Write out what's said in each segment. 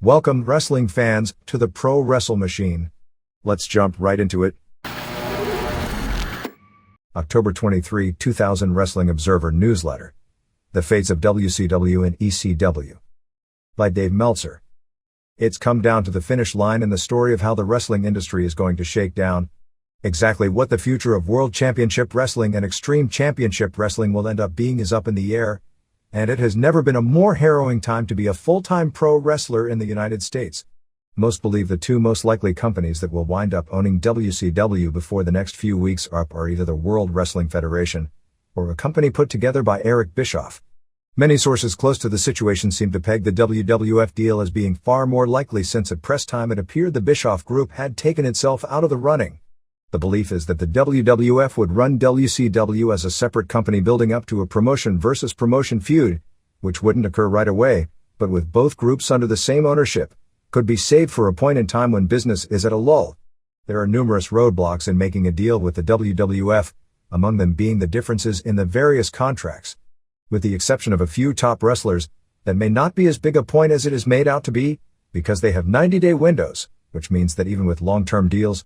Welcome, wrestling fans, to the Pro Wrestle Machine. Let's jump right into it. October 23, 2000 Wrestling Observer Newsletter. The Fates of WCW and ECW. By Dave Meltzer. It's come down to the finish line in the story of how the wrestling industry is going to shake down. Exactly what the future of World Championship Wrestling and Extreme Championship Wrestling will end up being is up in the air. And it has never been a more harrowing time to be a full-time pro wrestler in the United States. Most believe the two most likely companies that will wind up owning WCW before the next few weeks are either the World Wrestling Federation or a company put together by Eric Bischoff. Many sources close to the situation seem to peg the WWF deal as being far more likely, since at press time it appeared the Bischoff Group had taken itself out of the running. The belief is that the WWF would run WCW as a separate company, building up to a promotion versus promotion feud, which wouldn't occur right away, but with both groups under the same ownership, could be saved for a point in time when business is at a lull. There are numerous roadblocks in making a deal with the WWF, among them being the differences in the various contracts. With the exception of a few top wrestlers, that may not be as big a point as it is made out to be, because they have 90-day windows, which means that even with long-term deals,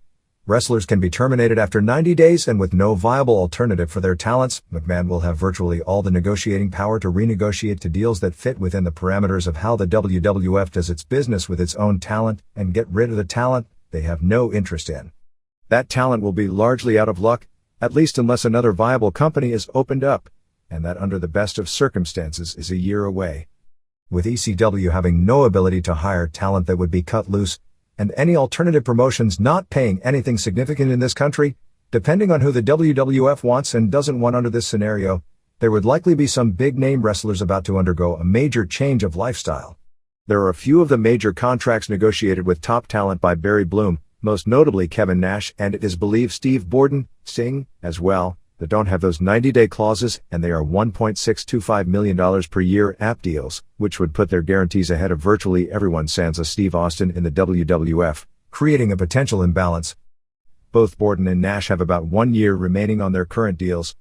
wrestlers can be terminated after 90 days, and with no viable alternative for their talents, McMahon will have virtually all the negotiating power to renegotiate to deals that fit within the parameters of how the WWF does its business with its own talent, and get rid of the talent they have no interest in. That talent will be largely out of luck, at least unless another viable company is opened up, and that under the best of circumstances is a year away. With ECW having no ability to hire talent that would be cut loose, and any alternative promotions not paying anything significant in this country, depending on who the WWF wants and doesn't want under this scenario, there would likely be some big-name wrestlers about to undergo a major change of lifestyle. There are a few of the major contracts negotiated with top talent by Barry Bloom, most notably Kevin Nash, and it is believed Steve Borden, Sting, as well, that don't have those 90-day clauses, and they are $1.625 million per year app deals, which would put their guarantees ahead of virtually everyone sans a Steve Austin in the WWF, creating a potential imbalance. Both Borden and Nash have about 1 year remaining on their current deals.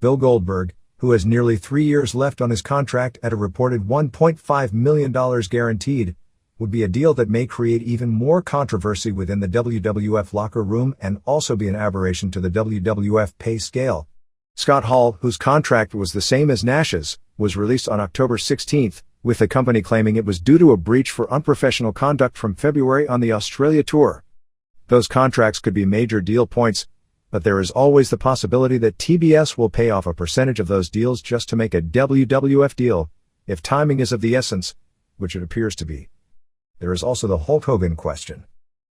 Bill Goldberg, who has nearly 3 years left on his contract at a reported $1.5 million guaranteed, would be a deal that may create even more controversy within the WWF locker room and also be an aberration to the WWF pay scale. Scott Hall, whose contract was the same as Nash's, was released on October 16, with the company claiming it was due to a breach for unprofessional conduct from February on the Australia tour. Those contracts could be major deal points, but there is always the possibility that TBS will pay off a percentage of those deals just to make a WWF deal, if timing is of the essence, which it appears to be. There is also the Hulk Hogan question.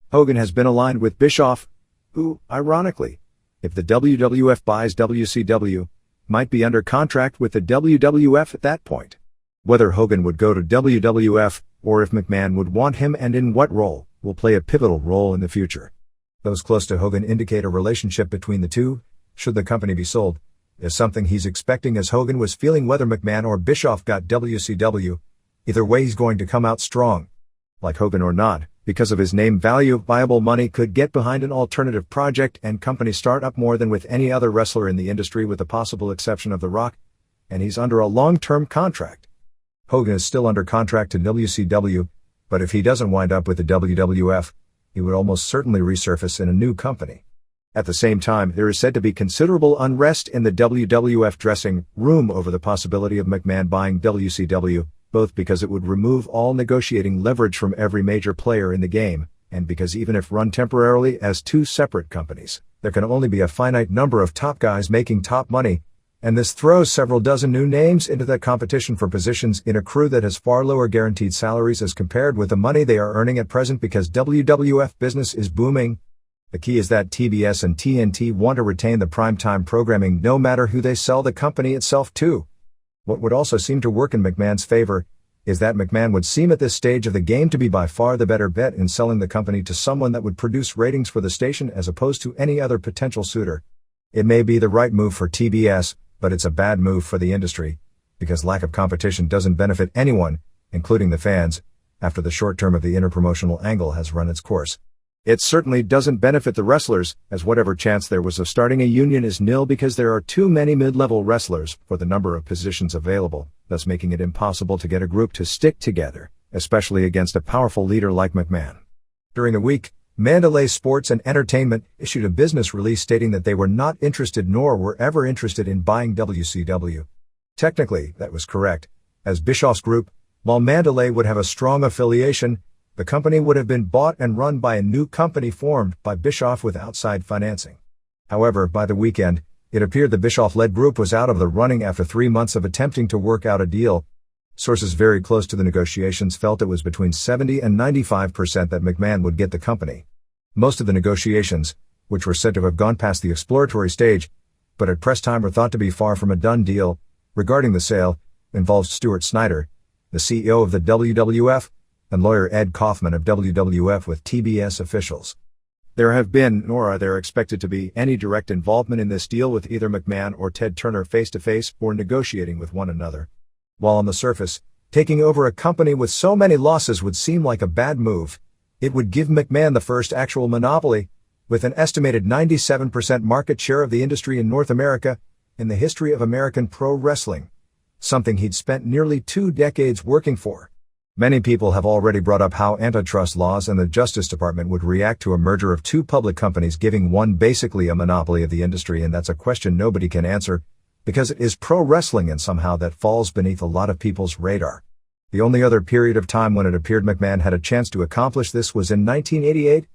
Hogan has been aligned with Bischoff, who, ironically, if the WWF buys WCW, might be under contract with the WWF at that point. Whether Hogan would go to WWF, or if McMahon would want him and in what role, will play a pivotal role in the future. Those close to Hogan indicate a relationship between the two, should the company be sold, is something he's expecting, as Hogan was feeling whether McMahon or Bischoff got WCW. Either way, he's going to come out strong. Like Hogan or not, because of his name value, viable money could get behind an alternative project and company startup more than with any other wrestler in the industry, with the possible exception of The Rock, and he's under a long-term contract. Hogan is still under contract to WCW, but if he doesn't wind up with the WWF, he would almost certainly resurface in a new company. At the same time, there is said to be considerable unrest in the WWF dressing room over the possibility of McMahon buying WCW, both because it would remove all negotiating leverage from every major player in the game, and because even if run temporarily as two separate companies, there can only be a finite number of top guys making top money, and this throws several dozen new names into that competition for positions in a crew that has far lower guaranteed salaries as compared with the money they are earning at present, because WWF business is booming. The key is that TBS and TNT want to retain the primetime programming no matter who they sell the company itself to. What would also seem to work in McMahon's favor is that McMahon would seem at this stage of the game to be by far the better bet in selling the company to someone that would produce ratings for the station as opposed to any other potential suitor. It may be the right move for TBS, but it's a bad move for the industry, because lack of competition doesn't benefit anyone, including the fans, after the short term of the interpromotional angle has run its course. It certainly doesn't benefit the wrestlers, as whatever chance there was of starting a union is nil, because there are too many mid-level wrestlers for the number of positions available, thus making it impossible to get a group to stick together, especially against a powerful leader like McMahon. During the week, Mandalay Sports and Entertainment issued a business release stating that they were not interested nor were ever interested in buying WCW. Technically, that was correct, as Bischoff's group, while Mandalay would have a strong affiliation, the company would have been bought and run by a new company formed by Bischoff with outside financing. However, by the weekend, it appeared the Bischoff-led group was out of the running after 3 months of attempting to work out a deal. Sources very close to the negotiations felt it was between 70 and 95% that McMahon would get the company. Most of the negotiations, which were said to have gone past the exploratory stage, but at press time were thought to be far from a done deal, regarding the sale, involved Stuart Snyder, the CEO of the WWF, and lawyer Ed Kaufman of WWF with TBS officials. There have been, nor are there expected to be, any direct involvement in this deal with either McMahon or Ted Turner face-to-face or negotiating with one another. While on the surface, taking over a company with so many losses would seem like a bad move, it would give McMahon the first actual monopoly, with an estimated 97% market share of the industry in North America, in the history of American pro wrestling, something he'd spent nearly 2 decades working for. Many people have already brought up how antitrust laws and the Justice Department would react to a merger of 2 public companies giving one basically a monopoly of the industry, and that's a question nobody can answer, because it is pro wrestling and somehow that falls beneath a lot of people's radar. The only other period of time when it appeared McMahon had a chance to accomplish this was in 1988,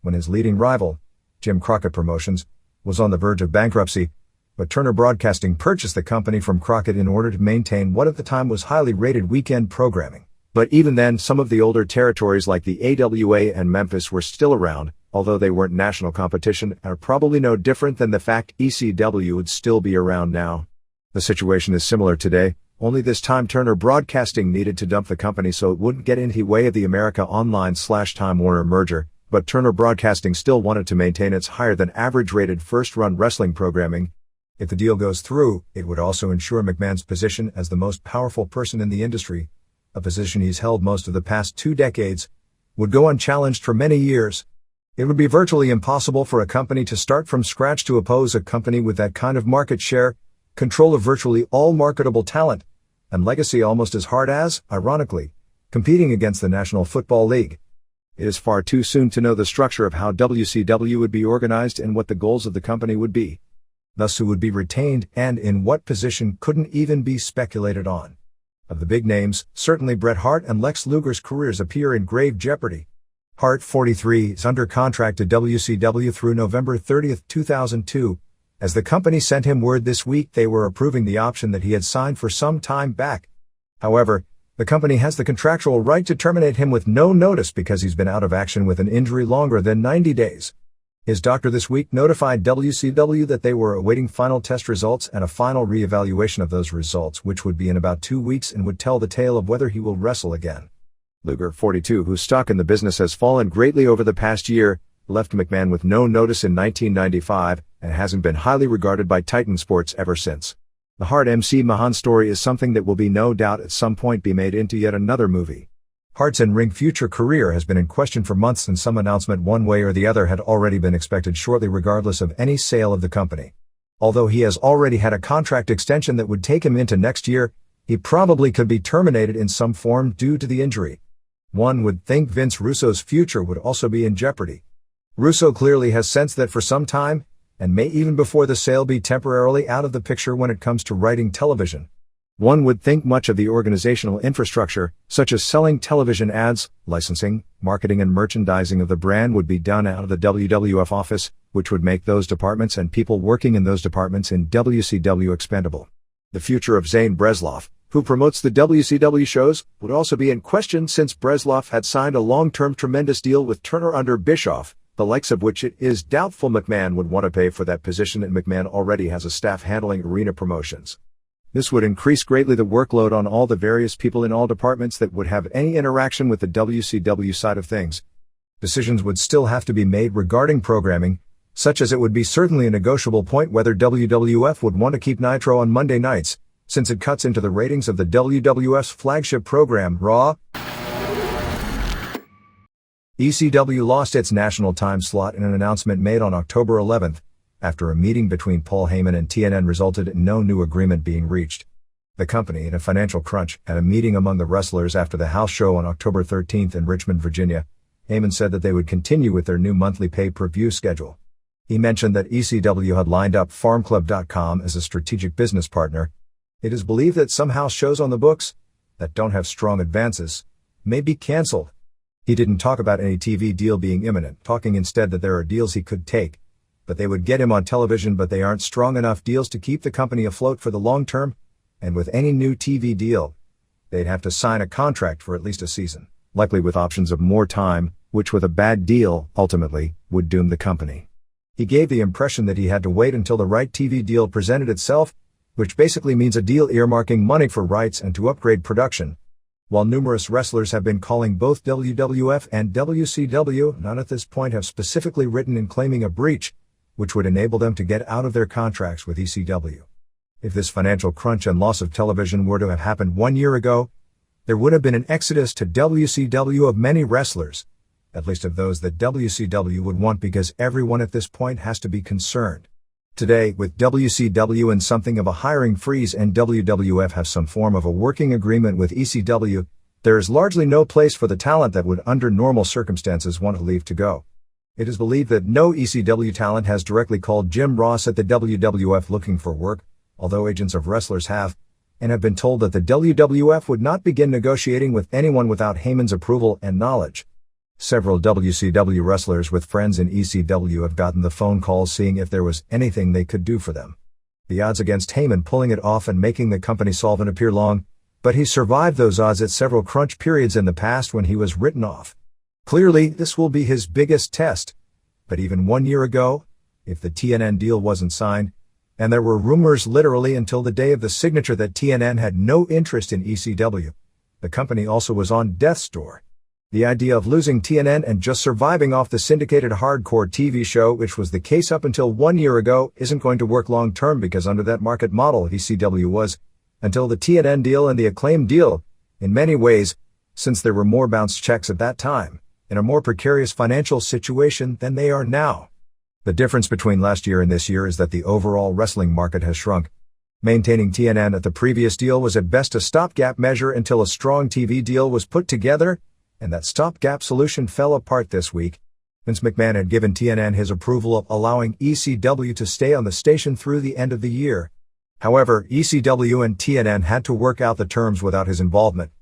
when his leading rival, Jim Crockett Promotions, was on the verge of bankruptcy, but Turner Broadcasting purchased the company from Crockett in order to maintain what at the time was highly rated weekend programming. But even then, some of the older territories like the AWA and Memphis were still around, although they weren't national competition and are probably no different than the fact ECW would still be around now. The situation is similar today, only this time Turner Broadcasting needed to dump the company so it wouldn't get in the way of the America Online/Time Warner merger, but Turner Broadcasting still wanted to maintain its higher-than-average rated first-run wrestling programming. If the deal goes through, it would also ensure McMahon's position as the most powerful person in the industry, a position he's held most of the past 2 decades, would go unchallenged for many years. It would be virtually impossible for a company to start from scratch to oppose a company with that kind of market share, control of virtually all marketable talent, and legacy almost as hard as, ironically, competing against the National Football League. It is far too soon to know the structure of how WCW would be organized and what the goals of the company would be. Thus who would be retained and in what position couldn't even be speculated on. Of the big names, certainly Bret Hart and Lex Luger's careers appear in grave jeopardy. Hart, 43, is under contract to WCW through November 30, 2002, as the company sent him word this week they were approving the option that he had signed for some time back. However, the company has the contractual right to terminate him with no notice because he's been out of action with an injury longer than 90 days. His doctor this week notified WCW that they were awaiting final test results and a final re-evaluation of those results, which would be in about 2 weeks and would tell the tale of whether he will wrestle again. Luger, 42, whose stock in the business has fallen greatly over the past year, left McMahon with no notice in 1995 and hasn't been highly regarded by Titan Sports ever since. The Hart MC Mahan story is something that will be no doubt at some point be made into yet another movie. Hart's in-ring future career has been in question for months, and some announcement one way or the other had already been expected shortly regardless of any sale of the company. Although he has already had a contract extension that would take him into next year, he probably could be terminated in some form due to the injury. One would think Vince Russo's future would also be in jeopardy. Russo clearly has sensed that for some time, and may even before the sale be temporarily out of the picture when it comes to writing television. One would think much of the organizational infrastructure, such as selling television ads, licensing, marketing and merchandising of the brand would be done out of the WWF office, which would make those departments and people working in those departments in WCW expendable. The future of Zane Bresloff, who promotes the WCW shows, would also be in question since Bresloff had signed a long-term tremendous deal with Turner under Bischoff, the likes of which it is doubtful McMahon would want to pay for that position, and McMahon already has a staff handling arena promotions. This would increase greatly the workload on all the various people in all departments that would have any interaction with the WCW side of things. Decisions would still have to be made regarding programming, such as it would be certainly a negotiable point whether WWF would want to keep Nitro on Monday nights, since it cuts into the ratings of the WWF's flagship program, Raw. ECW lost its national time slot in an announcement made on October 11th, after a meeting between Paul Heyman and TNN resulted in no new agreement being reached. The company, in a financial crunch, at a meeting among the wrestlers after the house show on October 13th in Richmond, Virginia, Heyman said that they would continue with their new monthly pay-per-view schedule. He mentioned that ECW had lined up FarmClub.com as a strategic business partner. It is believed that some house shows on the books, that don't have strong advances, may be cancelled. He didn't talk about any TV deal being imminent, talking instead that there are deals he could take, but they would get him on television, but they aren't strong enough deals to keep the company afloat for the long term, and with any new TV deal, they'd have to sign a contract for at least a season, likely with options of more time, which with a bad deal, ultimately, would doom the company. He gave the impression that he had to wait until the right TV deal presented itself, which basically means a deal earmarking money for rights and to upgrade production. While numerous wrestlers have been calling both WWF and WCW, none at this point have specifically written in claiming a breach, which would enable them to get out of their contracts with ECW. If this financial crunch and loss of television were to have happened 1 year ago, there would have been an exodus to WCW of many wrestlers, at least of those that WCW would want, because everyone at this point has to be concerned. Today, with WCW in something of a hiring freeze and WWF have some form of a working agreement with ECW, there is largely no place for the talent that would under normal circumstances want to leave to go. It is believed that no ECW talent has directly called Jim Ross at the WWF looking for work, although agents of wrestlers have, and have been told that the WWF would not begin negotiating with anyone without Heyman's approval and knowledge. Several WCW wrestlers with friends in ECW have gotten the phone calls seeing if there was anything they could do for them. The odds against Heyman pulling it off and making the company solvent appear long, but he survived those odds at several crunch periods in the past when he was written off. Clearly, this will be his biggest test. But even 1 year ago, if the TNN deal wasn't signed, and there were rumors literally until the day of the signature that TNN had no interest in ECW, the company also was on death's door. The idea of losing TNN and just surviving off the syndicated hardcore TV show, which was the case up until 1 year ago, isn't going to work long term, because under that market model ECW was, until the TNN deal and the Acclaim deal, in many ways, since there were more bounced checks at that time, in a more precarious financial situation than they are now. The difference between last year and this year is that the overall wrestling market has shrunk. Maintaining TNN at the previous deal was at best a stopgap measure until a strong TV deal was put together, and that stopgap solution fell apart this week. Vince McMahon had given TNN his approval of allowing ECW to stay on the station through the end of the year. However, ECW and TNN had to work out the terms without his involvement.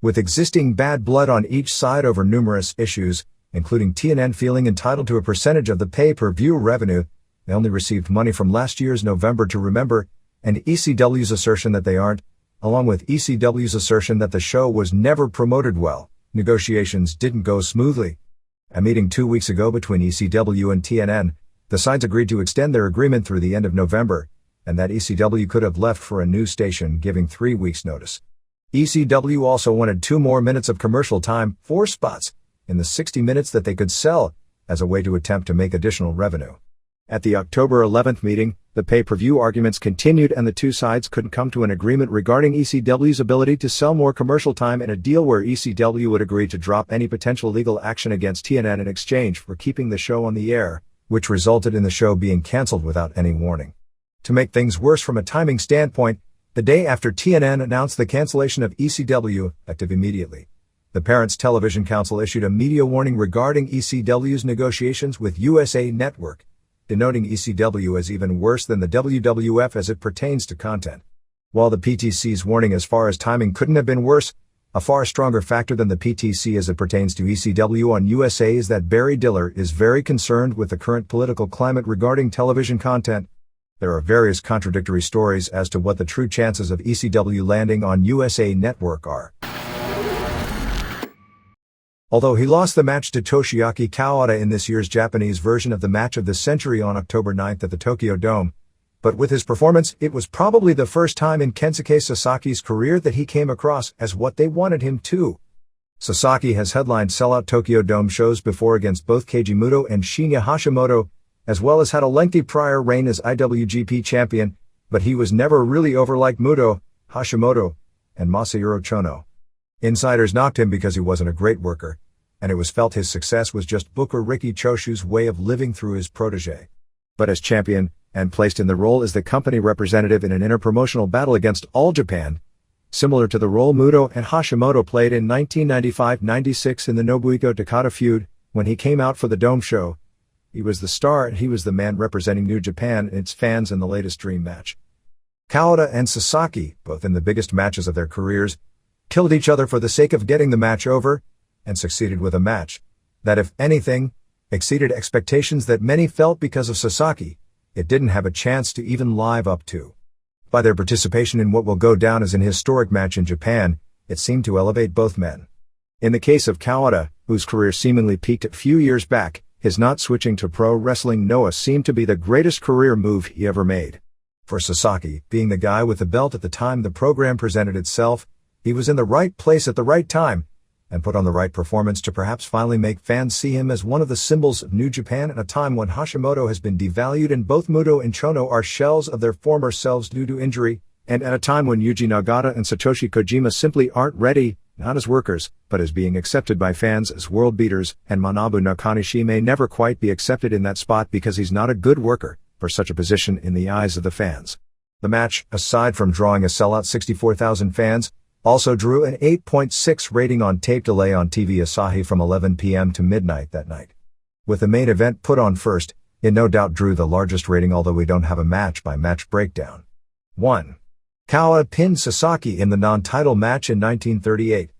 With existing bad blood on each side over numerous issues, including TNN feeling entitled to a percentage of the pay-per-view revenue, they only received money from last year's November to Remember, and ECW's assertion that they aren't, along with ECW's assertion that the show was never promoted well, negotiations didn't go smoothly. A meeting 2 weeks ago between ECW and TNN, the sides agreed to extend their agreement through the end of November, and that ECW could have left for a new station, giving 3 weeks' notice. ECW also wanted 2 more minutes of commercial time, 4 spots, in the 60 minutes that they could sell, as a way to attempt to make additional revenue. At the October 11th meeting, the pay-per-view arguments continued and the two sides couldn't come to an agreement regarding ECW's ability to sell more commercial time in a deal where ECW would agree to drop any potential legal action against TNN in exchange for keeping the show on the air, which resulted in the show being canceled without any warning. To make things worse from a timing standpoint, the day after TNN announced the cancellation of ECW, effective immediately, the Parents Television Council issued a media warning regarding ECW's negotiations with USA Network, denoting ECW as even worse than the WWF as it pertains to content. While the PTC's warning as far as timing couldn't have been worse, a far stronger factor than the PTC as it pertains to ECW on USA is that Barry Diller is very concerned with the current political climate regarding television content. There are various contradictory stories as to what the true chances of ECW landing on USA Network are. Although he lost the match to Toshiaki Kawada in this year's Japanese version of the Match of the Century on October 9th at the Tokyo Dome, but with his performance, it was probably the first time in Kensuke Sasaki's career that he came across as what they wanted him to. Sasaki has headlined sellout Tokyo Dome shows before against both Keiji Muto and Shinya Hashimoto, as well as had a lengthy prior reign as IWGP champion, but he was never really over like Muto, Hashimoto, and Masahiro Chono. Insiders knocked him because he wasn't a great worker, and it was felt his success was just Booker Ricky Choshu's way of living through his protege. But as champion, and placed in the role as the company representative in an interpromotional battle against All Japan, similar to the role Muto and Hashimoto played in 1995-96 in the Nobuhiko Takada feud. When he came out for the Dome show, he was the star and he was the man representing New Japan and its fans in the latest Dream match. Kawada and Sasaki, both in the biggest matches of their careers, killed each other for the sake of getting the match over, and succeeded with a match that, if anything, exceeded expectations that many felt because of Sasaki. It didn't have a chance to even live up to. By their participation in what will go down as an historic match in Japan, it seemed to elevate both men. In the case of Kawada, whose career seemingly peaked a few years back, his not switching to pro wrestling Noah seemed to be the greatest career move he ever made. For Sasaki, being the guy with the belt at the time the program presented itself, he was in the right place at the right time, and put on the right performance to perhaps finally make fans see him as one of the symbols of New Japan at a time when Hashimoto has been devalued and both Muto and Chono are shells of their former selves due to injury, and at a time when Yuji Nagata and Satoshi Kojima simply aren't ready, not as workers, but as being accepted by fans as world beaters, and Manabu Nakanishi may never quite be accepted in that spot because he's not a good worker for such a position in the eyes of the fans. The match, aside from drawing a sellout 64,000 fans, also drew an 8.6 rating on tape delay on TV Asahi from 11 p.m. to midnight that night. With the main event put on first, it no doubt drew the largest rating, although we don't have a match-by-match breakdown. 1. Kawada pinned Sasaki in the non-title match in 1938.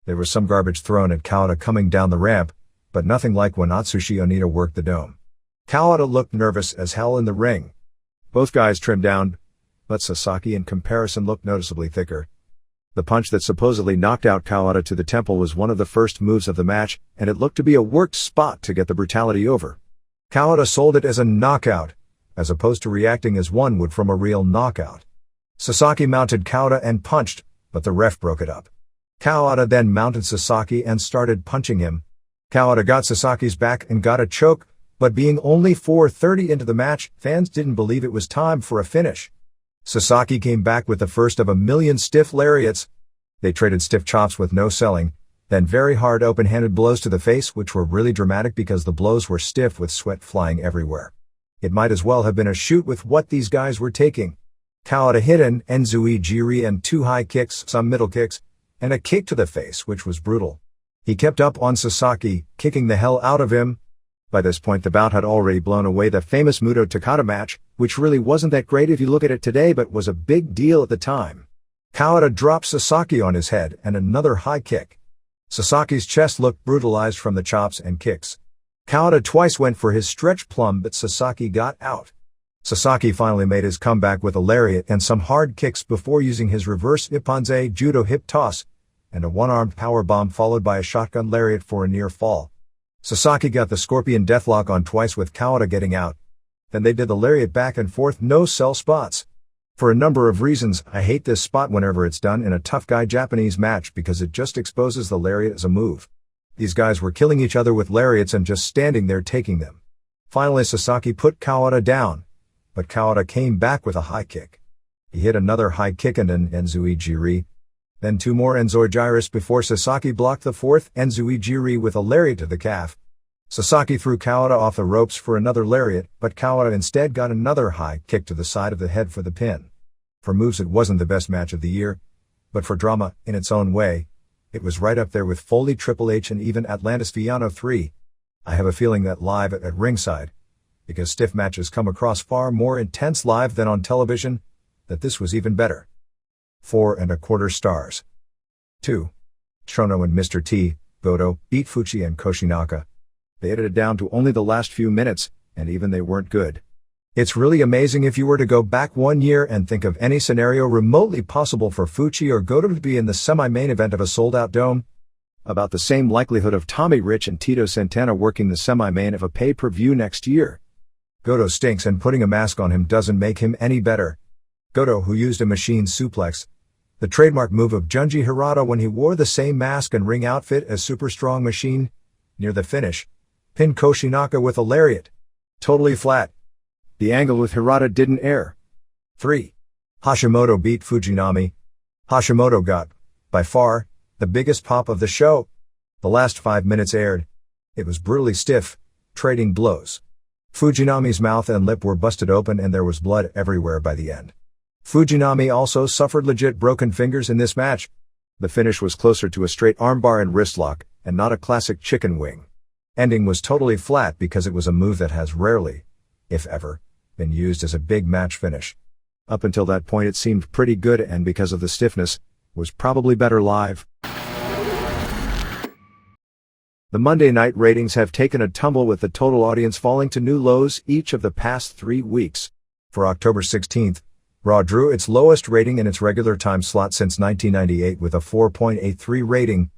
There was some garbage thrown at Kawada coming down the ramp, but nothing like when Atsushi Onita worked the Dome. Kawada looked nervous as hell in the ring. Both guys trimmed down, but Sasaki in comparison looked noticeably thicker. The punch that supposedly knocked out Kawada to the temple was one of the first moves of the match, and it looked to be a worked spot to get the brutality over. Kawada sold it as a knockout, as opposed to reacting as one would from a real knockout. Sasaki mounted Kawada and punched, but the ref broke it up. Kawada then mounted Sasaki and started punching him. Kawada got Sasaki's back and got a choke, but being only 4:30 into the match, fans didn't believe it was time for a finish. Sasaki came back with the first of a million stiff lariats. They traded stiff chops with no selling, then very hard open-handed blows to the face, which were really dramatic because the blows were stiff with sweat flying everywhere. It might as well have been a shoot with what these guys were taking. Kawada hit an Enzui Jiri and 2 high kicks, some middle kicks, and a kick to the face, which was brutal. He kept up on Sasaki, kicking the hell out of him. By this point the bout had already blown away the famous Muto Takada match, which really wasn't that great if you look at it today but was a big deal at the time. Kawada dropped Sasaki on his head and another high kick. Sasaki's chest looked brutalized from the chops and kicks. Kawada twice went for his stretch plum but Sasaki got out. Sasaki finally made his comeback with a lariat and some hard kicks before using his reverse Ipponze judo hip toss, and a one-armed power bomb followed by a shotgun lariat for a near fall. Sasaki got the Scorpion Deathlock on twice with Kawada getting out. Then they did the lariat back and forth no-sell spots. For a number of reasons, I hate this spot whenever it's done in a tough guy Japanese match because it just exposes the lariat as a move. These guys were killing each other with lariats and just standing there taking them. Finally Sasaki put Kawada down, but Kawada came back with a high kick. He hit another high kick and an Enzui Jiri, then 2 more Enzoi Gyrus before Sasaki blocked the 4th Enzui Jiri with a lariat to the calf. Sasaki threw Kawada off the ropes for another lariat, but Kawada instead got another high kick to the side of the head for the pin. For moves it wasn't the best match of the year, but for drama, in its own way, it was right up there with Foley, Triple H and even Atlantis Viano 3. I have a feeling that live at ringside, because stiff matches come across far more intense live than on television, that this was even better. 4.25 stars. 2. Chono and Mr. T, Goto, beat Fuchi and Koshinaka. They edited it down to only the last few minutes, and even they weren't good. It's really amazing if you were to go back 1 year and think of any scenario remotely possible for Fuchi or Goto to be in the semi-main event of a sold-out dome. About the same likelihood of Tommy Rich and Tito Santana working the semi-main of a pay-per-view next year. Goto stinks and putting a mask on him doesn't make him any better. Goto, who used a machine suplex, the trademark move of Junji Hirata when he wore the same mask and ring outfit as Super Strong Machine, near the finish, pinned Koshinaka with a lariat. Totally flat. The angle with Hirata didn't air. 3. Hashimoto beat Fujinami. Hashimoto got, by far, the biggest pop of the show. The last 5 minutes aired. It was brutally stiff, trading blows. Fujinami's mouth and lip were busted open and there was blood everywhere by the end. Fujinami also suffered legit broken fingers in this match. The finish was closer to a straight armbar and wristlock, and not a classic chicken wing. Ending was totally flat because it was a move that has rarely, if ever, been used as a big match finish. Up until that point it seemed pretty good, and because of the stiffness, was probably better live. The Monday night ratings have taken a tumble, with the total audience falling to new lows each of the past 3 weeks. For October 16th, Raw drew its lowest rating in its regular time slot since 1998 with a 4.83 rating,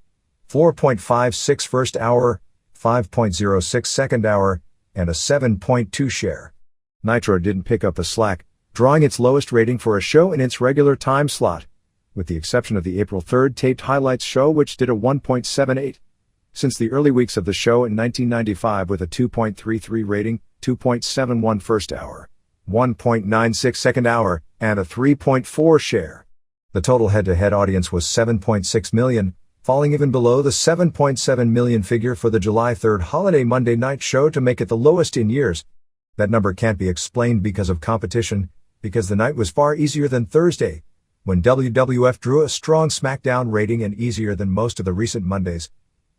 4.56 first hour, 5.06 second hour, and a 7.2 share. Nitro didn't pick up the slack, drawing its lowest rating for a show in its regular time slot, with the exception of the April 3rd taped highlights show, which did a 1.78. Since the early weeks of the show in 1995 with a 2.33 rating, 2.71 first hour, 1.96 second hour, and a 3.4 share. The total head-to-head audience was 7.6 million, falling even below the 7.7 million figure for the July 3rd holiday Monday night show to make it the lowest in years. That number can't be explained because of competition, because the night was far easier than Thursday, when WWF drew a strong SmackDown rating, and easier than most of the recent Mondays.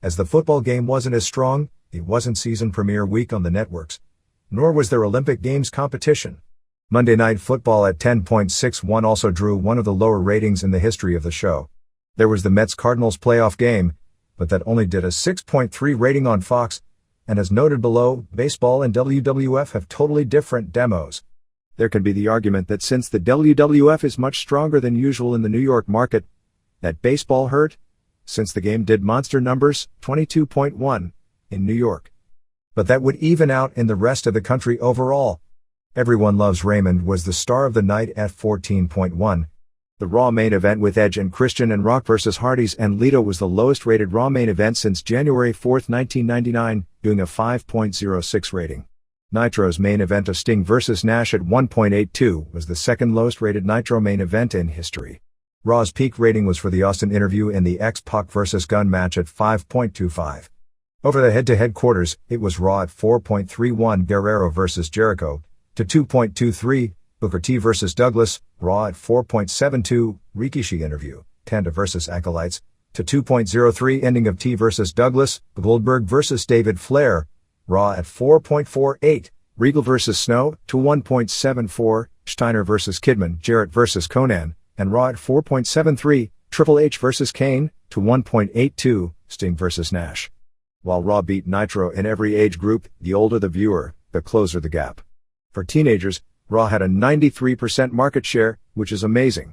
As the football game wasn't as strong, it wasn't season premiere week on the networks, nor was there Olympic Games competition. Monday Night Football at 10.61 also drew one of the lower ratings in the history of the show. There was the Mets-Cardinals playoff game, but that only did a 6.3 rating on Fox, and as noted below, baseball and WWF have totally different demos. There can be the argument that since the WWF is much stronger than usual in the New York market, that baseball hurt, since the game did monster numbers, 22.1, in New York. But that would even out in the rest of the country overall. Everyone Loves Raymond was the star of the night at 14.1. The Raw main event with Edge and Christian and Rock vs. Hardys and Lito was the lowest rated Raw main event since January 4, 1999, doing a 5.06 rating. Nitro's main event of Sting vs. Nash at 1.82 was the second lowest rated Nitro main event in history. Raw's peak rating was for the Austin interview and the X-Pac vs. Gunn match at 5.25. Over the head-to-head quarters, it was Raw at 4.31, Guerrero vs. Jericho, to 2.23, Booker T vs. Douglas, Raw at 4.72, Rikishi interview, Tanda vs. Acolytes, to 2.03, ending of T vs. Douglas, Goldberg vs. David Flair, Raw at 4.48, Regal vs. Snow, to 1.74, Steiner vs. Kidman, Jarrett vs. Conan, and Raw at 4.73, Triple H vs. Kane, to 1.82, Sting vs. Nash. While Raw beat Nitro in every age group, the older the viewer, the closer the gap. For teenagers, Raw had a 93% market share, which is amazing.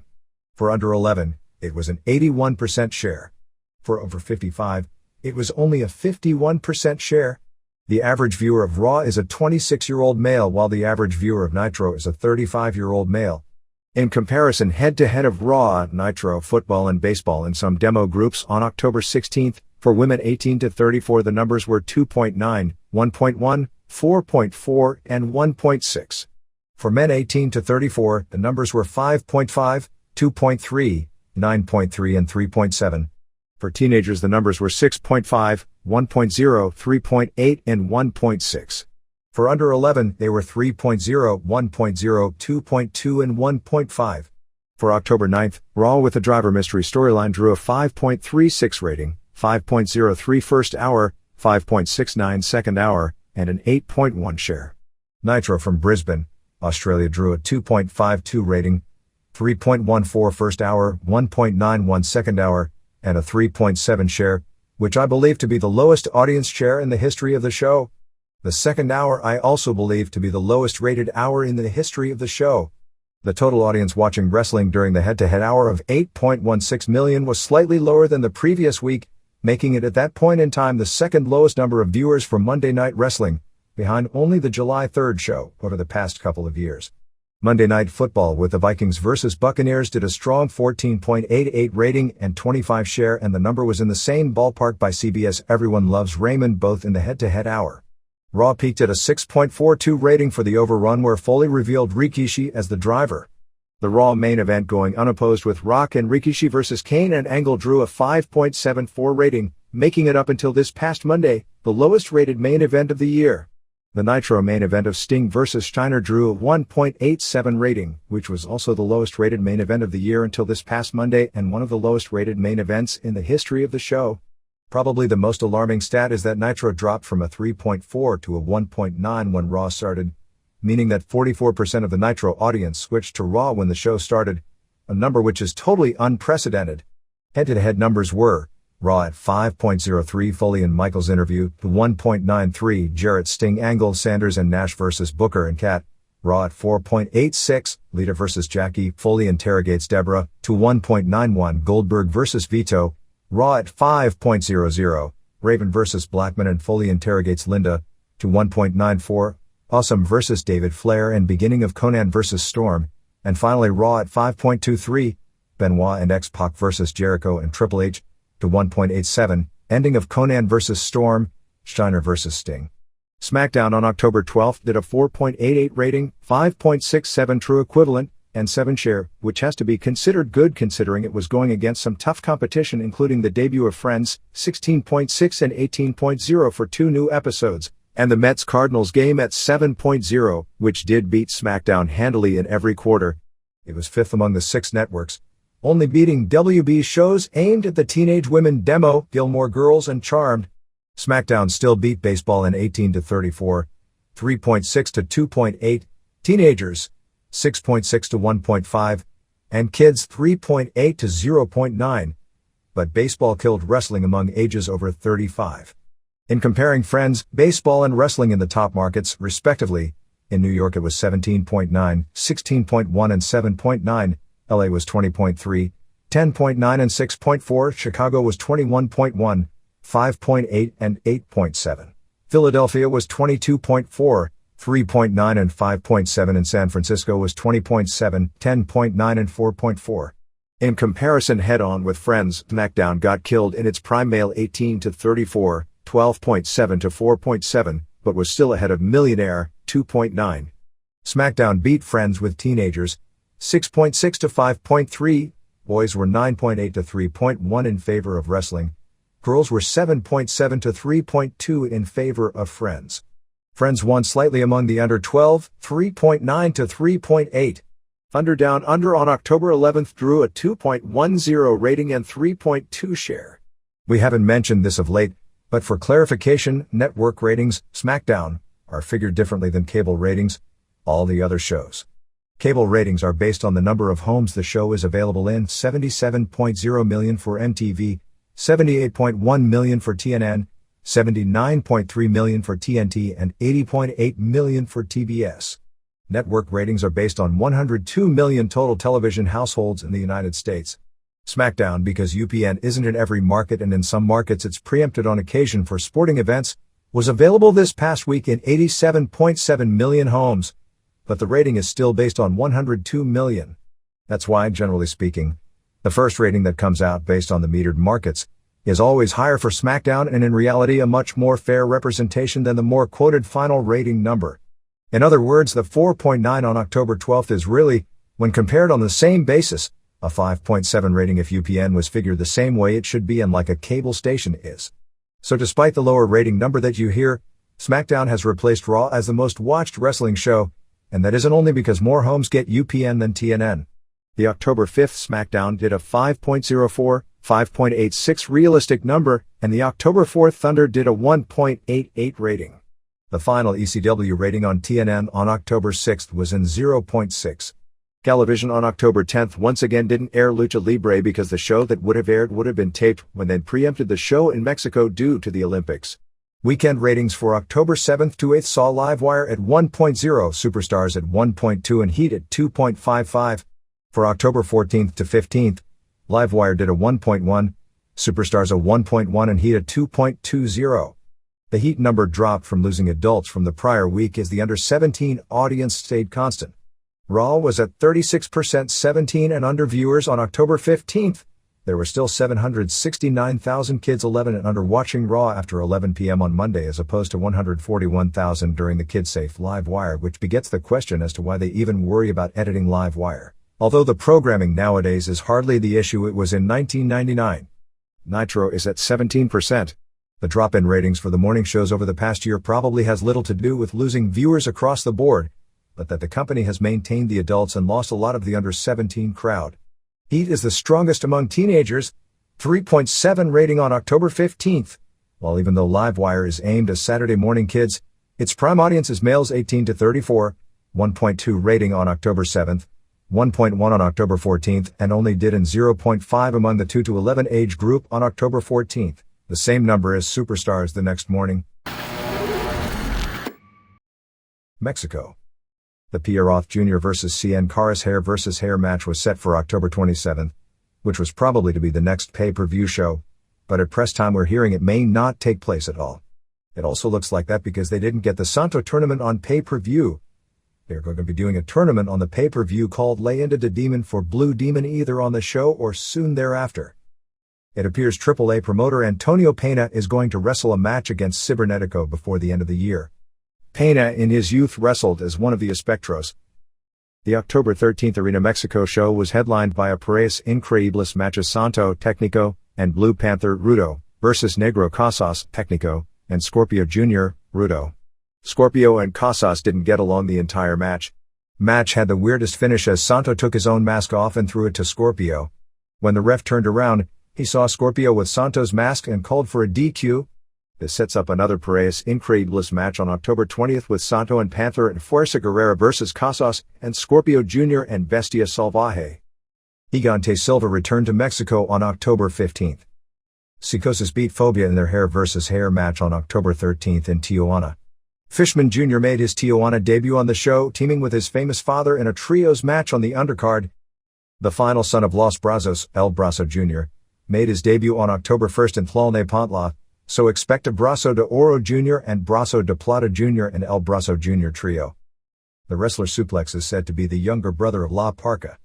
For under 11, it was an 81% share. For over 55, it was only a 51% share. The average viewer of Raw is a 26-year-old male, while the average viewer of Nitro is a 35-year-old male. In comparison, head-to-head of Raw, Nitro, football and baseball in some demo groups on October 16th, for women 18 to 34 the numbers were 2.9, 1.1, 4.4, and 1.6. For men 18 to 34, the numbers were 5.5, 2.3, 9.3 and 3.7. For teenagers the numbers were 6.5, 1.0, 3.8 and 1.6. For under 11, they were 3.0, 1.0, 2.2 and 1.5. For October 9th, Raw with the Driver Mystery storyline drew a 5.36 rating, 5.03 first hour, 5.69 second hour, and an 8.1 share. Nitro from Brisbane, Australia drew a 2.52 rating, 3.14 first hour, 1.91 second hour, and a 3.7 share, which I believe to be the lowest audience share in the history of the show. The second hour I also believe to be the lowest rated hour in the history of the show. The total audience watching wrestling during the head-to-head hour of 8.16 million was slightly lower than the previous week, making it at that point in time the second lowest number of viewers for Monday Night Wrestling, behind only the July 3rd show over the past couple of years. Monday Night Football with the Vikings vs. Buccaneers did a strong 14.88 rating and 25 share, and the number was in the same ballpark by CBS Everyone Loves Raymond both in the head-to-head hour. Raw peaked at a 6.42 rating for the overrun, where Foley revealed Rikishi as the driver. The Raw main event going unopposed with Rock and Rikishi vs. Kane and Angle drew a 5.74 rating, making it up until this past Monday, the lowest rated main event of the year. The Nitro main event of Sting vs. Steiner drew a 1.87 rating, which was also the lowest rated main event of the year until this past Monday and one of the lowest rated main events in the history of the show. Probably the most alarming stat is that Nitro dropped from a 3.4 to a 1.9 when Raw started, meaning that 44% of the Nitro audience switched to Raw when the show started, a number which is totally unprecedented. Head-to-head numbers were Raw at 5.03 Foley and Michaels interview to 1.93 Jarrett Sting Angle Sanders and Nash vs. Booker and Kat. Raw at 4.86 Lita vs. Jackie Foley interrogates Deborah to 1.91 Goldberg vs. Vito. Raw at 5.00 Raven vs. Blackman and Foley interrogates Linda to 1.94 Awesome vs. David Flair and beginning of Conan vs. Storm. And finally Raw at 5.23 Benoit and X-Pac vs. Jericho and Triple H to 1.87, ending of Conan vs. Storm, Steiner vs. Sting. SmackDown on October 12th did a 4.88 rating, 5.67 true equivalent, and 7 share, which has to be considered good considering it was going against some tough competition including the debut of Friends, 16.6 and 18.0 for 2 new episodes, and the Mets-Cardinals game at 7.0, which did beat SmackDown handily in every quarter. It was 5th among the 6 networks, only beating WB's shows aimed at the teenage women Demo, Gilmore Girls and Charmed. SmackDown still beat baseball in 18 to 34, 3.6 to 2.8, teenagers, 6.6 to 1.5, and kids 3.8 to 0.9. But baseball killed wrestling among ages over 35. In comparing Friends, baseball and wrestling in the top markets, respectively, in New York it was 17.9, 16.1 and 7.9, LA was 20.3, 10.9 and 6.4, Chicago was 21.1, 5.8 and 8.7. Philadelphia was 22.4, 3.9 and 5.7 and San Francisco was 20.7, 10.9 and 4.4. In comparison head-on with Friends, SmackDown got killed in its prime male 18 to 34, 12.7 to 4.7, but was still ahead of Millionaire, 2.9. SmackDown beat Friends with teenagers, 6.6 to 5.3, boys were 9.8 to 3.1 in favor of wrestling, girls were 7.7 to 3.2 in favor of Friends. Friends won slightly among the under 12, 3.9 to 3.8. Thunder Down Under on October 11th drew a 2.10 rating and 3.2 share. We haven't mentioned this of late, but for clarification, network ratings, SmackDown, are figured differently than cable ratings, all the other shows. Cable ratings are based on the number of homes the show is available in, 77.0 million for MTV, 78.1 million for TNN, 79.3 million for TNT and 80.8 million for TBS. Network ratings are based on 102 million total television households in the United States. SmackDown, because UPN isn't in every market and in some markets it's preempted on occasion for sporting events, was available this past week in 87.7 million homes. But the rating is still based on 102 million. That's why, generally speaking, the first rating that comes out based on the metered markets is always higher for SmackDown and in reality a much more fair representation than the more quoted final rating number. In other words, the 4.9 on October 12th is really, when compared on the same basis, a 5.7 rating if UPN was figured the same way it should be and like a cable station is. So despite the lower rating number that you hear, SmackDown has replaced Raw as the most watched wrestling show, and that isn't only because more homes get UPN than TNN. The October 5th SmackDown did a 5.04, 5.86 realistic number, and the October 4th Thunder did a 1.88 rating. The final ECW rating on TNN on October 6th was in 0.6. Galavision on October 10th once again didn't air Lucha Libre because the show that would have aired would have been taped when they preempted the show in Mexico due to the Olympics. Weekend ratings for October 7th to 8th saw Livewire at 1.0, Superstars at 1.2 and Heat at 2.55. For October 14th to 15th, Livewire did a 1.1, Superstars a 1.1 and Heat a 2.20. The Heat number dropped from losing adults from the prior week as the under-17 audience stayed constant. Raw was at 36% 17 and under viewers on October 15th. There were still 769,000 kids 11 and under watching Raw after 11 p.m. on Monday as opposed to 141,000 during the kid-safe Livewire, which begets the question as to why they even worry about editing Livewire. Although the programming nowadays is hardly the issue it was in 1999. Nitro is at 17%. The drop in ratings for the morning shows over the past year probably has little to do with losing viewers across the board, but that the company has maintained the adults and lost a lot of the under 17 crowd. Heat is the strongest among teenagers, 3.7 rating on October 15th, while even though Livewire is aimed at Saturday morning kids, its prime audience is males 18 to 34, 1.2 rating on October 7th, 1.1 on October 14th, and only did in 0.5 among the 2 to 11 age group on October 14th, the same number as Superstars the next morning. Mexico. The Pierroth Jr. vs. Cien Caras hair vs. hair match was set for October 27th, which was probably to be the next pay-per-view show, but at press time we're hearing it may not take place at all. It also looks like that because they didn't get the Santo tournament on pay-per-view. They're going to be doing a tournament on the pay-per-view called Leyenda de Demon for Blue Demon either on the show or soon thereafter. It appears AAA promoter Antonio Pena is going to wrestle a match against Cibernetico before the end of the year. Pena in his youth wrestled as one of the Espectros. The October 13th Arena Mexico show was headlined by a precarious increíbles matches Santo Técnico and Blue Panther Rudo versus Negro Casas Técnico and Scorpio Jr. Rudo. Scorpio and Casas didn't get along the entire match. Match had the weirdest finish as Santo took his own mask off and threw it to Scorpio. When the ref turned around, he saw Scorpio with Santo's mask and called for a DQ. This sets up another precarious increíbles match on October 20th with Santo and Panther and Fuerza Guerrera versus Casas and Scorpio Jr. and Bestia Salvaje. Gigante Silva returned to Mexico on October 15th. Psicosis beat Phobia in their hair vs. hair match on October 13th in Tijuana. Fishman Jr. made his Tijuana debut on the show, teaming with his famous father in a trios match on the undercard. The final son of Los Brazos, El Brazo Jr., made his debut on October 1st in Tlalnepantla, so expect a Brazo de Oro Jr. and Brazo de Plata Jr. and El Brazo Jr. trio. The wrestler Suplex is said to be the younger brother of La Parca.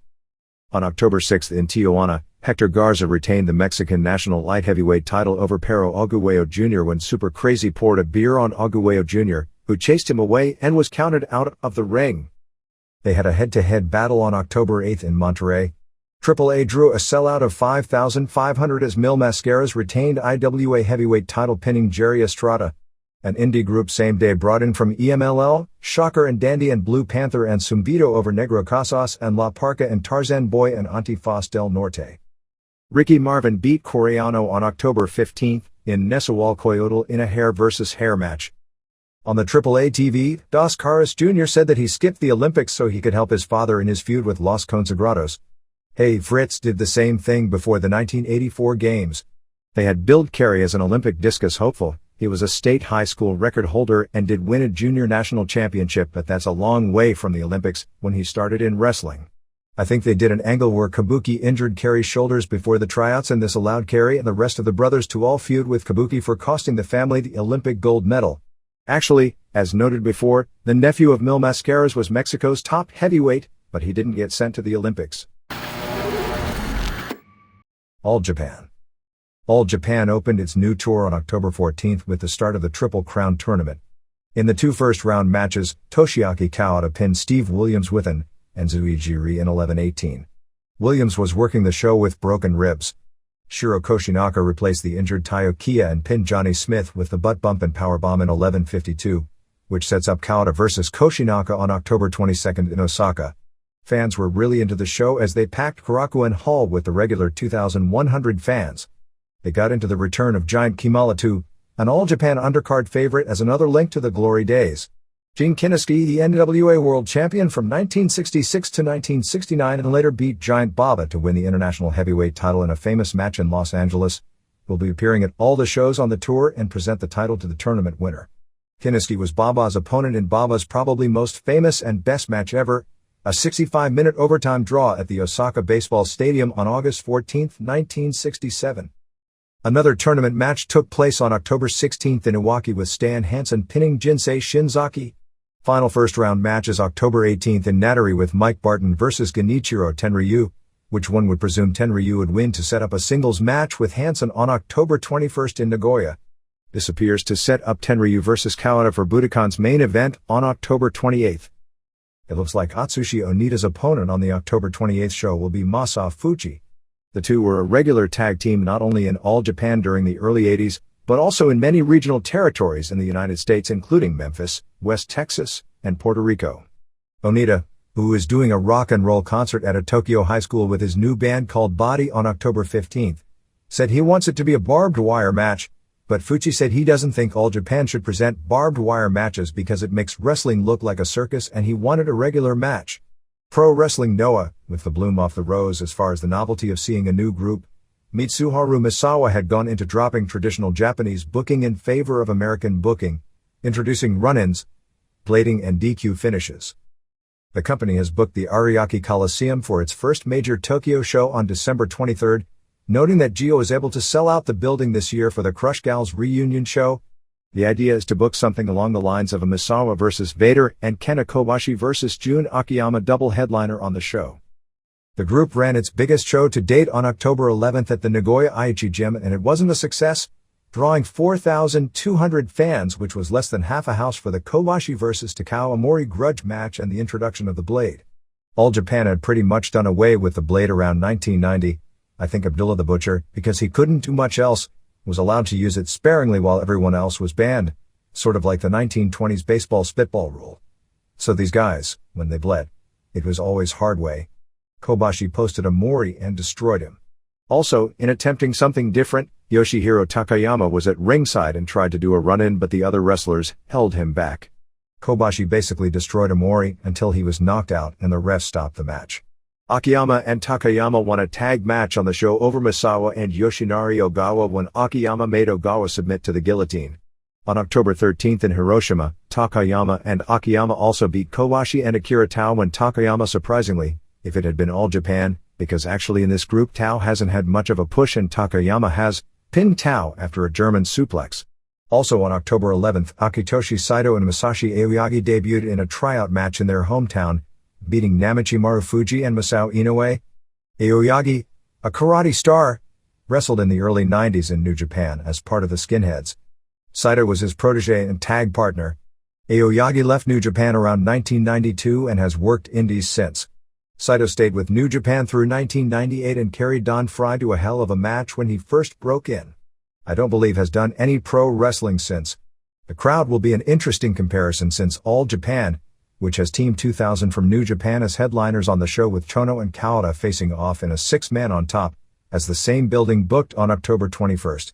On October 6th in Tijuana, Hector Garza retained the Mexican national light heavyweight title over Pero Aguayo Jr. when Super Crazy poured a beer on Aguayo Jr., who chased him away and was counted out of the ring. They had a head-to-head battle on October 8th in Monterrey. AAA drew a sellout of 5,500 as Mil Mascaras retained IWA heavyweight title pinning Jerry Estrada. An indie group same day brought in from EMLL, Shocker and Dandy and Blue Panther and Zumbido over Negro Casas and La Parca and Tarzan Boy and Antifaz del Norte. Ricky Marvin beat Coreano on October 15th in Nezahualcóyotl in a hair vs. hair match. On the AAA TV, Dos Caras Jr. said that he skipped the Olympics so he could help his father in his feud with Los Consagrados. Hey Fritz did the same thing before the 1984 games. They had billed Kerry as an Olympic discus hopeful. He was a state high school record holder and did win a junior national championship, but that's a long way from the Olympics when he started in wrestling. I think they did an angle where Kabuki injured Kerry's shoulders before the tryouts, and this allowed Kerry and the rest of the brothers to all feud with Kabuki for costing the family the Olympic gold medal. Actually, as noted before, the nephew of Mil Mascaras was Mexico's top heavyweight, but he didn't get sent to the Olympics. All Japan. All Japan opened its new tour on October 14th with the start of the Triple Crown tournament. In the two first-round matches, Toshiaki Kawada pinned Steve Williams with an Enzui-Jiri in 11-18. Williams was working the show with broken ribs. Shiro Koshinaka replaced the injured Taiyo Kia and pinned Johnny Smith with the butt bump and powerbomb in 11-52, which sets up Kawada vs. Koshinaka on October 22nd in Osaka. Fans were really into the show as they packed Korakuen Hall with the regular 2,100 fans. They got into the return of Giant Kimala 2, an All-Japan undercard favorite, as another link to the glory days. Gene Kiniski, the NWA World Champion from 1966 to 1969 and later beat Giant Baba to win the International Heavyweight title in a famous match in Los Angeles, will be appearing at all the shows on the tour and present the title to the tournament winner. Kiniski was Baba's opponent in Baba's probably most famous and best match ever, a 65-minute overtime draw at the Osaka Baseball Stadium on August 14, 1967. Another tournament match took place on October 16th in Iwaki with Stan Hansen pinning Jinsei Shinzaki. Final first-round match is October 18th in Natari with Mike Barton vs. Genichiro Tenryu, which one would presume Tenryu would win to set up a singles match with Hansen on October 21st in Nagoya. This appears to set up Tenryu vs. Kawada for Budokan's main event on October 28th. It looks like Atsushi Onita's opponent on the October 28th show will be Masa Fuchi. The two were a regular tag team not only in All Japan during the early 80s, but also in many regional territories in the United States including Memphis, West Texas, and Puerto Rico. Onita, who is doing a rock and roll concert at a Tokyo high school with his new band called Body on October 15th, said he wants it to be a barbed wire match, but Fuchi said he doesn't think All Japan should present barbed wire matches because it makes wrestling look like a circus and he wanted a regular match. Pro Wrestling Noah, with the bloom off the rose as far as the novelty of seeing a new group, Mitsuharu Misawa had gone into dropping traditional Japanese booking in favor of American booking, introducing run-ins, blading and DQ finishes. The company has booked the Ariake Coliseum for its first major Tokyo show on December 23, noting that Gio is able to sell out the building this year for the Crush Gals reunion show. The idea is to book something along the lines of a Misawa vs. Vader and Kenta Kobashi vs. Jun Akiyama double headliner on the show. The group ran its biggest show to date on October 11th at the Nagoya Aichi Gym and it wasn't a success, drawing 4,200 fans, which was less than half a house for the Kobashi vs. Takao Omori grudge match and the introduction of the blade. All Japan had pretty much done away with the blade around 1990. I think Abdullah the Butcher, because he couldn't do much else, was allowed to use it sparingly while everyone else was banned, sort of like the 1920s baseball spitball rule. So these guys, when they bled, it was always hard way. Kobashi posted a Mori and destroyed him. Also, in attempting something different, Yoshihiro Takayama was at ringside and tried to do a run-in but the other wrestlers held him back. Kobashi basically destroyed a Mori until he was knocked out and the ref stopped the match. Akiyama and Takayama won a tag match on the show over Misawa and Yoshinari Ogawa when Akiyama made Ogawa submit to the guillotine. On October 13th in Hiroshima, Takayama and Akiyama also beat Kobashi and Akira Tao when Takayama surprisingly, if it had been All Japan, because actually in this group Tao hasn't had much of a push and Takayama has, pinned Tao after a German suplex. Also on October 11th, Akitoshi Saito and Masashi Aoyagi debuted in a tryout match in their hometown, beating Namichi Marufuji and Masao Inoue. Aoyagi, a karate star, wrestled in the early 90s in New Japan as part of the Skinheads. Saito was his protege and tag partner. Aoyagi left New Japan around 1992 and has worked indies since. Saito stayed with New Japan through 1998 and carried Don Frye to a hell of a match when he first broke in. I don't believe has done any pro wrestling since. The crowd will be an interesting comparison since All Japan, which has Team 2000 from New Japan as headliners on the show with Chono and Kawada facing off in a six-man on top, as the same building booked on October 21st.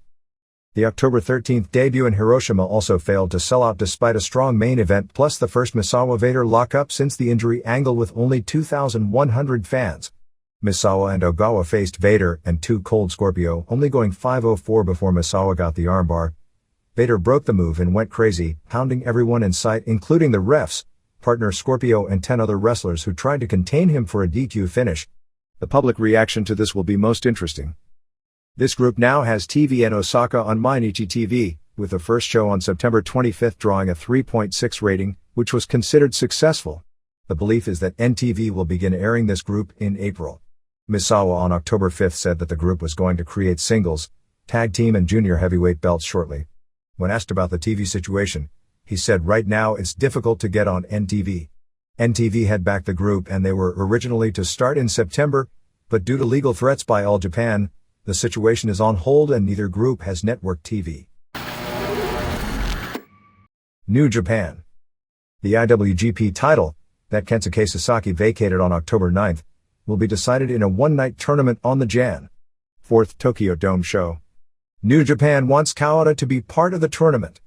The October 13th debut in Hiroshima also failed to sell out despite a strong main event plus the first Misawa Vader lockup since the injury angle with only 2,100 fans. Misawa and Ogawa faced Vader and Too Cold Scorpio, only going 5:04 before Misawa got the armbar. Vader broke the move and went crazy, pounding everyone in sight including the refs, partner Scorpio and 10 other wrestlers who tried to contain him for a DQ finish. The public reaction to this will be most interesting. This group now has TV in Osaka on Mainichi TV, with the first show on September 25th drawing a 3.6 rating, which was considered successful. The belief is that NTV will begin airing this group in April. Misawa on October 5th said that the group was going to create singles, tag team and junior heavyweight belts shortly. When asked about the TV situation, he said right now it's difficult to get on NTV. NTV had backed the group and they were originally to start in September, but due to legal threats by All Japan, the situation is on hold and neither group has network TV. New Japan. The IWGP title, that Kensuke Sasaki vacated on October 9th, will be decided in a one-night tournament on the Jan. 4th Tokyo Dome show. New Japan wants Kawada to be part of the tournament.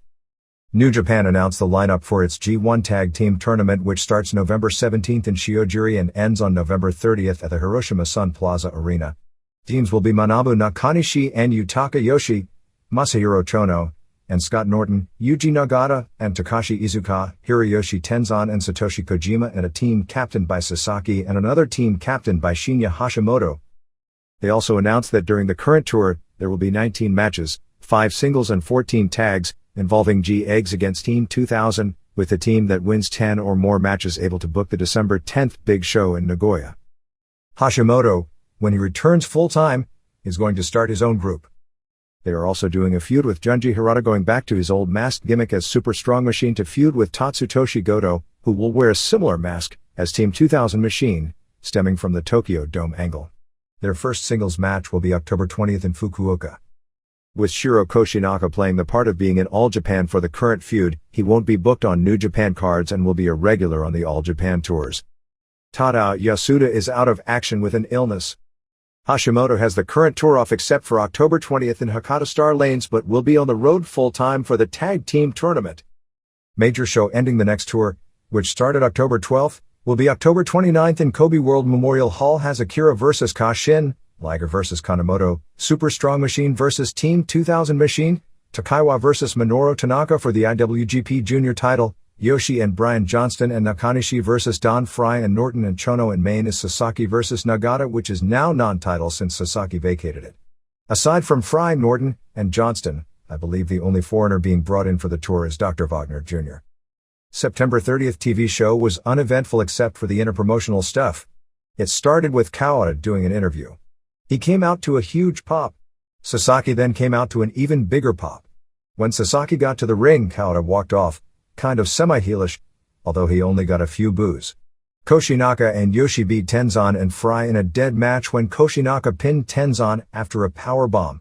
New Japan announced the lineup for its G1 Tag Team Tournament which starts November 17th in Shiojiri and ends on November 30th at the Hiroshima Sun Plaza Arena. Teams will be Manabu Nakanishi and Yutaka Yoshi, Masahiro Chono, and Scott Norton, Yuji Nagata, and Takashi Iizuka, Hiroyoshi Tenzan and Satoshi Kojima, and a team captained by Sasaki and another team captained by Shinya Hashimoto. They also announced that during the current tour, there will be 19 matches, 5 singles and 14 tags, involving G-Eggs against Team 2000, with the team that wins 10 or more matches able to book the December 10th big show in Nagoya. Hashimoto, when he returns full-time, is going to start his own group. They are also doing a feud with Junji Hirata, going back to his old masked gimmick as Super Strong Machine to feud with Tatsutoshi Goto, who will wear a similar mask as Team 2000 Machine, stemming from the Tokyo Dome angle. Their first singles match will be October 20th in Fukuoka. With Shiro Koshinaka playing the part of being in All Japan for the current feud, he won't be booked on New Japan cards and will be a regular on the All Japan tours. Tada Yasuda is out of action with an illness. Hashimoto has the current tour off except for October 20th in Hakata Star Lanes but will be on the road full-time for the tag team tournament. Major show ending the next tour, which started October 12th, will be October 29th in Kobe World Memorial Hall. Has Akira vs. Kashin, Liger vs. Kanemoto, Super Strong Machine vs. Team 2000 Machine, Takaiwa vs. Minoru Tanaka for the IWGP Junior title, Yoshi and Brian Johnston and Nakanishi vs. Don Fry and Norton and Chono, and main is Sasaki vs. Nagata, which is now non-title since Sasaki vacated it. Aside from Fry, Norton, and Johnston, I believe the only foreigner being brought in for the tour is Dr. Wagner Jr. September 30th TV show was uneventful except for the interpromotional stuff. It started with Kawada doing an interview. He came out to a huge pop. Sasaki then came out to an even bigger pop. When Sasaki got to the ring, Kawada walked off, kind of semi-heelish, although he only got a few boos. Koshinaka and Yoshi beat Tenzan and Fry in a dead match when Koshinaka pinned Tenzan after a powerbomb.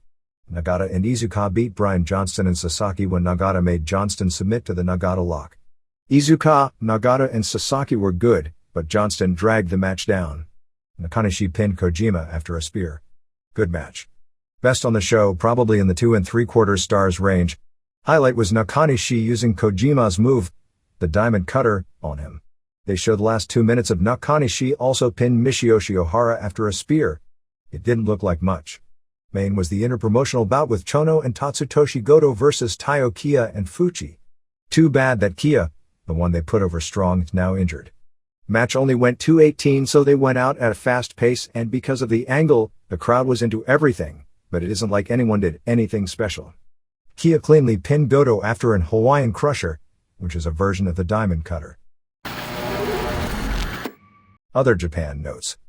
Nagata and Iizuka beat Brian Johnston and Sasaki when Nagata made Johnston submit to the Nagata lock. Iizuka, Nagata and Sasaki were good, but Johnston dragged the match down. Nakanishi pinned Kojima after a spear. Good match. Best on the show, probably in the 2 3/4 stars range. Highlight was Nakanishi using Kojima's move, the Diamond Cutter, on him. They showed the last 2 minutes of Nakanishi also pinned Michiyoshi Ohara after a spear. It didn't look like much. Main was the interpromotional bout with Chono and Tatsutoshi Goto versus Taiyo Kiya and Fuchi. Too bad that Kiya, the one they put over strong, is now injured. Match only went 2:18, so they went out at a fast pace, and because of the angle, the crowd was into everything, but it isn't like anyone did anything special. Kiya cleanly pinned Goto after an Hawaiian Crusher, which is a version of the Diamond Cutter. Other Japan notes.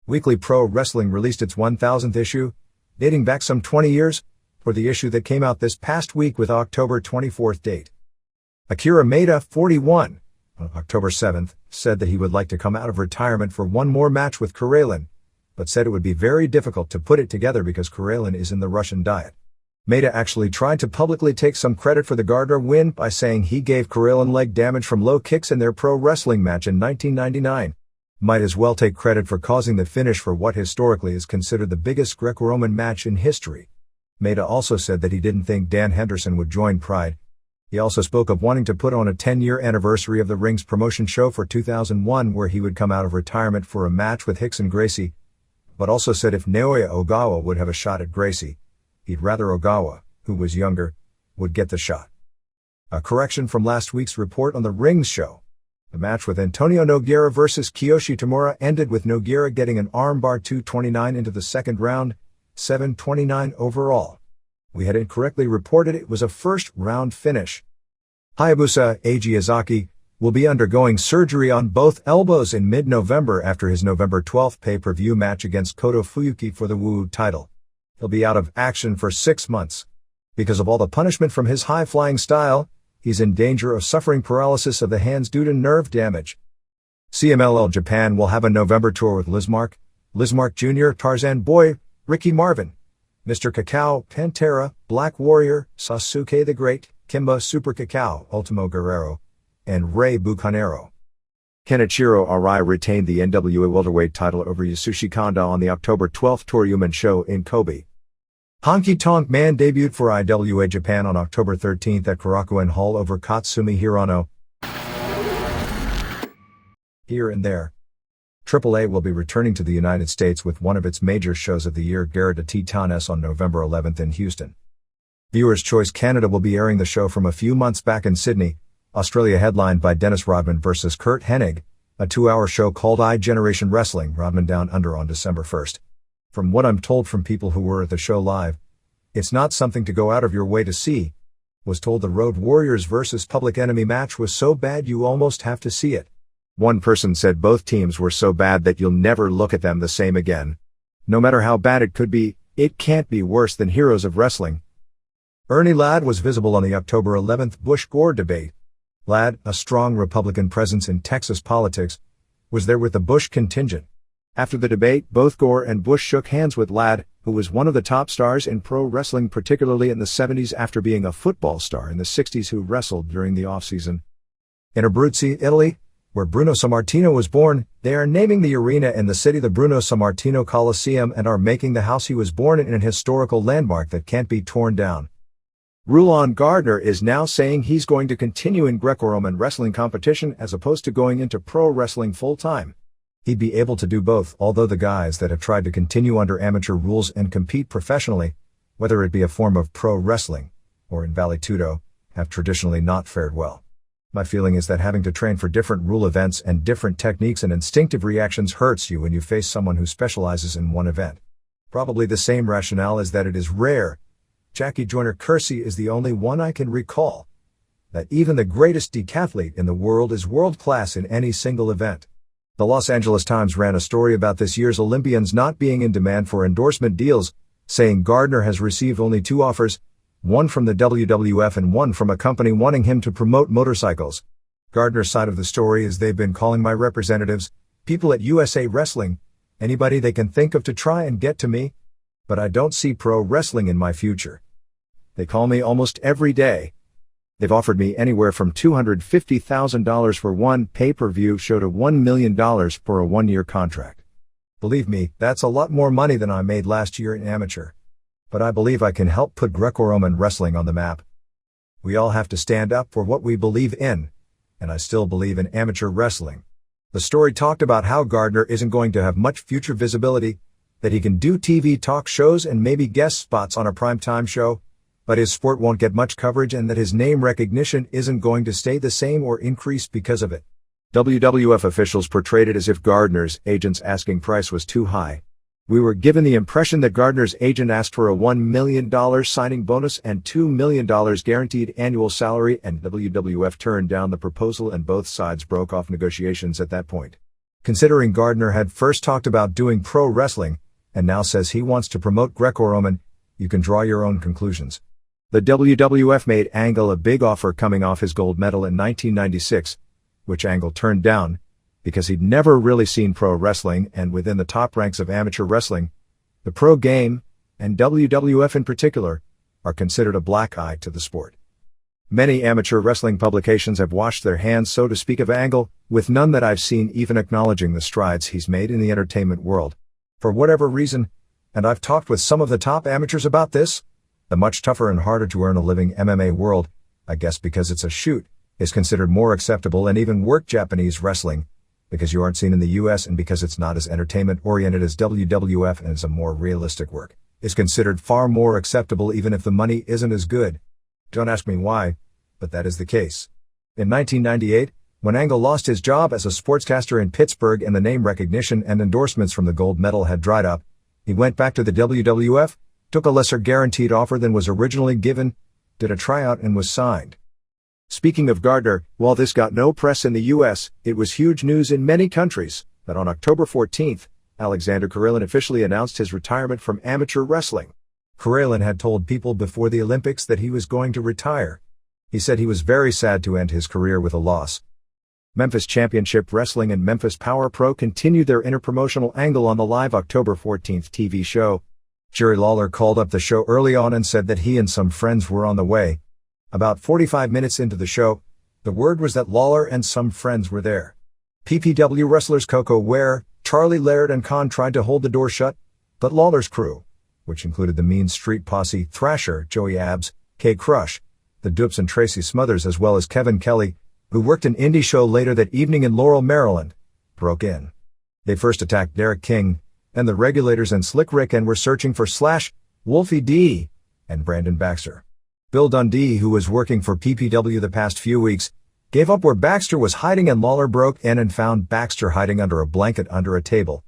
Weekly Pro Wrestling released its 1000th issue, dating back some 20 years, for the issue that came out this past week with October 24th date. Akira Maeda, 41, on October 7th, said that he would like to come out of retirement for one more match with Karelin, but said it would be very difficult to put it together because Karelin is in the Russian diet. Maeda actually tried to publicly take some credit for the Gardner win by saying he gave Karelin leg damage from low kicks in their pro wrestling match in 1999. Might as well take credit for causing the finish for what historically is considered the biggest Greco-Roman match in history. Maeda also said that he didn't think Dan Henderson would join Pride. He also spoke of wanting to put on a 10-year anniversary of the Ring's promotion show for 2001 where he would come out of retirement for a match with Hicks and Gracie, but also said if Naoya Ogawa would have a shot at Gracie, he'd rather Ogawa, who was younger, would get the shot. A correction from last week's report on the Rings show. The match with Antonio Nogueira versus Kiyoshi Tamura ended with Nogueira getting an armbar 229 into the second round, 7-29 overall. We had incorrectly reported it was a first-round finish. Hayabusa Eiji Izaki will be undergoing surgery on both elbows in mid-November after his November 12th pay-per-view match against Koto Fuyuki for the WU title. He'll be out of action for 6 months. Because of all the punishment from his high-flying style, he's in danger of suffering paralysis of the hands due to nerve damage. CMLL Japan will have a November tour with Lizmark Jr., Tarzan Boy, Ricky Marvin, Mr. Cacao, Pantera, Black Warrior, Sasuke the Great, Kimba Super Cacao, Ultimo Guerrero, and Rey Bucanero. Kenichiro Arai retained the NWA welterweight title over Yasushi Kanda on the October 12th Toryuman show in Kobe. Honky Tonk Man debuted for IWA Japan on October 13th at Korakuen Hall over Katsumi Hirano. Here and there. AAA will be returning to the United States with one of its major shows of the year, Guerra de Titanes, on November 11th in Houston. Viewers' Choice Canada will be airing the show from a few months back in Sydney, Australia, headlined by Dennis Rodman vs. Kurt Hennig, a 2-hour show called iGeneration Wrestling, Rodman Down Under, on December 1st. From what I'm told from people who were at the show live, it's not something to go out of your way to see. Was told the Road Warriors vs. Public Enemy match was so bad you almost have to see it. One person said both teams were so bad that you'll never look at them the same again. No matter how bad it could be, it can't be worse than Heroes of Wrestling. Ernie Ladd was visible on the October 11th Bush-Gore debate. Ladd, a strong Republican presence in Texas politics, was there with the Bush contingent. After the debate, both Gore and Bush shook hands with Ladd, who was one of the top stars in pro wrestling, particularly in the 70s after being a football star in the 60s who wrestled during the off-season. In Abruzzi, Italy, where Bruno Sammartino was born, they are naming the arena in the city the Bruno Sammartino Coliseum and are making the house he was born in an historical landmark that can't be torn down. Rulon Gardner is now saying he's going to continue in Greco-Roman wrestling competition as opposed to going into pro wrestling full-time. He'd be able to do both, although the guys that have tried to continue under amateur rules and compete professionally, whether it be a form of pro wrestling or in Vale Tudo, have traditionally not fared well. My feeling is that having to train for different rule events and different techniques and instinctive reactions hurts you when you face someone who specializes in one event. Probably the same rationale is that it is rare. Jackie Joyner-Kersee is the only one I can recall. That even the greatest decathlete in the world is world-class in any single event. The Los Angeles Times ran a story about this year's Olympians not being in demand for endorsement deals, saying Gardner has received only 2 offers, one from the WWF and one from a company wanting him to promote motorcycles. Gardner's side of the story is they've been calling my representatives, people at USA Wrestling, anybody they can think of to try and get to me. But I don't see pro wrestling in my future. They call me almost every day. They've offered me anywhere from $250,000 for one pay-per-view show to $1 million for a 1-year contract. Believe me, that's a lot more money than I made last year in amateur. But I believe I can help put Greco-Roman wrestling on the map. We all have to stand up for what we believe in, and I still believe in amateur wrestling. The story talked about how Gardner isn't going to have much future visibility, that he can do TV talk shows and maybe guest spots on a primetime show, but his sport won't get much coverage and that his name recognition isn't going to stay the same or increase because of it. WWF officials portrayed it as if Gardner's agent's asking price was too high. We were given the impression that Gardner's agent asked for a $1 million signing bonus and $2 million guaranteed annual salary, and WWF turned down the proposal and both sides broke off negotiations at that point. Considering Gardner had first talked about doing pro wrestling, and now says he wants to promote Greco-Roman, you can draw your own conclusions. The WWF made Angle a big offer coming off his gold medal in 1996, which Angle turned down, because he'd never really seen pro wrestling, and within the top ranks of amateur wrestling, the pro game, and WWF in particular, are considered a black eye to the sport. Many amateur wrestling publications have washed their hands, so to speak, of Angle, with none that I've seen even acknowledging the strides he's made in the entertainment world. For whatever reason, and I've talked with some of the top amateurs about this, the much tougher and harder to earn a living MMA world, I guess because it's a shoot, is considered more acceptable, and even work Japanese wrestling, because you aren't seen in the US and because it's not as entertainment-oriented as WWF and is a more realistic work, is considered far more acceptable even if the money isn't as good. Don't ask me why, but that is the case. In 1998, when Angle lost his job as a sportscaster in Pittsburgh and the name recognition and endorsements from the gold medal had dried up, he went back to the WWF, took a lesser guaranteed offer than was originally given, did a tryout and was signed. Speaking of Gardner, while this got no press in the US, it was huge news in many countries that on October 14th, Alexander Karelin officially announced his retirement from amateur wrestling. Karelin had told people before the Olympics that he was going to retire. He said he was very sad to end his career with a loss. Memphis Championship Wrestling and Memphis Power Pro continued their interpromotional angle on the live October 14th TV show. Jerry Lawler called up the show early on and said that he and some friends were on the way. About 45 minutes into the show, the word was that Lawler and some friends were there. PPW wrestlers Coco Ware, Charlie Laird and Khan tried to hold the door shut, but Lawler's crew, which included the Mean Street Posse, Thrasher, Joey Abs, K Crush, the Dupes and Tracy Smothers, as well as Kevin Kelly, who worked an indie show later that evening in Laurel, Maryland, broke in. They first attacked Derek King and the Regulators and Slick Rick and were searching for Slash, Wolfie D, and Brandon Baxter. Bill Dundee, who was working for PPW the past few weeks, gave up where Baxter was hiding, and Lawler broke in and found Baxter hiding under a blanket under a table.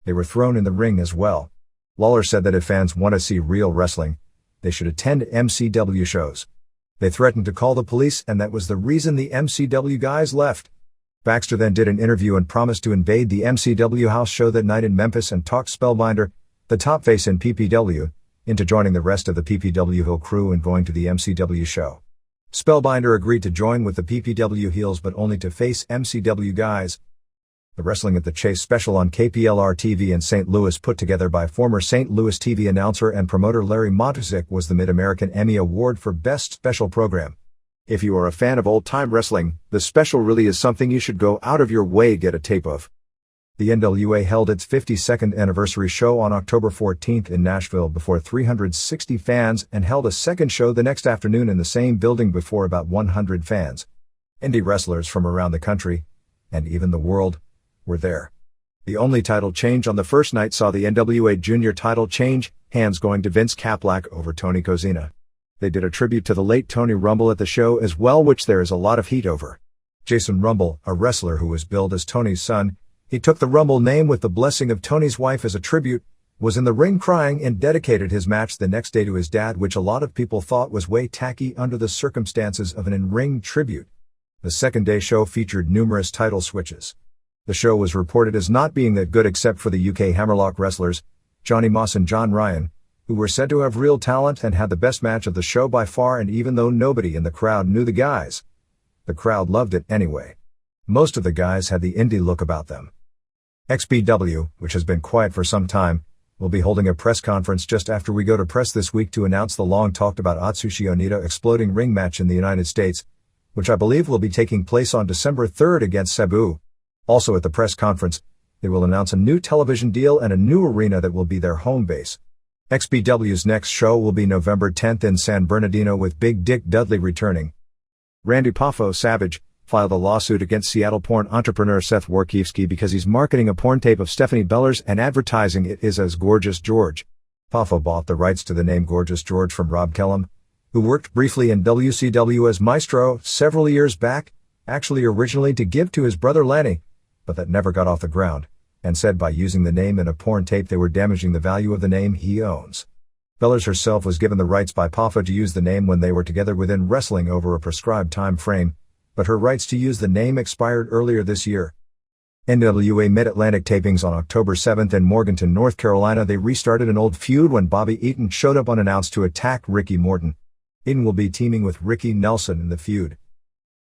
They were thrown in the ring as well. Lawler said that if fans want to see real wrestling, they should attend MCW shows. They threatened to call the police, and that was the reason the MCW guys left. Baxter then did an interview and promised to invade the MCW house show that night in Memphis and talked Spellbinder, the top face in PPW, into joining the rest of the PPW heel crew and going to the MCW show. Spellbinder agreed to join with the PPW heels but only to face MCW guys. The Wrestling at the Chase special on KPLR TV in St. Louis, put together by former St. Louis TV announcer and promoter Larry Matuszek, was the Mid-American Emmy Award for Best Special Program. If you are a fan of old-time wrestling, the special really is something you should go out of your way to get a tape of. The NWA held its 52nd anniversary show on October 14th in Nashville before 360 fans and held a second show the next afternoon in the same building before about 100 fans. Indie wrestlers from around the country, and even the world, were there. The only title change on the first night saw the NWA Junior title change, hands going to Vince Caplack over Tony Kozina. They did a tribute to the late Tony Rumble at the show as well, which there is a lot of heat over. Jason Rumble, a wrestler who was billed as Tony's son, he took the Rumble name with the blessing of Tony's wife as a tribute, was in the ring crying, and dedicated his match the next day to his dad, which a lot of people thought was way tacky under the circumstances of an in-ring tribute. The second day show featured numerous title switches. The show was reported as not being that good except for the UK Hammerlock wrestlers, Johnny Moss and John Ryan, who were said to have real talent and had the best match of the show by far, and even though nobody in the crowd knew the guys, the crowd loved it anyway. Most of the guys had the indie look about them. XPW, which has been quiet for some time, will be holding a press conference just after we go to press this week to announce the long-talked-about Atsushi Onita exploding ring match in the United States, which I believe will be taking place on December 3rd against Sabu. Also at the press conference, they will announce a new television deal and a new arena that will be their home base. XPW's next show will be November 10th in San Bernardino, with Big Dick Dudley returning. Randy Poffo Savage filed a lawsuit against Seattle porn entrepreneur Seth Warkiewski because he's marketing a porn tape of Stephanie Bellers and advertising it is as Gorgeous George. Poffo bought the rights to the name Gorgeous George from Rob Kellum, who worked briefly in WCW as Maestro several years back, actually originally to give to his brother Lanny, but that never got off the ground, and said by using the name in a porn tape they were damaging the value of the name he owns. Bellers herself was given the rights by Poffo to use the name when they were together within wrestling over a prescribed time frame, but her rights to use the name expired earlier this year. NWA Mid-Atlantic tapings on October 7th in Morganton, North Carolina. They restarted an old feud when Bobby Eaton showed up unannounced to attack Ricky Morton. Eaton will be teaming with Ricky Nelson in the feud.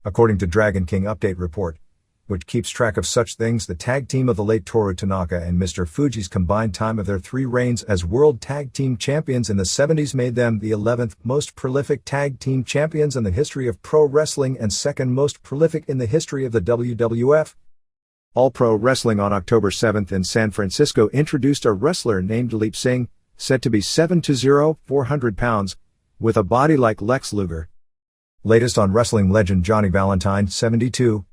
According to Dragon King Update Report, which keeps track of such things, the tag team of the late Toru Tanaka and Mr. Fuji's combined time of their 3 reigns as World Tag Team Champions in the 70s made them the 11th most prolific tag team champions in the history of pro wrestling and 2nd most prolific in the history of the WWF. All Pro Wrestling on October 7th in San Francisco introduced a wrestler named Leap Singh, said to be 7'0", 400 pounds, with a body like Lex Luger. Latest on wrestling legend Johnny Valentine, 72.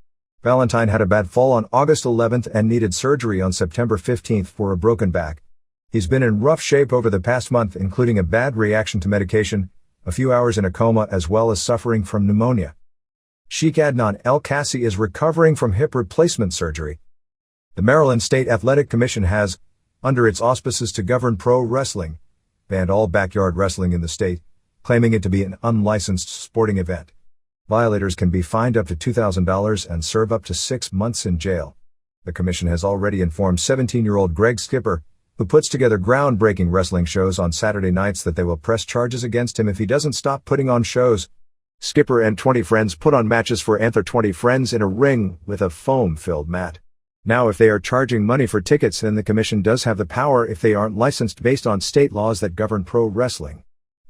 Valentine had a bad fall on August 11th and needed surgery on September 15th for a broken back. He's been in rough shape over the past month, including a bad reaction to medication, a few hours in a coma, as well as suffering from pneumonia. Sheikh Adnan El Kassi is recovering from hip replacement surgery. The Maryland State Athletic Commission has, under its auspices to govern pro wrestling, banned all backyard wrestling in the state, claiming it to be an unlicensed sporting event. Violators can be fined up to $2,000 and serve up to 6 months in jail. The commission has already informed 17-year-old Greg Skipper, who puts together groundbreaking wrestling shows on Saturday nights, that they will press charges against him if he doesn't stop putting on shows. Skipper and 20 friends put on matches for Anther 20 friends in a ring with a foam-filled mat. Now, if they are charging money for tickets, then the commission does have the power if they aren't licensed based on state laws that govern pro wrestling.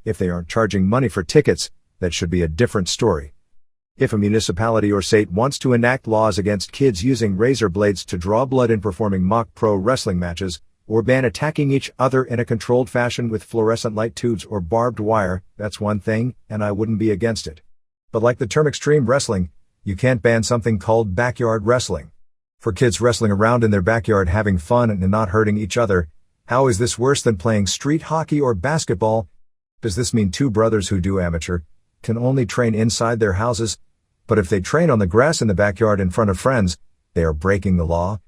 If they aren't charging money for tickets, that should be a different story. If a municipality or state wants to enact laws against kids using razor blades to draw blood in performing mock pro wrestling matches, or ban attacking each other in a controlled fashion with fluorescent light tubes or barbed wire, that's one thing, and I wouldn't be against it. But like the term extreme wrestling, you can't ban something called backyard wrestling. For kids wrestling around in their backyard having fun and not hurting each other, how is this worse than playing street hockey or basketball? Does this mean 2 brothers who do amateur can only train inside their houses, but if they train on the grass in the backyard in front of friends, they are breaking the law?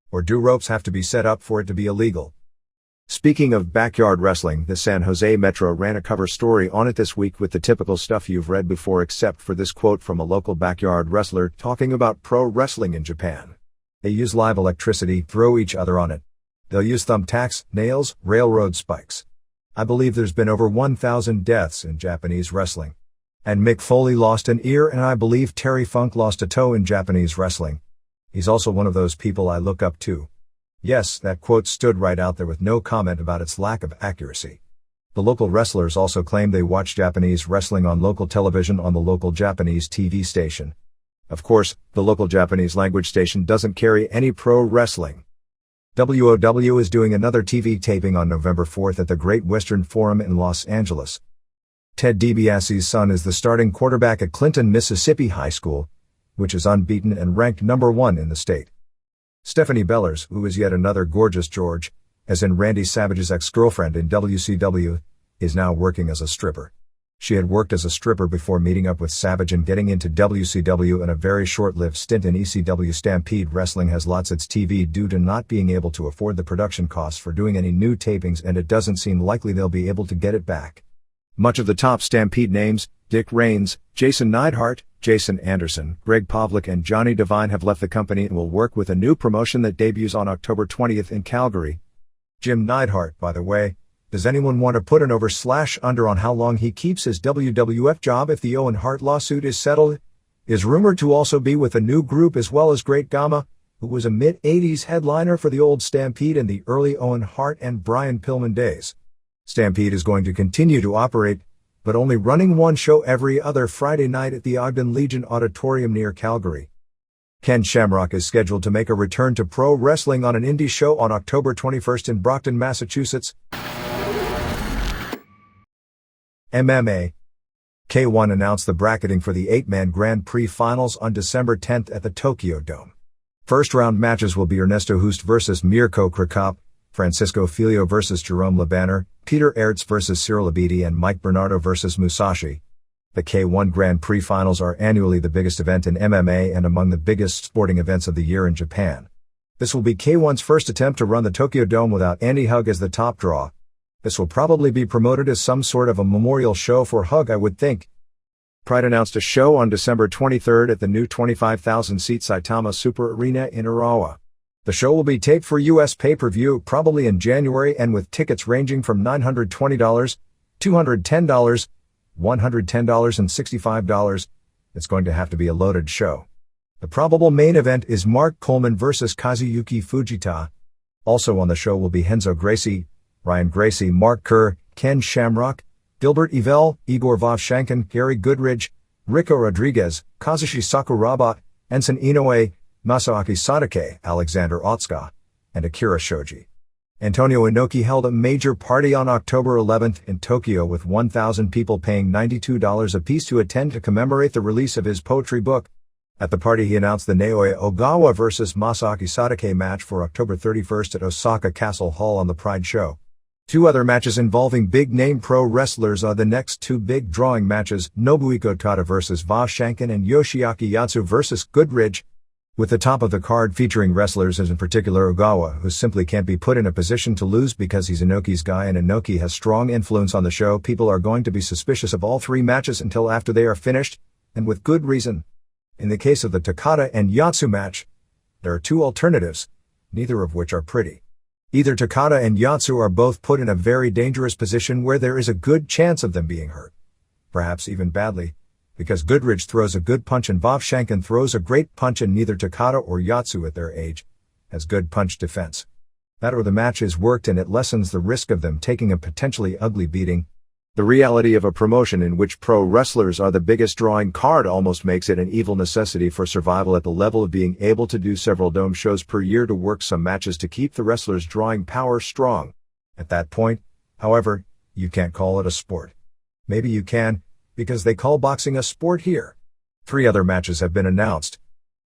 Or do ropes have to be set up for it to be illegal? Speaking of backyard wrestling, the San Jose Metro ran a cover story on it this week with the typical stuff you've read before, except for this quote from a local backyard wrestler talking about pro wrestling in Japan. They use live electricity, throw each other on it. They'll use thumbtacks, nails, railroad spikes. I believe there's been over 1,000 deaths in Japanese wrestling. And Mick Foley lost an ear, and I believe Terry Funk lost a toe in Japanese wrestling. He's also one of those people I look up to. Yes, that quote stood right out there with no comment about its lack of accuracy. The local wrestlers also claim they watch Japanese wrestling on local television on the local Japanese TV station. Of course, the local Japanese language station doesn't carry any pro wrestling. WOW is doing another TV taping on November 4th at the Great Western Forum in Los Angeles. Ted DiBiase's son is the starting quarterback at Clinton, Mississippi High School, which is unbeaten and ranked number 1 in the state. Stephanie Bellers, who is yet another gorgeous George, as in Randy Savage's ex-girlfriend in WCW, is now working as a stripper. She had worked as a stripper before meeting up with Savage and getting into WCW, and a very short-lived stint in ECW. Stampede Wrestling has lost its TV due to not being able to afford the production costs for doing any new tapings, and it doesn't seem likely they'll be able to get it back. Much of the top Stampede names, Dick Raines, Jason Neidhart, Jason Anderson, Greg Pavlik and Johnny Devine, have left the company and will work with a new promotion that debuts on October 20th in Calgary. Jim Neidhart, by the way, does anyone want to put an over/under on how long he keeps his WWF job if the Owen Hart lawsuit is settled? Is rumored to also be with a new group as well as Great Gama, who was a mid-80s headliner for the old Stampede in the early Owen Hart and Brian Pillman days. Stampede is going to continue to operate, but only running one show every other Friday night at the Ogden Legion Auditorium near Calgary. Ken Shamrock is scheduled to make a return to pro wrestling on an indie show on October 21st in Brockton, Massachusetts. MMA. K1 announced the bracketing for the 8-man Grand Prix finals on December 10th at the Tokyo Dome. First-round matches will be Ernesto Hoost vs. Mirko Krokop, Francisco Filio vs. Jerome Lebanner, Peter Aerts vs. Cyril Abidi and Mike Bernardo vs. Musashi. The K1 Grand Prix finals are annually the biggest event in MMA and among the biggest sporting events of the year in Japan. This will be K1's first attempt to run the Tokyo Dome without Andy Hug as the top draw. This will probably be promoted as some sort of a memorial show for Hug, I would think. Pride announced a show on December 23rd at the new 25,000-seat Saitama Super Arena in Urawa. The show will be taped for US pay-per-view probably in January, and with tickets ranging from $920, $210, $110 and $65, it's going to have to be a loaded show. The probable main event is Mark Coleman vs. Kazuyuki Fujita. Also on the show will be Renzo Gracie, Ryan Gracie, Mark Kerr, Ken Shamrock, Gilbert Yvel, Igor Vovchankin, Gary Goodridge, Rico Rodriguez, Kazushi Sakuraba, Ensign Inoue, Masaaki Sadake, Alexander Otsuka, and Akira Shoji. Antonio Inoki held a major party on October 11th in Tokyo with 1,000 people paying $92 apiece to attend to commemorate the release of his poetry book. At the party he announced the Naoya Ogawa vs. Masaaki Sadake match for October 31st at Osaka Castle Hall on the Pride Show. 2 other matches involving big-name pro wrestlers are the next 2 big drawing matches, Nobuhiko Tada vs. Vovchankin and Yoshiaki Yatsu vs. Goodridge, with the top of the card featuring wrestlers as in particular Ogawa, who simply can't be put in a position to lose because he's Inoki's guy and Inoki has strong influence on the show. People are going to be suspicious of all 3 matches until after they are finished, and with good reason. In the case of the Takada and Yatsu match, there are 2 alternatives, neither of which are pretty. Either Takada and Yatsu are both put in a very dangerous position where there is a good chance of them being hurt, perhaps even badly, because Goodridge throws a good punch and Vovchankin throws a great punch, and neither Takada or Yatsu at their age has good punch defense. That or the match is worked and it lessens the risk of them taking a potentially ugly beating. The reality of a promotion in which pro wrestlers are the biggest drawing card almost makes it an evil necessity for survival at the level of being able to do several dome shows per year to work some matches to keep the wrestlers' drawing power strong. At that point, however, you can't call it a sport. Maybe you can, because they call boxing a sport here. 3 other matches have been announced.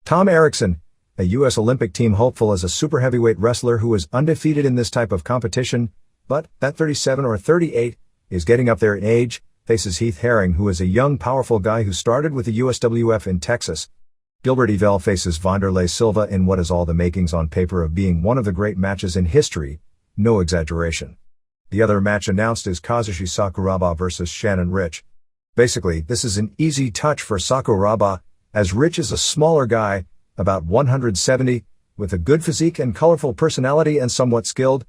Tom Erickson, a U.S. Olympic team hopeful as a super heavyweight wrestler who is undefeated in this type of competition, but at 37 or 38, is getting up there in age, faces Heath Herring, who is a young powerful guy who started with the USWF in Texas. Gilbert Yvel faces Wanderlei Silva in what is all the makings on paper of being one of the great matches in history, no exaggeration. The other match announced is Kazushi Sakuraba vs. Shannon Rich. Basically, this is an easy touch for Sakuraba, as Rich is a smaller guy, about 170, with a good physique and colorful personality and somewhat skilled,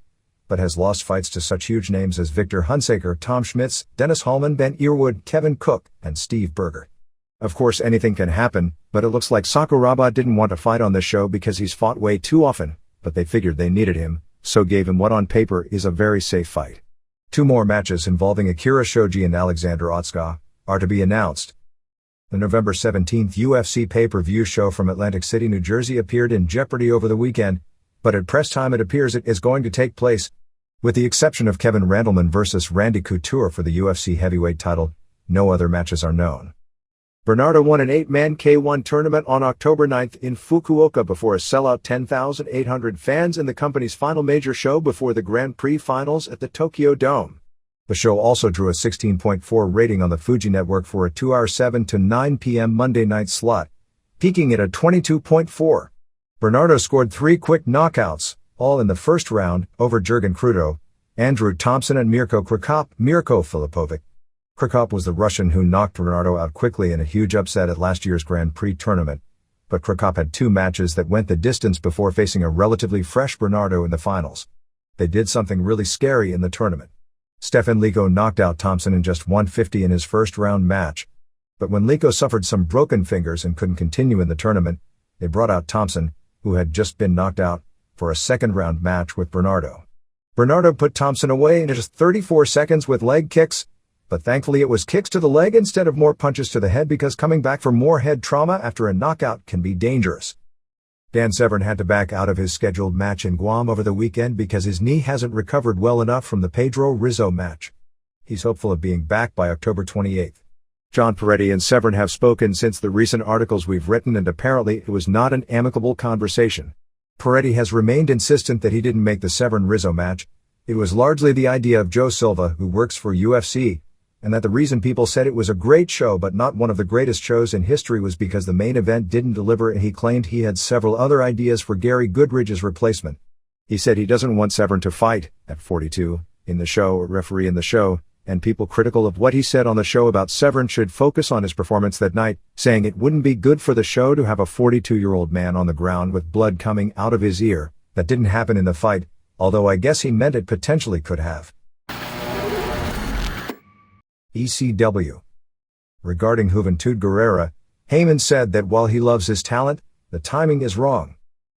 but has lost fights to such huge names as Victor Hunsaker, Tom Schmitz, Dennis Hallman, Ben Earwood, Kevin Cook, and Steve Berger. Of course anything can happen, but it looks like Sakuraba didn't want to fight on this show because he's fought way too often, but they figured they needed him, so gave him what on paper is a very safe fight. 2 more matches involving Akira Shoji and Alexander Otsuka are to be announced. The November 17th UFC pay-per-view show from Atlantic City, New Jersey appeared in jeopardy over the weekend, but at press time it appears it is going to take place. With the exception of Kevin Randleman vs. Randy Couture for the UFC heavyweight title, no other matches are known. Bernardo won an 8-man K1 tournament on October 9th in Fukuoka before a sellout 10,800 fans in the company's final major show before the Grand Prix finals at the Tokyo Dome. The show also drew a 16.4 rating on the Fuji network for a 2-hour 7 to 9 p.m. Monday night slot, peaking at a 22.4. Bernardo scored 3 quick knockouts, all in the first round, over Jurgen Kruto, Andrew Thompson and Mirko Filipovic. Krikop was the Russian who knocked Bernardo out quickly in a huge upset at last year's Grand Prix tournament, but Krikop had 2 matches that went the distance before facing a relatively fresh Bernardo in the finals. They did something really scary in the tournament. Stefan Liko knocked out Thompson in just 150 in his first round match, but when Liko suffered some broken fingers and couldn't continue in the tournament, they brought out Thompson, who had just been knocked out, for a second round match with Bernardo. Bernardo put Thompson away in just 34 seconds with leg kicks, but thankfully it was kicks to the leg instead of more punches to the head because coming back from more head trauma after a knockout can be dangerous. Dan Severn had to back out of his scheduled match in Guam over the weekend because his knee hasn't recovered well enough from the Pedro Rizzo match. He's hopeful of being back by October 28th. John Peretti and Severn have spoken since the recent articles we've written, and apparently it was not an amicable conversation. Peretti has remained insistent that he didn't make the Severn-Rizzo match. It was largely the idea of Joe Silva, who works for UFC, and that the reason people said it was a great show but not one of the greatest shows in history was because the main event didn't deliver, and he claimed he had several other ideas for Gary Goodridge's replacement. He said he doesn't want Severn to fight, at 42, in the show or referee in the show, and people critical of what he said on the show about Severn should focus on his performance that night, saying it wouldn't be good for the show to have a 42-year-old man on the ground with blood coming out of his ear. That didn't happen in the fight, although I guess he meant it potentially could have. ECW. Regarding Juventud Guerrera, Heyman said that while he loves his talent, the timing is wrong.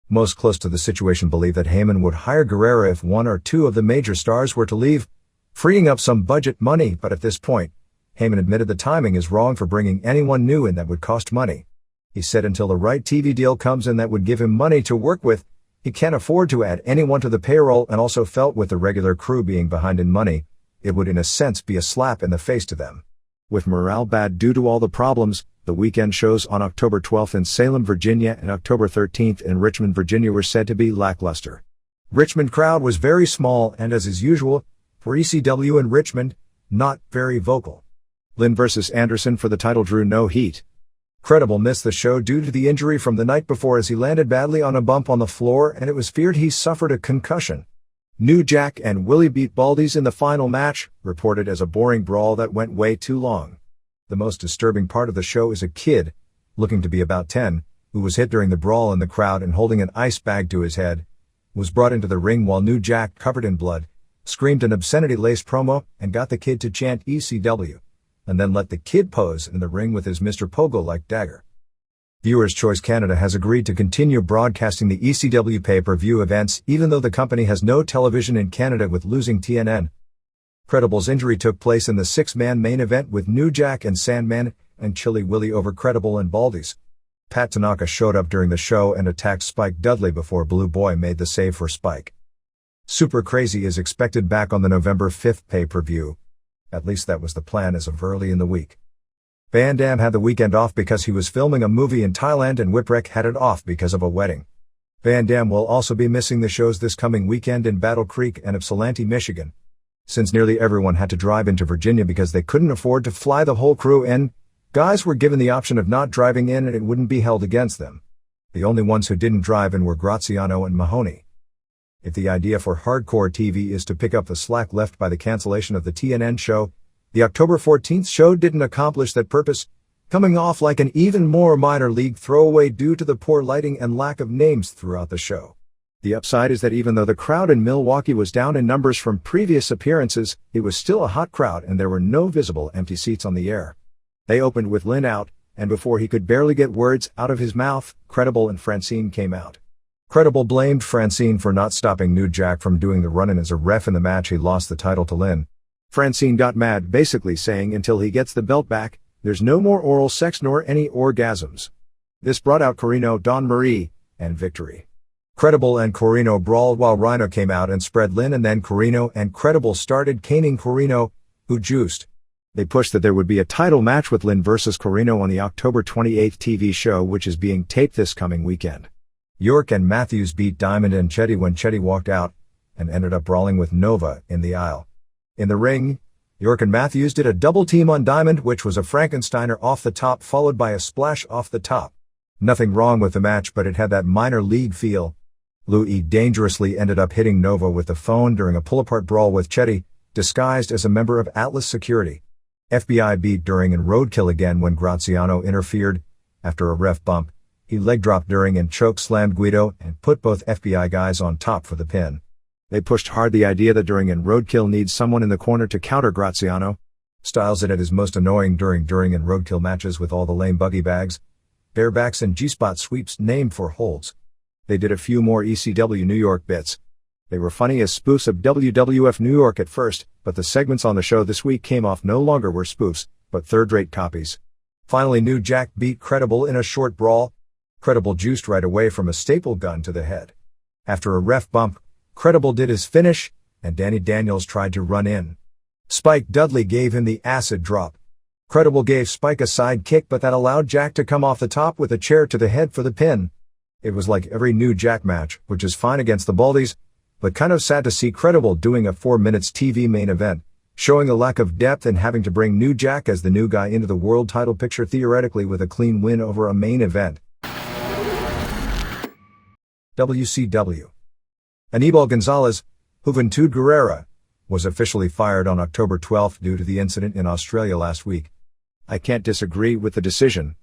Most close to the situation believe that Heyman would hire Guerrera if 1 or 2 of the major stars were to leave, freeing up some budget money, but at this point, Heyman admitted the timing is wrong for bringing anyone new in that would cost money. He said until the right TV deal comes in that would give him money to work with, he can't afford to add anyone to the payroll, and also felt with the regular crew being behind in money, it would in a sense be a slap in the face to them. With morale bad due to all the problems, the weekend shows on October 12th in Salem, Virginia and October 13th in Richmond, Virginia were said to be lackluster. Richmond crowd was very small and, as is usual, for ECW in Richmond, not very vocal. Lynn vs. Anderson for the title drew no heat. Credible missed the show due to the injury from the night before as he landed badly on a bump on the floor, and it was feared he suffered a concussion. New Jack and Willie beat Baldies in the final match, reported as a boring brawl that went way too long. The most disturbing part of the show is a kid, looking to be about 10, who was hit during the brawl in the crowd and holding an ice bag to his head, was brought into the ring while New Jack, covered in blood, screamed an obscenity-laced promo and got the kid to chant ECW, and then let the kid pose in the ring with his Mr. Pogo-like dagger. Viewers' Choice Canada has agreed to continue broadcasting the ECW pay-per-view events even though the company has no television in Canada with losing TNN. Credible's injury took place in the 6-man main event with New Jack and Sandman and Chili Willy over Credible and Baldies. Pat Tanaka showed up during the show and attacked Spike Dudley before Blue Boy made the save for Spike. Super Crazy is expected back on the November 5th pay-per-view. At least that was the plan as of early in the week. Van Damme had the weekend off because he was filming a movie in Thailand, and Whipwreck had it off because of a wedding. Van Damme will also be missing the shows this coming weekend in Battle Creek and Ypsilanti, Michigan. Since nearly everyone had to drive into Virginia because they couldn't afford to fly the whole crew in, guys were given the option of not driving in and it wouldn't be held against them. The only ones who didn't drive in were Graziano and Mahoney. If the idea for hardcore TV is to pick up the slack left by the cancellation of the TNN show, the October 14th show didn't accomplish that purpose, coming off like an even more minor league throwaway due to the poor lighting and lack of names throughout the show. The upside is that even though the crowd in Milwaukee was down in numbers from previous appearances, it was still a hot crowd and there were no visible empty seats on the air. They opened with Lynn out, and before he could barely get words out of his mouth, Credible and Francine came out. Credible blamed Francine for not stopping New Jack from doing the run-in as a ref in the match he lost the title to Lynn. Francine got mad, basically saying until he gets the belt back, there's no more oral sex nor any orgasms. This brought out Corino, Dawn Marie, and Victory. Credible and Corino brawled while Rhino came out and spread Lynn, and then Corino and Credible started caning Corino, who juiced. They pushed that there would be a title match with Lynn versus Corino on the October 28th TV show, which is being taped this coming weekend. York and Matthews beat Diamond and Chetty when Chetty walked out, and ended up brawling with Nova in the aisle. In the ring, York and Matthews did a double team on Diamond, which was a Frankensteiner off the top followed by a splash off the top. Nothing wrong with the match, but it had that minor league feel. Louis dangerously ended up hitting Nova with the phone during a pull-apart brawl with Chetty, disguised as a member of Atlas Security. FBI beat During and Roadkill again when Graziano interfered. After a ref bump, he leg dropped During and choke slammed Guido and put both FBI guys on top for the pin. They pushed hard the idea that During and Roadkill needs someone in the corner to counter Graziano. Styles it at his most annoying during and Roadkill matches with all the lame buggy bags, barebacks and G-spot sweeps named for holds. They did a few more ECW New York bits. They were funny as spoofs of WWF New York at first, but the segments on the show this week came off no longer were spoofs, but third-rate copies. Finally, New Jack beat Credible in a short brawl. Credible juiced right away from a staple gun to the head. After a ref bump, Credible did his finish, and Danny Daniels tried to run in. Spike Dudley gave him the acid drop. Credible gave Spike a side kick, but that allowed Jack to come off the top with a chair to the head for the pin. It was like every New Jack match, which is fine against the Baldies, but kind of sad to see Credible doing a 4 minutes TV main event, showing the lack of depth and having to bring New Jack as the new guy into the world title picture theoretically with a clean win over a main event. WCW. Anibal Gonzalez, Juventud Guerrera, was officially fired on October 12 due to the incident in Australia last week. I can't disagree with the decision.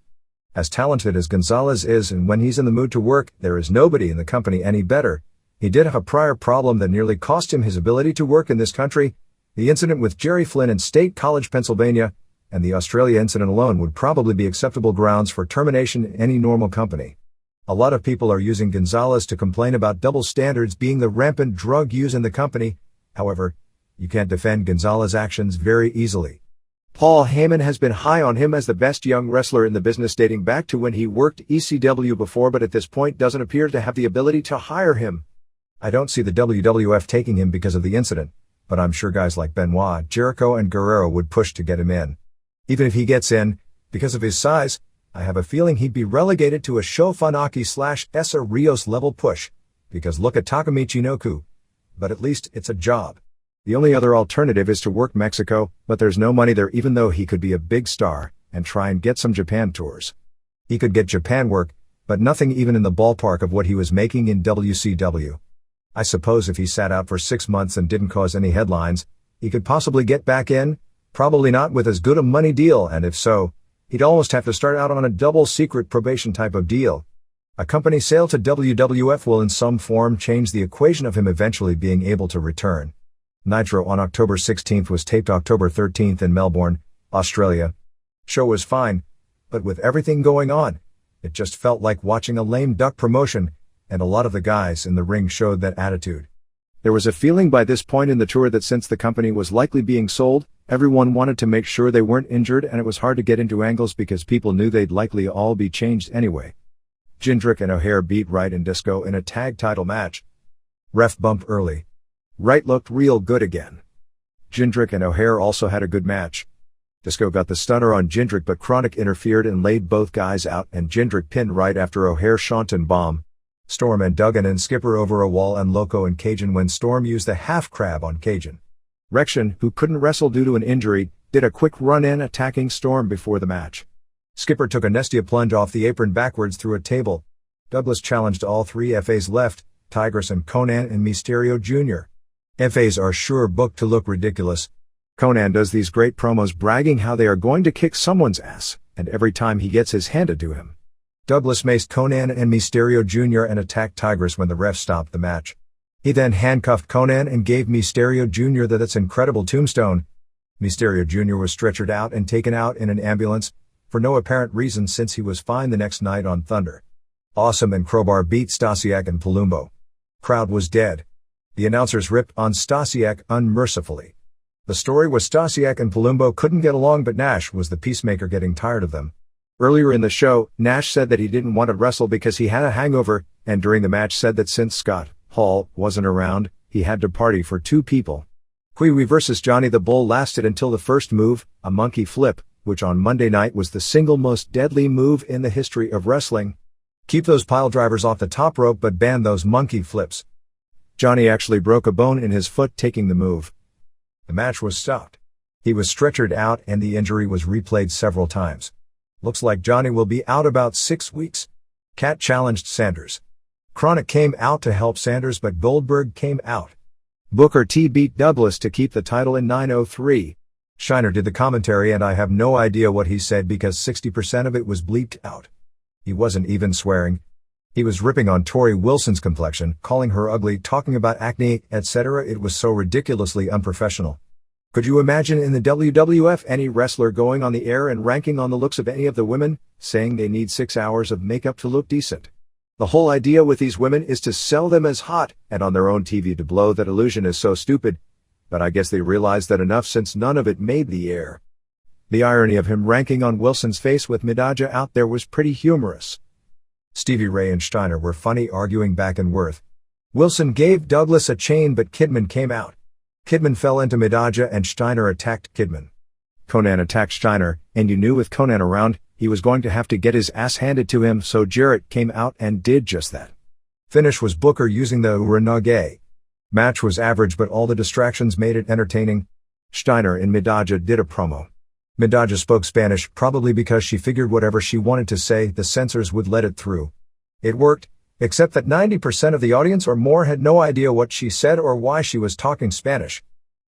As talented as Gonzalez is, and when he's in the mood to work, there is nobody in the company any better. He did have a prior problem that nearly cost him his ability to work in this country. The incident with Jerry Flynn in State College, Pennsylvania, and the Australia incident alone would probably be acceptable grounds for termination in any normal company. A lot of people are using Gonzalez to complain about double standards being the rampant drug use in the company. However, you can't defend Gonzalez's actions very easily. Paul Heyman has been high on him as the best young wrestler in the business dating back to when he worked ECW before, but at this point doesn't appear to have the ability to hire him. I don't see the WWF taking him because of the incident, but I'm sure guys like Benoit, Jericho and Guerrero would push to get him in. Even if he gets in, because of his size, I have a feeling he'd be relegated to a Sho Funaki/Essa Rios level push, because look at Takamichi Inoku. But at least it's a job. The only other alternative is to work Mexico, but there's no money there even though he could be a big star, and try and get some Japan tours. He could get Japan work, but nothing even in the ballpark of what he was making in WCW. I suppose if he sat out for 6 months and didn't cause any headlines, he could possibly get back in, probably not with as good a money deal, and if so, he'd almost have to start out on a double secret probation type of deal. A company sale to WWF will in some form change the equation of him eventually being able to return. Nitro on October 16th was taped October 13th in Melbourne, Australia. Show was fine, but with everything going on, it just felt like watching a lame duck promotion, and a lot of the guys in the ring showed that attitude. There was a feeling by this point in the tour that since the company was likely being sold, everyone wanted to make sure they weren't injured, and it was hard to get into angles because people knew they'd likely all be changed anyway. Jindrak and O'Haire beat Wright and Disco in a tag title match. Ref bump early. Wright looked real good again. Jindrak and O'Haire also had a good match. Disco got the stunner on Jindrak, but Chronic interfered and laid both guys out, and Jindrak pinned Wright after O'Haire Shanton bomb. Storm and Duggan and Skipper over a wall, and Loco and Cajun when Storm used the half crab on Cajun. Rection, who couldn't wrestle due to an injury, did a quick run-in attacking Storm before the match. Skipper took a Nestia plunge off the apron backwards through a table. Douglas challenged all three FAs left, Tigress and Conan and Mysterio Jr. FAs are sure booked to look ridiculous. Conan does these great promos bragging how they are going to kick someone's ass, and every time he gets his handed to him. Douglas maced Conan and Mysterio Jr. and attacked Tigress when the ref stopped the match. He then handcuffed Conan and gave Mysterio Jr. that's incredible tombstone. Mysterio Jr. was stretchered out and taken out in an ambulance. for no apparent reason since he was fine the next night on Thunder. Awesome and Crowbar beat Stasiak and Palumbo. Crowd was dead. The announcers ripped on Stasiak unmercifully. The story was Stasiak and Palumbo couldn't get along, but Nash was the peacemaker, getting tired of them. Earlier in the show, Nash said that he didn't want to wrestle because he had a hangover, and during the match said that since Scott Hall wasn't around, he had to party for two people. Pee Wee vs. Johnny the Bull lasted until the first move, a monkey flip, which on Monday night was the single most deadly move in the history of wrestling. Keep those pile drivers off the top rope, but ban those monkey flips. Johnny actually broke a bone in his foot taking the move. The match was stopped. He was stretchered out and the injury was replayed several times. Looks like Johnny will be out about 6 weeks. Cat challenged Sanders. Chronic came out to help Sanders, but Goldberg came out. Booker T beat Douglas to keep the title in 9:03. Shiner did the commentary and I have no idea what he said because 60% of it was bleeped out. He wasn't even swearing. He was ripping on Tori Wilson's complexion, calling her ugly, talking about acne, etc. It was so ridiculously unprofessional. Could you imagine in the WWF any wrestler going on the air and ranking on the looks of any of the women, saying they need 6 hours of makeup to look decent? The whole idea with these women is to sell them as hot, and on their own TV to blow that illusion is so stupid. But I guess they realized that enough since none of it made the air. The irony of him ranking on Wilson's face with Midaja out there was pretty humorous. Stevie Ray and Steiner were funny, arguing back and forth. Wilson gave Douglas a chain, but Kidman came out. Kidman fell into Midaja and Steiner attacked Kidman. Conan attacked Steiner, and you knew with Conan around, he was going to have to get his ass handed to him, so Jarrett came out and did just that. Finish was Booker using the Uranage. Match was average, but all the distractions made it entertaining. Steiner and Midaja did a promo. Midaja spoke Spanish, probably because she figured whatever she wanted to say, the censors would let it through. It worked, except that 90% of the audience or more had no idea what she said or why she was talking Spanish.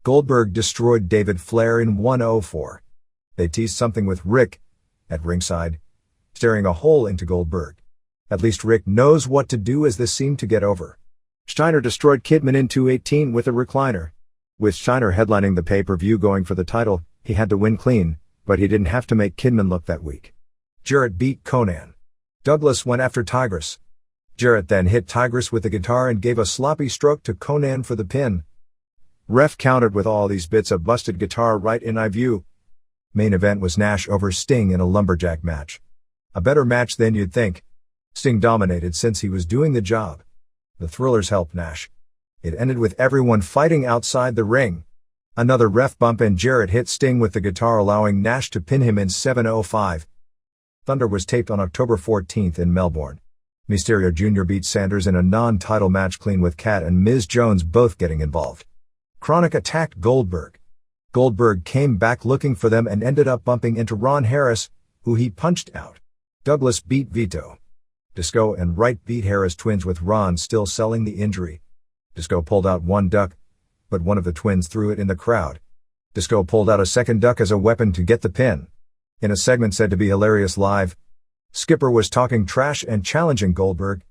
Goldberg destroyed David Flair in 1:04. They teased something with Rick at ringside, staring a hole into Goldberg. At least Rick knows what to do as this seemed to get over. Steiner destroyed Kidman in 2:18 with a recliner. With Steiner headlining the pay-per-view going for the title, he had to win clean, but he didn't have to make Kidman look that weak. Jarrett beat Conan. Douglas went after Tigress. Jarrett then hit Tigress with the guitar and gave a sloppy stroke to Conan for the pin. Ref countered with all these bits of busted guitar right in eye view. Main event was Nash over Sting in a lumberjack match. A better match than you'd think. Sting dominated since he was doing the job. The Thrillers helped Nash. It ended with everyone fighting outside the ring. Another ref bump and Jarrett hit Sting with the guitar, allowing Nash to pin him in 7:05. Thunder was taped on October 14th in Melbourne. Mysterio Jr. beat Sanders in a non-title match clean with Cat and Ms. Jones both getting involved. Chronic attacked Goldberg. Goldberg came back looking for them and ended up bumping into Ron Harris, who he punched out. Douglas beat Vito. Disco and Wright beat Harris twins with Ron still selling the injury. Disco pulled out one duck, but one of the twins threw it in the crowd. Disco pulled out a second duck as a weapon to get the pin. In a segment said to be hilarious live, Skipper was talking trash and challenging Goldberg.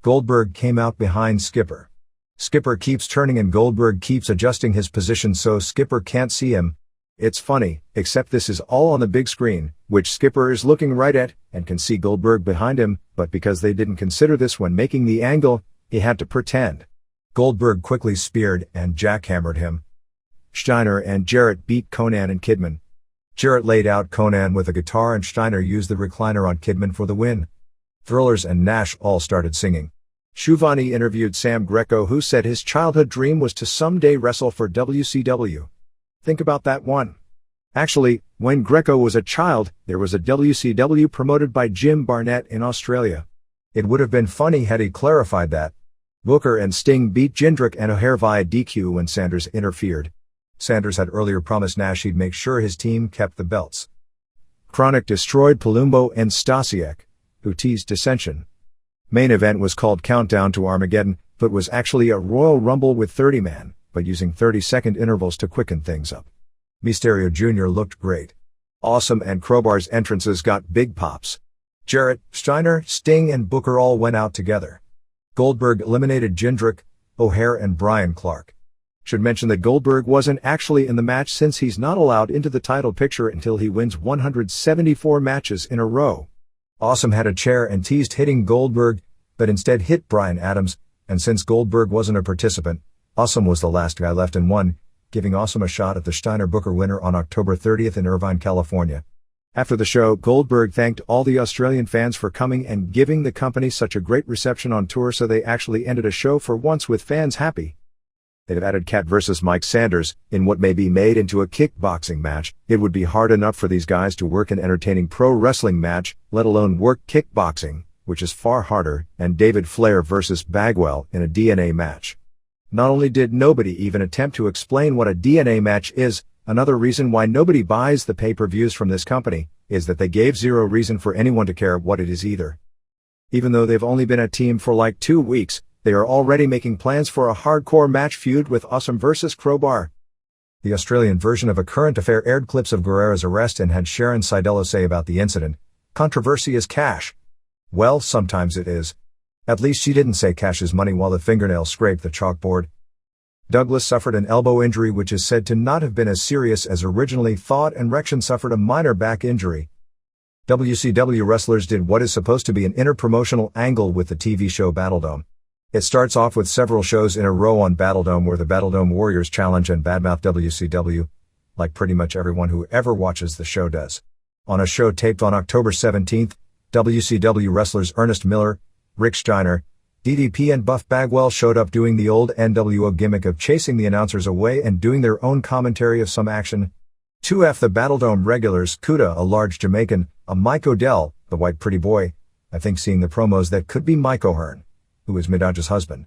Goldberg came out behind Skipper. Skipper keeps turning and Goldberg keeps adjusting his position so Skipper can't see him. It's funny, except this is all on the big screen, which Skipper is looking right at, and can see Goldberg behind him, but because they didn't consider this when making the angle, he had to pretend. Goldberg quickly speared and jackhammered him. Steiner and Jarrett beat Conan and Kidman. Jarrett laid out Conan with a guitar and Steiner used the recliner on Kidman for the win. Thrillers and Nash all started singing. Shuvani interviewed Sam Greco, who said his childhood dream was to someday wrestle for WCW. Think about that one. Actually, when Greco was a child, there was a WCW promoted by Jim Barnett in Australia. It would have been funny had he clarified that. Booker and Sting beat Jindrak and O'Hare via DQ when Sanders interfered. Sanders had earlier promised Nash he'd make sure his team kept the belts. Chronic destroyed Palumbo and Stasiak, who teased dissension. Main event was called Countdown to Armageddon, but was actually a Royal Rumble with 30-man, but using 30-second intervals to quicken things up. Mysterio Jr. looked great. Awesome and Crowbar's entrances got big pops. Jarrett, Steiner, Sting and Booker all went out together. Goldberg eliminated Jindrak, O'Hare and Brian Clark. Should mention that Goldberg wasn't actually in the match since he's not allowed into the title picture until he wins 174 matches in a row. Awesome had a chair and teased hitting Goldberg, but instead hit Bryan Adams, and since Goldberg wasn't a participant, Awesome was the last guy left and won, giving Awesome a shot at the Steiner Booker winner on October 30th in Irvine, California. After the show, Goldberg thanked all the Australian fans for coming and giving the company such a great reception on tour, so they actually ended a show for once with fans happy. They've added Cat vs. Mike Sanders in what may be made into a kickboxing match. It would be hard enough for these guys to work an entertaining pro wrestling match, let alone work kickboxing, which is far harder, and David Flair vs. Bagwell in a DNA match. Not only did nobody even attempt to explain what a DNA match is, another reason why nobody buys the pay-per-views from this company is that they gave zero reason for anyone to care what it is either. Even though they've only been a team for like 2 weeks, they are already making plans for a hardcore match feud with Awesome vs. Crowbar. The Australian version of A Current Affair aired clips of Guerrera's arrest and had Sharon Sidello say about the incident, "Controversy is cash." Well, sometimes it is. At least she didn't say cash is money while the fingernail scraped the chalkboard. Douglas suffered an elbow injury which is said to not have been as serious as originally thought, and Rection suffered a minor back injury. WCW wrestlers did what is supposed to be an inter-promotional angle with the TV show Battledome. It starts off with several shows in a row on Battledome where the Battledome Warriors challenge and badmouth WCW, like pretty much everyone who ever watches the show does. On a show taped on October 17th, WCW wrestlers Ernest Miller, Rick Steiner, DDP and Buff Bagwell showed up doing the old NWO gimmick of chasing the announcers away and doing their own commentary of some action. 2F the Battledome regulars, Kuda, a large Jamaican, a Mike Odell, the white pretty boy, I think seeing the promos that could be Mike O'Hearn, who is Midaj's husband,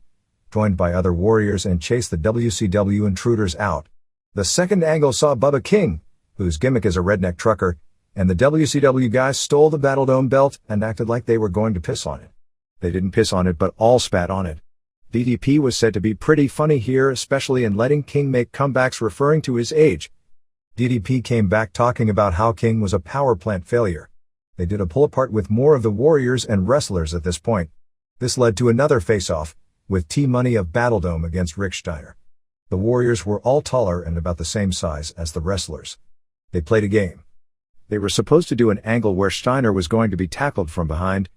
joined by other warriors and chased the WCW intruders out. The second angle saw Bubba King, whose gimmick is a redneck trucker, and the WCW guys stole the Battledome belt and acted like they were going to piss on it. They didn't piss on it but all spat on it. DDP was said to be pretty funny here, especially in letting King make comebacks referring to his age. DDP came back talking about how King was a power plant failure. They did a pull-apart with more of the warriors and wrestlers at this point. This led to another face-off, with T-Money of Battledome against Rick Steiner. The warriors were all taller and about the same size as the wrestlers. They played a game. They were supposed to do an angle where Steiner was going to be tackled from behind,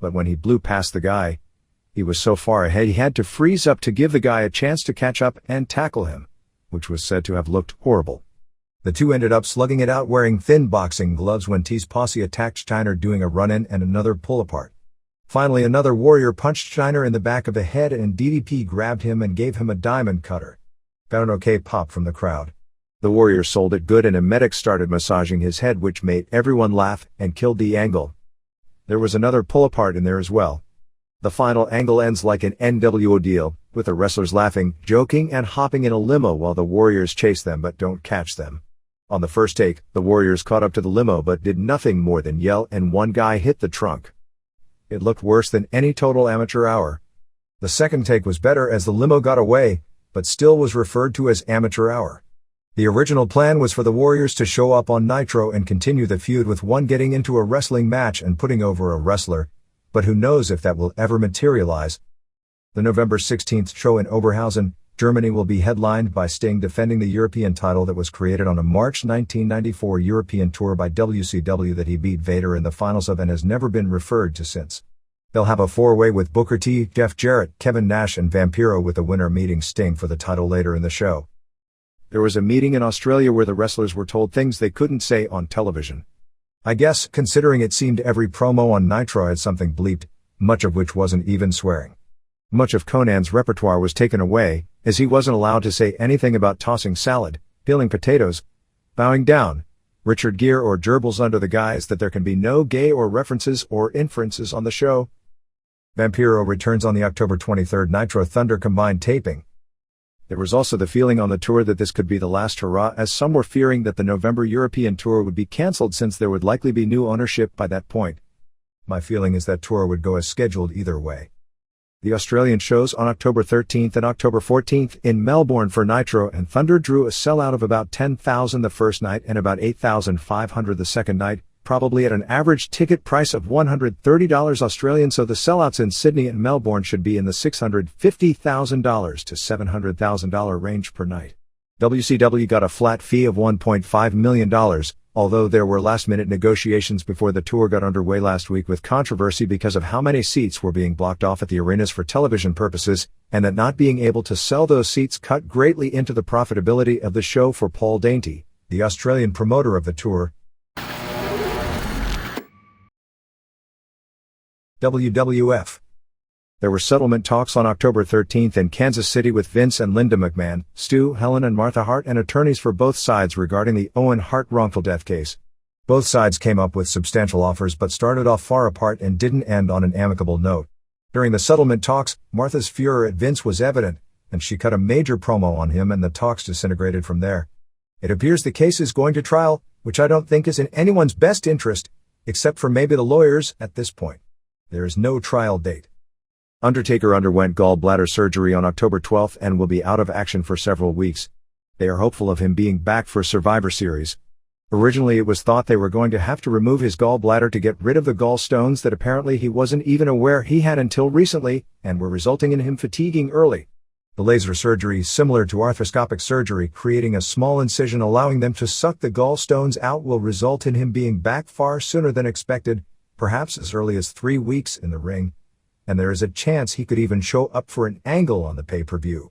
but when he blew past the guy, he was so far ahead he had to freeze up to give the guy a chance to catch up and tackle him, which was said to have looked horrible. The two ended up slugging it out wearing thin boxing gloves when T's posse attacked Steiner doing a run-in and another pull-apart. Finally, another warrior punched Steiner in the back of the head and DDP grabbed him and gave him a diamond cutter. Got an okay pop from the crowd. The warrior sold it good and a medic started massaging his head, which made everyone laugh and killed the angle. There was another pull-apart in there as well. The final angle ends like an NWO deal, with the wrestlers laughing, joking and hopping in a limo while the warriors chase them but don't catch them. On the first take, the warriors caught up to the limo but did nothing more than yell and one guy hit the trunk. It looked worse than any total amateur hour. The second take was better as the limo got away, but still was referred to as amateur hour. The original plan was for the Warriors to show up on Nitro and continue the feud with one getting into a wrestling match and putting over a wrestler, but who knows if that will ever materialize. The November 16th show in Oberhausen, Germany will be headlined by Sting defending the European title that was created on a March 1994 European tour by WCW that he beat Vader in the finals of and has never been referred to since. They'll have a four-way with Booker T, Jeff Jarrett, Kevin Nash and Vampiro, with the winner meeting Sting for the title later in the show. There was a meeting in Australia where the wrestlers were told things they couldn't say on television. I guess, considering it seemed every promo on Nitro had something bleeped, much of which wasn't even swearing. Much of Conan's repertoire was taken away, as he wasn't allowed to say anything about tossing salad, peeling potatoes, bowing down, Richard Gere or gerbils under the guise that there can be no gay or references or inferences on the show. Vampiro returns on the October 23rd Nitro Thunder combined taping. There was also the feeling on the tour that this could be the last hurrah, as some were fearing that the November European tour would be cancelled since there would likely be new ownership by that point. My feeling is that tour would go as scheduled either way. The Australian shows on October 13th and October 14th in Melbourne for Nitro and Thunder drew a sellout of about 10,000 the first night and about 8,500 the second night, probably at an average ticket price of $130 Australian, so the sellouts in Sydney and Melbourne should be in the $650,000 to $700,000 range per night. WCW got a flat fee of $1.5 million, although there were last-minute negotiations before the tour got underway last week with controversy because of how many seats were being blocked off at the arenas for television purposes, and that not being able to sell those seats cut greatly into the profitability of the show for Paul Dainty, the Australian promoter of the tour. WWF. There were settlement talks on October 13th in Kansas City with Vince and Linda McMahon, Stu, Helen and Martha Hart, and attorneys for both sides regarding the Owen Hart wrongful death case. Both sides came up with substantial offers but started off far apart and didn't end on an amicable note. During the settlement talks, Martha's furor at Vince was evident, and she cut a major promo on him, and the talks disintegrated from there. It appears the case is going to trial, which I don't think is in anyone's best interest, except for maybe the lawyers at this point. There is no trial date. Undertaker underwent gallbladder surgery on October 12th and will be out of action for several weeks. They are hopeful of him being back for Survivor Series. Originally it was thought they were going to have to remove his gallbladder to get rid of the gallstones that apparently he wasn't even aware he had until recently, and were resulting in him fatiguing early. The laser surgery is similar to arthroscopic surgery, creating a small incision allowing them to suck the gallstones out, will result in him being back far sooner than expected, perhaps as early as 3 weeks in the ring. And there is a chance he could even show up for an angle on the pay-per-view.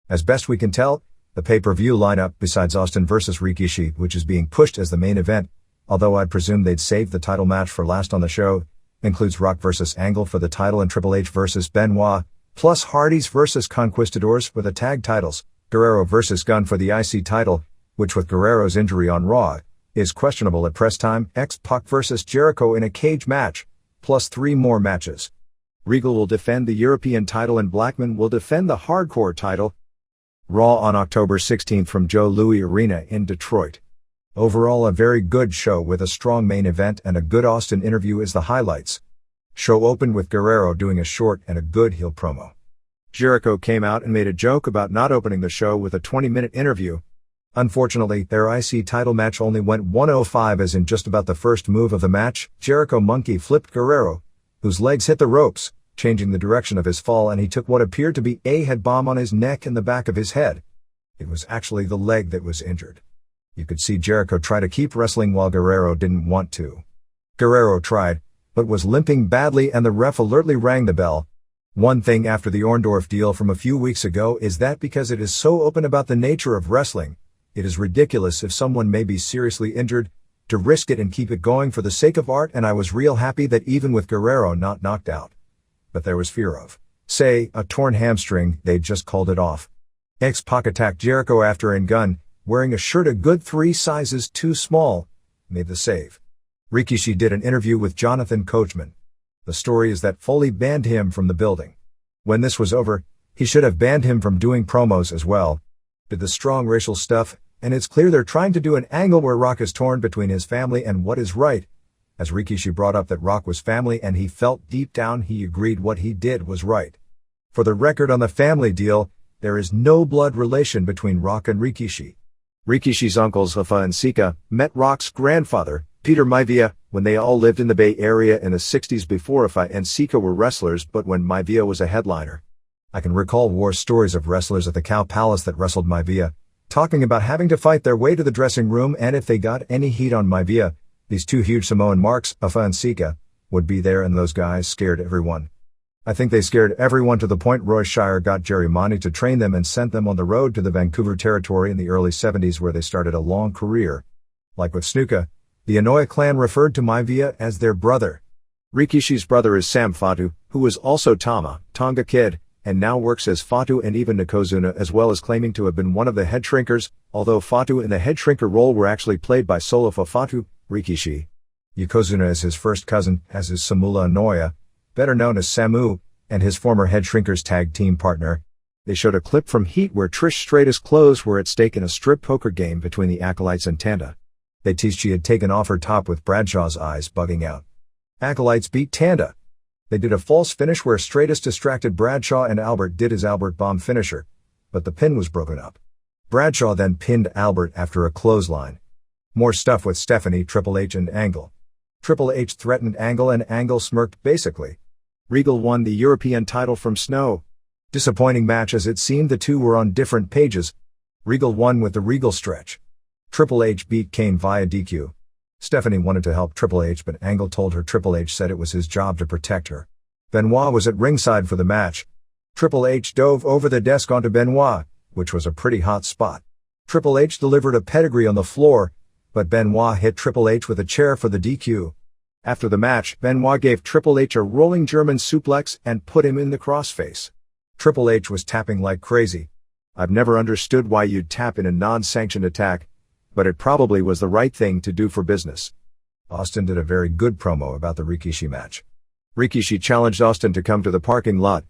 As best we can tell, the pay-per-view lineup, besides Austin vs. Rikishi, which is being pushed as the main event, although I'd presume they'd save the title match for last on the show, includes Rock vs. Angle for the title and Triple H vs. Benoit, plus Hardys vs. Conquistadors for the tag titles, Guerrero vs. Gunn for the IC title, which with Guerrero's injury on Raw, is questionable at press time, X-Pac vs. Jericho in a cage match, plus 3 more matches. Regal will defend the European title and Blackman will defend the Hardcore title. Raw on October 16th from Joe Louis Arena in Detroit. Overall a very good show with a strong main event and a good Austin interview as the highlights. Show opened with Guerrero doing a short and a good heel promo. Jericho came out and made a joke about not opening the show with a 20-minute interview. Unfortunately, their IC title match only went 105, as in just about the first move of the match, Jericho monkey flipped Guerrero, whose legs hit the ropes, changing the direction of his fall, and he took what appeared to be a head bomb on his neck and the back of his head. It was actually the leg that was injured. You could see Jericho try to keep wrestling while Guerrero didn't want to. Guerrero tried, but was limping badly, and the ref alertly rang the bell. One thing after the Orndorff deal from a few weeks ago is that because it is so open about the nature of wrestling, it is ridiculous if someone may be seriously injured, to risk it and keep it going for the sake of art, and I was real happy that even with Guerrero not knocked out, but there was fear of, say, a torn hamstring, they just called it off. X-Pac attacked Jericho after, and Gunn, wearing a shirt a good 3 sizes too small, made the save. Rikishi did an interview with Jonathan Coachman. The story is that Foley banned him from the building. When this was over, he should have banned him from doing promos as well. Did the strong racial stuff, and it's clear they're trying to do an angle where Rock is torn between his family and what is right. As Rikishi brought up that Rock was family and he felt deep down he agreed what he did was right. For the record on the family deal, there is no blood relation between Rock and Rikishi. Rikishi's uncles Afa and Sika met Rock's grandfather, Peter Maivia, when they all lived in the Bay Area in the 60s before Afa and Sika were wrestlers, but when Maivia was a headliner. I can recall war stories of wrestlers at the Cow Palace that wrestled Maivia, talking about having to fight their way to the dressing room, and if they got any heat on Maivia, these 2 huge Samoan marks, Afa and Sika, would be there, and those guys scared everyone. I think they scared everyone to the point Roy Shire got Jerry Monty to train them and sent them on the road to the Vancouver territory in the early 70s, where they started a long career. Like with Snuka, the Anoa'i clan referred to Maivia as their brother. Rikishi's brother is Sam Fatu, who was also Tama, Tonga Kid, and now works as Fatu and even Yokozuna, as well as claiming to have been one of the head shrinkers, although Fatu and the head shrinker role were actually played by Solofa Fatu, Rikishi. Yokozuna is his first cousin, as is Samula Anoa'i, better known as Samu, and his former head shrinker's tag team partner. They showed a clip from Heat where Trish Stratus' clothes were at stake in a strip poker game between the Acolytes and Tanda. They teased she had taken off her top with Bradshaw's eyes bugging out. Acolytes beat Tanda. They did a false finish where Stratus distracted Bradshaw and Albert did his Albert Bomb finisher, but the pin was broken up. Bradshaw then pinned Albert after a clothesline. More stuff with Stephanie, Triple H and Angle. Triple H threatened Angle and Angle smirked basically. Regal won the European title from Snow. Disappointing match as it seemed the two were on different pages. Regal won with the Regal stretch. Triple H beat Kane via DQ. Stephanie wanted to help Triple H but Angle told her Triple H said it was his job to protect her. Benoit was at ringside for the match. Triple H dove over the desk onto Benoit, which was a pretty hot spot. Triple H delivered a pedigree on the floor, but Benoit hit Triple H with a chair for the DQ. After the match, Benoit gave Triple H a rolling German suplex and put him in the crossface. Triple H was tapping like crazy. I've never understood why you'd tap in a non-sanctioned attack, but it probably was the right thing to do for business. Austin did a very good promo about the Rikishi match. Rikishi challenged Austin to come to the parking lot.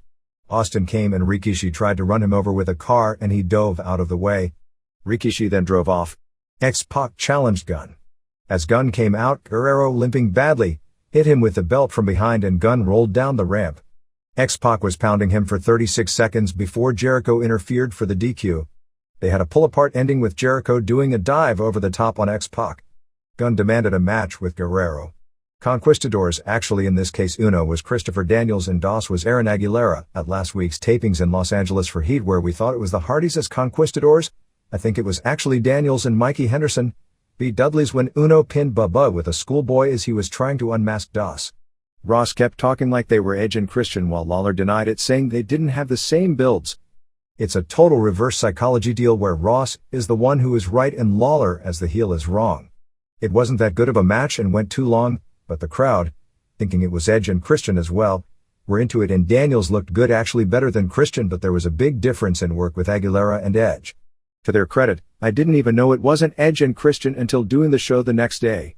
Austin came and Rikishi tried to run him over with a car and he dove out of the way. Rikishi then drove off. X-Pac challenged Gunn. As Gunn came out, Guerrero, limping badly, hit him with the belt from behind and Gunn rolled down the ramp. X-Pac was pounding him for 36 seconds before Jericho interfered for the DQ. They had a pull-apart ending with Jericho doing a dive over the top on X-Pac. Gunn demanded a match with Guerrero. Conquistadors, actually in this case Uno was Christopher Daniels and Dos was Aaron Aguilera. At last week's tapings in Los Angeles for Heat where we thought it was the Hardys as Conquistadors, I think it was actually Daniels and Mikey Henderson beat Dudley's when Uno pinned Bubba with a schoolboy as he was trying to unmask Dos. Ross kept talking like they were Edge and Christian while Lawler denied it, saying they didn't have the same builds. It's a total reverse psychology deal where Ross is the one who is right and Lawler as the heel is wrong. It wasn't that good of a match and went too long, but the crowd, thinking it was Edge and Christian as well, were into it and Daniels looked good, actually better than Christian, but there was a big difference in work with Aguilera and Edge. To their credit, I didn't even know it wasn't Edge and Christian until doing the show the next day.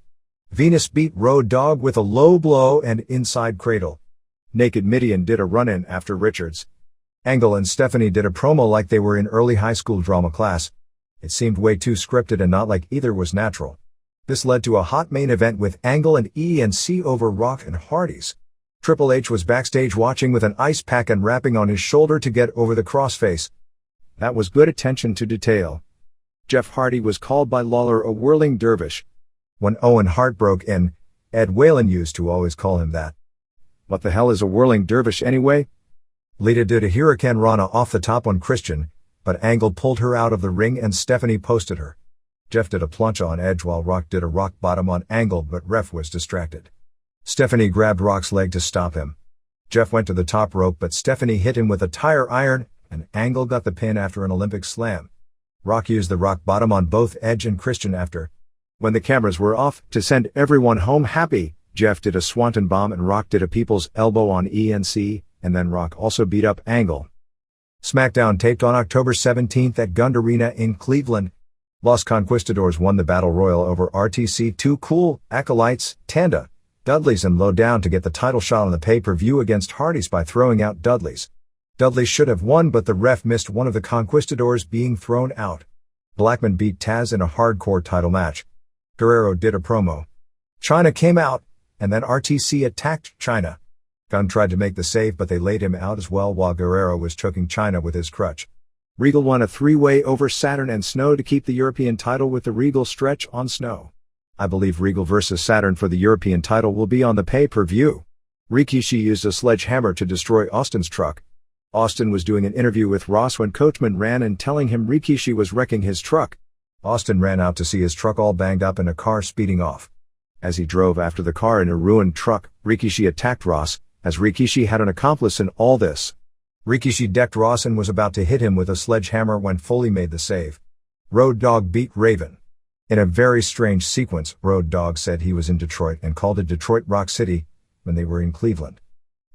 Venus beat Road Dogg with a low blow and inside cradle. Naked Midian did a run-in after Richards. Angle and Stephanie did a promo like they were in early high school drama class. It seemed way too scripted and not like either was natural. This led to a hot main event with Angle and ENC over Rock and Hardys. Triple H was backstage watching with an ice pack and rapping on his shoulder to get over the crossface. That was good attention to detail. Jeff Hardy was called by Lawler a whirling dervish. When Owen Hart broke in, Ed Whalen used to always call him that. What the hell is a whirling dervish anyway? Lita did a Hurricane Rana off the top on Christian, but Angle pulled her out of the ring and Stephanie posted her. Jeff did a plancha on Edge while Rock did a rock bottom on Angle, but ref was distracted. Stephanie grabbed Rock's leg to stop him. Jeff went to the top rope but Stephanie hit him with a tire iron, and Angle got the pin after an Olympic slam. Rock used the rock bottom on both Edge and Christian after. When the cameras were off, to send everyone home happy, Jeff did a swanton bomb and Rock did a people's elbow on ENC, and then Rock also beat up Angle. SmackDown taped on October 17th at Gund Arena in Cleveland. Los Conquistadors won the Battle Royal over RTC 2 Cool, Acolytes, Tanda, Dudleys and Lowdown to get the title shot on the pay-per-view against Hardys by throwing out Dudleys. Dudley should have won but the ref missed one of the Conquistadors being thrown out. Blackman beat Taz in a hardcore title match. Guerrero did a promo. Chyna came out, and then RTC attacked Chyna. Gunn tried to make the save but they laid him out as well while Guerrero was choking Chyna with his crutch. Regal won a three-way over Saturn and Snow to keep the European title with the Regal stretch on Snow. I believe Regal vs. Saturn for the European title will be on the pay-per-view. Rikishi used a sledgehammer to destroy Austin's truck. Austin was doing an interview with Ross when Coachman ran in telling him Rikishi was wrecking his truck. Austin ran out to see his truck all banged up and a car speeding off. As he drove after the car in a ruined truck, Rikishi attacked Ross, as Rikishi had an accomplice in all this. Rikishi decked Ross and was about to hit him with a sledgehammer when Foley made the save. Road Dogg beat Raven. In a very strange sequence, Road Dogg said he was in Detroit and called it Detroit Rock City when they were in Cleveland.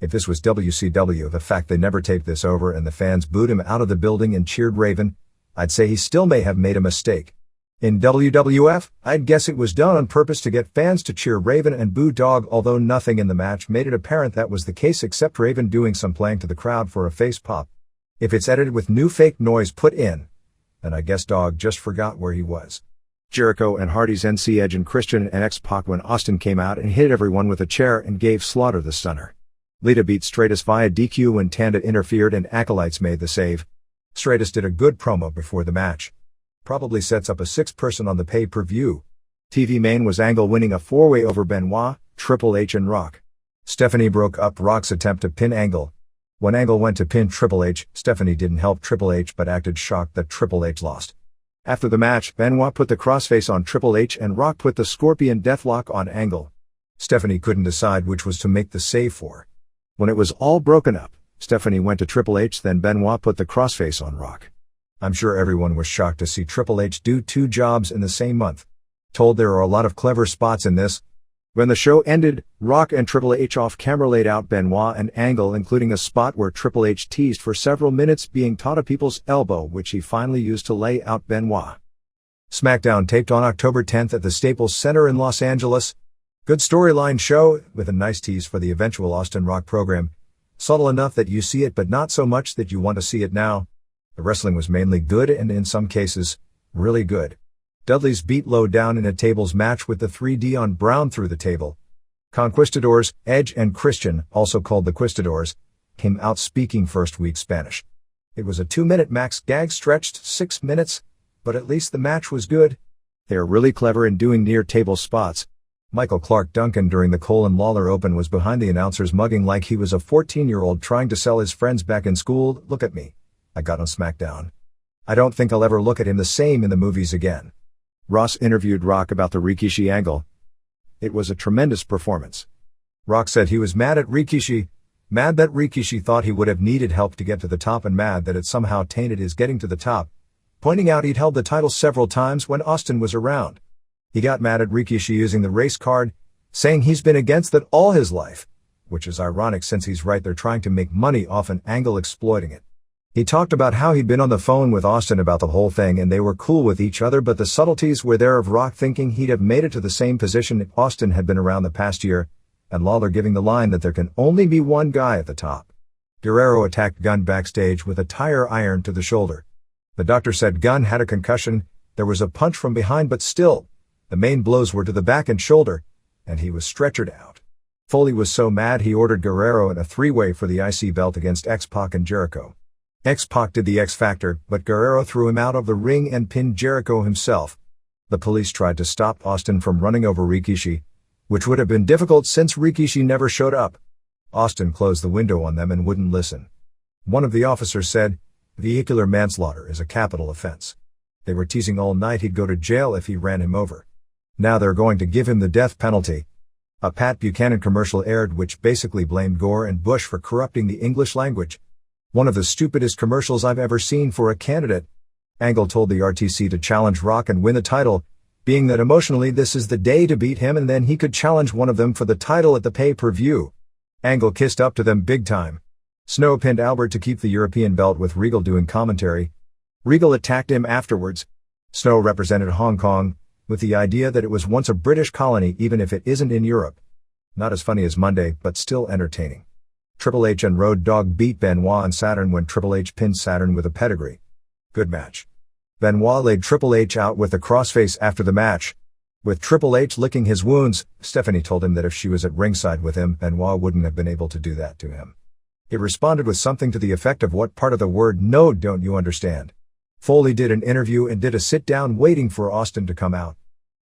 If this was WCW, the fact they never taped this over and the fans booed him out of the building and cheered Raven, I'd say he still may have made a mistake. In WWF, I'd guess it was done on purpose to get fans to cheer Raven and boo Dogg, although nothing in the match made it apparent that was the case except Raven doing some playing to the crowd for a face pop. If it's edited with new fake noise put in, then I guess Dogg just forgot where he was. Jericho and Hardy's NC Edge and Christian and X-Pac when Austin came out and hit everyone with a chair and gave Slaughter the stunner. Lita beat Stratus via DQ when Tanda interfered and Acolytes made the save. Stratus did a good promo before the match. Probably sets up a 6-person on the pay-per-view. TV main was Angle winning a 4-way over Benoit, Triple H and Rock. Stephanie broke up Rock's attempt to pin Angle. When Angle went to pin Triple H, Stephanie didn't help Triple H but acted shocked that Triple H lost. After the match, Benoit put the crossface on Triple H and Rock put the Scorpion Deathlock on Angle. Stephanie couldn't decide which was to make the save for. When it was all broken up, Stephanie went to Triple H, then Benoit put the crossface on Rock. I'm sure everyone was shocked to see Triple H do 2 jobs in the same month. Told there are a lot of clever spots in this. When the show ended, Rock and Triple H off camera laid out Benoit and Angle, including a spot where Triple H teased for several minutes being taught a people's elbow, which he finally used to lay out Benoit. SmackDown taped on October 10th at the Staples Center in Los Angeles. Good storyline show, with a nice tease for the eventual Austin Rock program. Subtle enough that you see it but not so much that you want to see it now. The wrestling was mainly good and in some cases, really good. Dudley's beat low down in a tables match with the 3D on Brown through the table. Conquistadors, Edge and Christian, also called the Quistadors, came out speaking first week Spanish. It was a 2-minute max gag stretched 6 minutes, but at least the match was good. They are really clever in doing near table spots. Michael Clark Duncan during the Cole and Lawler Open was behind the announcers mugging like he was a 14-year-old trying to sell his friends back in school. Look at me. I got on SmackDown. I don't think I'll ever look at him the same in the movies again. Ross interviewed Rock about the Rikishi angle. It was a tremendous performance. Rock said he was mad at Rikishi, mad that Rikishi thought he would have needed help to get to the top and mad that it somehow tainted his getting to the top, pointing out he'd held the title several times when Austin was around. He got mad at Rikishi using the race card, saying he's been against that all his life, which is ironic since he's right they're trying to make money off an angle exploiting it. He talked about how he'd been on the phone with Austin about the whole thing and they were cool with each other, but the subtleties were there of Rock thinking he'd have made it to the same position if Austin had been around the past year, and Lawler giving the line that there can only be one guy at the top. Guerrero attacked Gunn backstage with a tire iron to the shoulder. The doctor said Gunn had a concussion, there was a punch from behind but still, the main blows were to the back and shoulder, and he was stretchered out. Foley was so mad he ordered Guerrero in a 3-way for the IC belt against X-Pac and Jericho. X-Pac did the X Factor, but Guerrero threw him out of the ring and pinned Jericho himself. The police tried to stop Austin from running over Rikishi, which would have been difficult since Rikishi never showed up. Austin closed the window on them and wouldn't listen. One of the officers said, "Vehicular manslaughter is a capital offense." They were teasing all night he'd go to jail if he ran him over. Now they're going to give him the death penalty. A Pat Buchanan commercial aired which basically blamed Gore and Bush for corrupting the English language. One of the stupidest commercials I've ever seen for a candidate. Angle told the RTC to challenge Rock and win the title, being that emotionally this is the day to beat him and then he could challenge one of them for the title at the pay-per-view. Angle kissed up to them big time. Snow pinned Albert to keep the European belt with Regal doing commentary. Regal attacked him afterwards. Snow represented Hong Kong, with the idea that it was once a British colony even if it isn't in Europe. Not as funny as Monday, but still entertaining. Triple H and Road Dogg beat Benoit and Saturn when Triple H pinned Saturn with a pedigree. Good match. Benoit laid Triple H out with a crossface after the match. With Triple H licking his wounds, Stephanie told him that if she was at ringside with him, Benoit wouldn't have been able to do that to him. He responded with something to the effect of what part of the word no don't you understand. Foley did an interview and did a sit-down waiting for Austin to come out.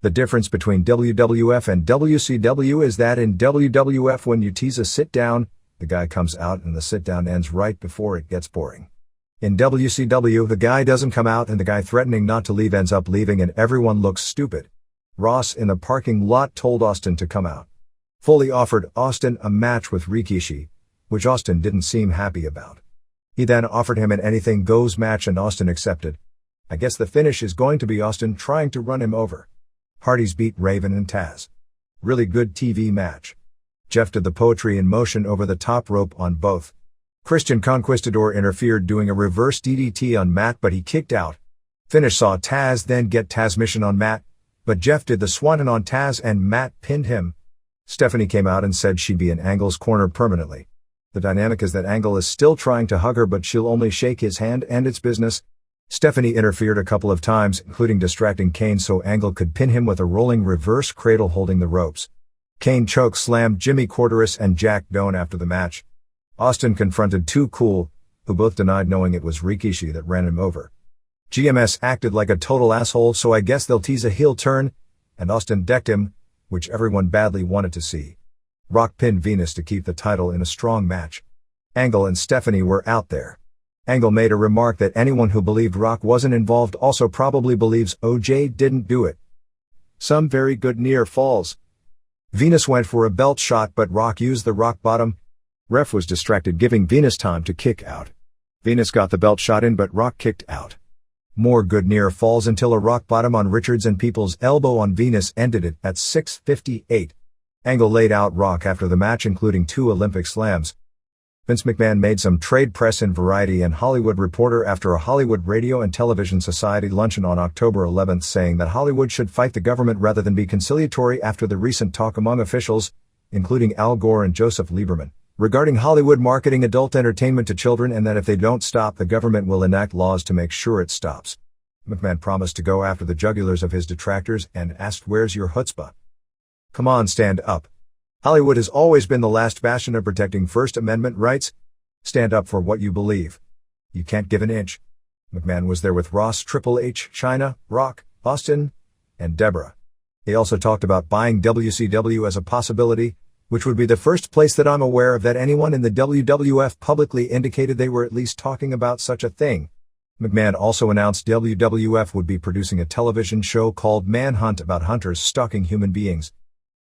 The difference between WWF and WCW is that in WWF when you tease a sit-down, the guy comes out and the sit-down ends right before it gets boring. In WCW, the guy doesn't come out and the guy threatening not to leave ends up leaving and everyone looks stupid. Ross in the parking lot told Austin to come out. Foley offered Austin a match with Rikishi, which Austin didn't seem happy about. He then offered him an anything goes match and Austin accepted. I guess the finish is going to be Austin trying to run him over. Hardys beat Raven and Taz. Really good TV match. Jeff did the poetry in motion over the top rope on both. Christian Conquistador interfered doing a reverse DDT on Matt but he kicked out. Finish saw Taz then get Taz mission on Matt, but Jeff did the Swanton on Taz and Matt pinned him. Stephanie came out and said she'd be in Angle's corner permanently. The dynamic is that Angle is still trying to hug her but she'll only shake his hand and it's business. Stephanie interfered a couple of times, including distracting Kane so Angle could pin him with a rolling reverse cradle holding the ropes. Kane choke slammed Jimmy Corderas and Jack Doan after the match. Austin confronted Too Cool, who both denied knowing it was Rikishi that ran him over. GMS acted like a total asshole so I guess they'll tease a heel turn, and Austin decked him, which everyone badly wanted to see. Rock pinned Venus to keep the title in a strong match. Angle and Stephanie were out there. Angle made a remark that anyone who believed Rock wasn't involved also probably believes OJ didn't do it. Some very good near falls. Venus went for a belt shot but Rock used the rock bottom. Ref was distracted giving Venus time to kick out. Venus got the belt shot in but Rock kicked out. More good near falls until a rock bottom on Richards and People's elbow on Venus ended it at 6:58. Angle laid out Rock after the match including 2 Olympic slams. Vince McMahon made some trade press in Variety and Hollywood Reporter after a Hollywood Radio and Television Society luncheon on October 11 saying that Hollywood should fight the government rather than be conciliatory after the recent talk among officials, including Al Gore and Joseph Lieberman, regarding Hollywood marketing adult entertainment to children and that if they don't stop the government will enact laws to make sure it stops. McMahon promised to go after the jugulars of his detractors and asked where's your chutzpah? Come on, stand up. Hollywood has always been the last bastion of protecting First Amendment rights. Stand up for what you believe. You can't give an inch. McMahon was there with Ross, Triple H, Chyna, Rock, Austin, and Deborah. He also talked about buying WCW as a possibility, which would be the first place that I'm aware of that anyone in the WWF publicly indicated they were at least talking about such a thing. McMahon also announced WWF would be producing a television show called Manhunt about hunters stalking human beings.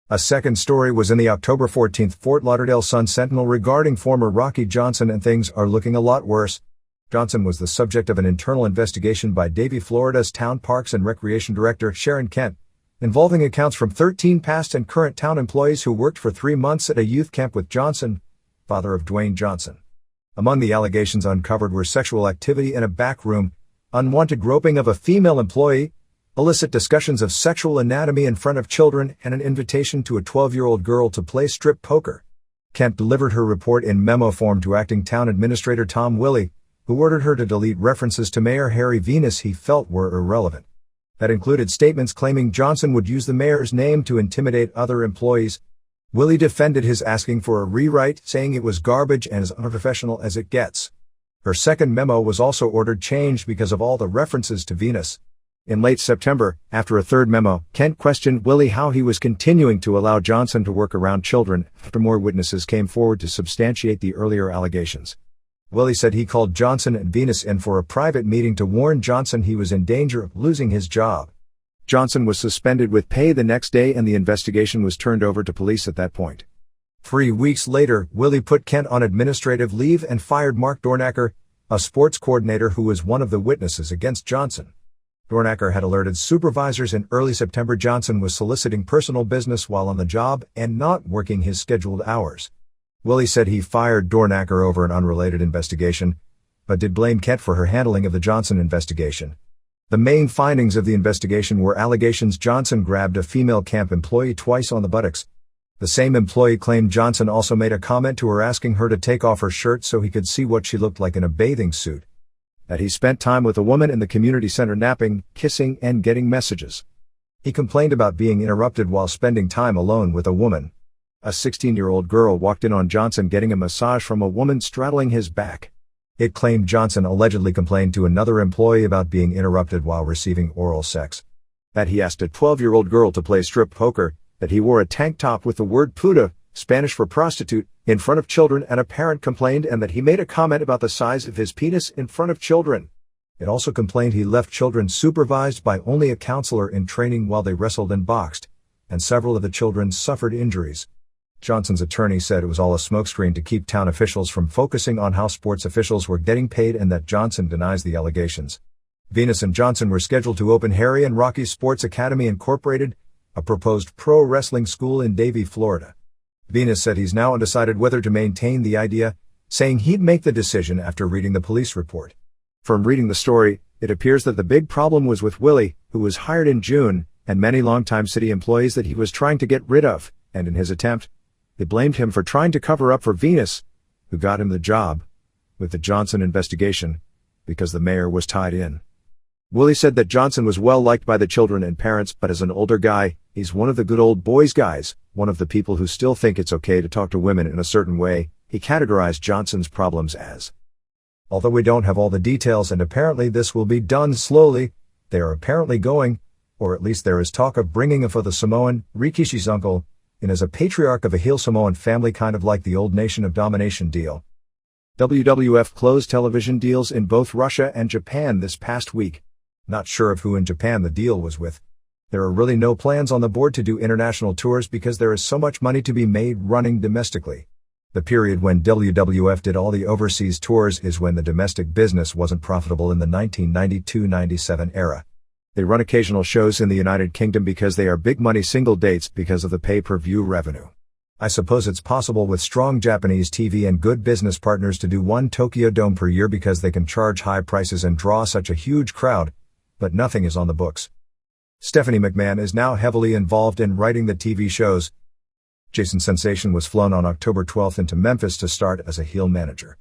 A second story was in the October 14 Fort Lauderdale Sun-Sentinel regarding former Rocky Johnson and things are looking a lot worse. Johnson was the subject of an internal investigation by Davie, Florida's Town Parks and Recreation Director Sharon Kent, involving accounts from 13 past and current town employees who worked for 3 months at a youth camp with Johnson, father of Dwayne Johnson. Among the allegations uncovered were sexual activity in a back room, unwanted groping of a female employee, illicit discussions of sexual anatomy in front of children, and an invitation to a 12-year-old girl to play strip poker. Kent delivered her report in memo form to acting town administrator Tom Willey, who ordered her to delete references to Mayor Harry Venus he felt were irrelevant. That included statements claiming Johnson would use the mayor's name to intimidate other employees. Willey defended his asking for a rewrite, saying it was garbage and as unprofessional as it gets. Her second memo was also ordered changed because of all the references to Venus. In late September, after a third memo, Kent questioned Willey how he was continuing to allow Johnson to work around children after more witnesses came forward to substantiate the earlier allegations. Willey said he called Johnson and Venus in for a private meeting to warn Johnson he was in danger of losing his job. Johnson was suspended with pay the next day and the investigation was turned over to police at that point. 3 weeks later, Willey put Kent on administrative leave and fired Mark Dornacker, a sports coordinator who was one of the witnesses against Johnson. Dornacker had alerted supervisors in early September Johnson was soliciting personal business while on the job and not working his scheduled hours. Willey said he fired Dornacker over an unrelated investigation, but did blame Kent for her handling of the Johnson investigation. The main findings of the investigation were allegations Johnson grabbed a female camp employee twice on the buttocks. The same employee claimed Johnson also made a comment to her asking her to take off her shirt so he could see what she looked like in a bathing suit. That he spent time with a woman in the community center napping, kissing, and getting messages. He complained about being interrupted while spending time alone with a woman. A 16-year-old girl walked in on Johnson getting a massage from a woman straddling his back. It claimed Johnson allegedly complained to another employee about being interrupted while receiving oral sex. That he asked a 12-year-old girl to play strip poker, that he wore a tank top with the word puta, Spanish for prostitute, in front of children and a parent complained and that he made a comment about the size of his penis in front of children. It also complained he left children supervised by only a counselor in training while they wrestled and boxed, and several of the children suffered injuries. Johnson's attorney said it was all a smokescreen to keep town officials from focusing on how sports officials were getting paid and that Johnson denies the allegations. Venus and Johnson were scheduled to open Harry and Rocky Sports Academy Incorporated, a proposed pro wrestling school in Davie, Florida. Venus said he's now undecided whether to maintain the idea, saying he'd make the decision after reading the police report. From reading the story, it appears that the big problem was with Willey, who was hired in June, and many longtime city employees that he was trying to get rid of, and in his attempt, they blamed him for trying to cover up for Venus, who got him the job, with the Johnson investigation, because the mayor was tied in. Willey said that Johnson was well liked by the children and parents, but as an older guy, he's one of the good old boys guys, one of the people who still think it's okay to talk to women in a certain way. He categorized Johnson's problems as, although we don't have all the details and apparently this will be done slowly, they are apparently going, or at least there is talk of bringing for the Samoan, Rikishi's uncle, and as a patriarch of a heel Samoan family, kind of like the old Nation of Domination deal. WWF closed television deals in both Russia and Japan this past week. Not sure of who in Japan the deal was with. There are really no plans on the board to do international tours because there is so much money to be made running domestically. The period when WWF did all the overseas tours is when the domestic business wasn't profitable in the 1992-97 era. They run occasional shows in the United Kingdom because they are big money single dates because of the pay-per-view revenue. I suppose it's possible with strong Japanese TV and good business partners to do one Tokyo Dome per year because they can charge high prices and draw such a huge crowd, but nothing is on the books. Stephanie McMahon is now heavily involved in writing the TV shows. Jason Sensation was flown on October 12th into Memphis to start as a heel manager.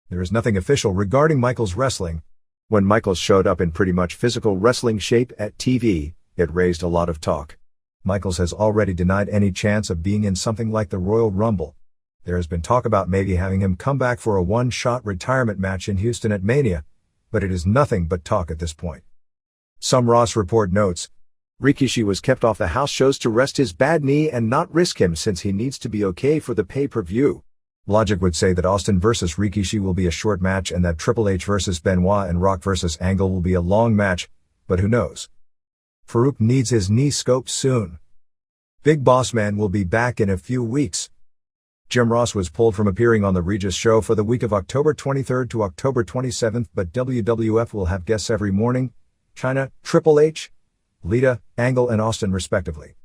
There is nothing official regarding Michaels wrestling. When Michaels showed up in pretty much physical wrestling shape at TV, it raised a lot of talk. Michaels has already denied any chance of being in something like the Royal Rumble. There has been talk about maybe having him come back for a one-shot retirement match in Houston at Mania, but it is nothing but talk at this point. Some Ross report notes, Rikishi was kept off the house shows to rest his bad knee and not risk him since he needs to be okay for the pay-per-view. Logic would say that Austin vs. Rikishi will be a short match and that Triple H vs. Benoit and Rock vs. Angle will be a long match, but who knows? Farouk needs his knee scoped soon. Big Boss Man will be back in a few weeks. Jim Ross was pulled from appearing on the Regis show for the week of October 23rd to October 27th, but WWF will have guests every morning. China, Triple H, Lita, Angle and Austin respectively.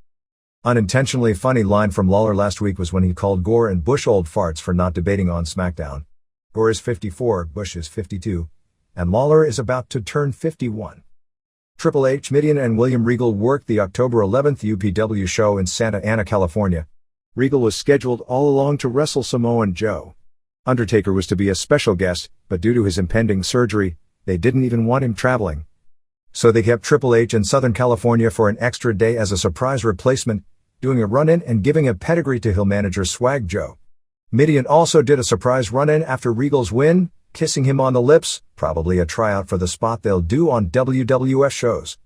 Unintentionally funny line from Lawler last week was when he called Gore and Bush old farts for not debating on SmackDown. Gore is 54, Bush is 52, and Lawler is about to turn 51. Triple H, Mideon and William Regal worked the October 11th UPW show in Santa Ana, California. Regal was scheduled all along to wrestle Samoan Joe. Undertaker was to be a special guest, but due to his impending surgery, they didn't even want him traveling. So they kept Triple H in Southern California for an extra day as a surprise replacement, doing a run-in and giving a pedigree to heel manager Swag Joe. Mideon also did a surprise run-in after Regal's win, kissing him on the lips, probably a tryout for the spot they'll do on WWF shows.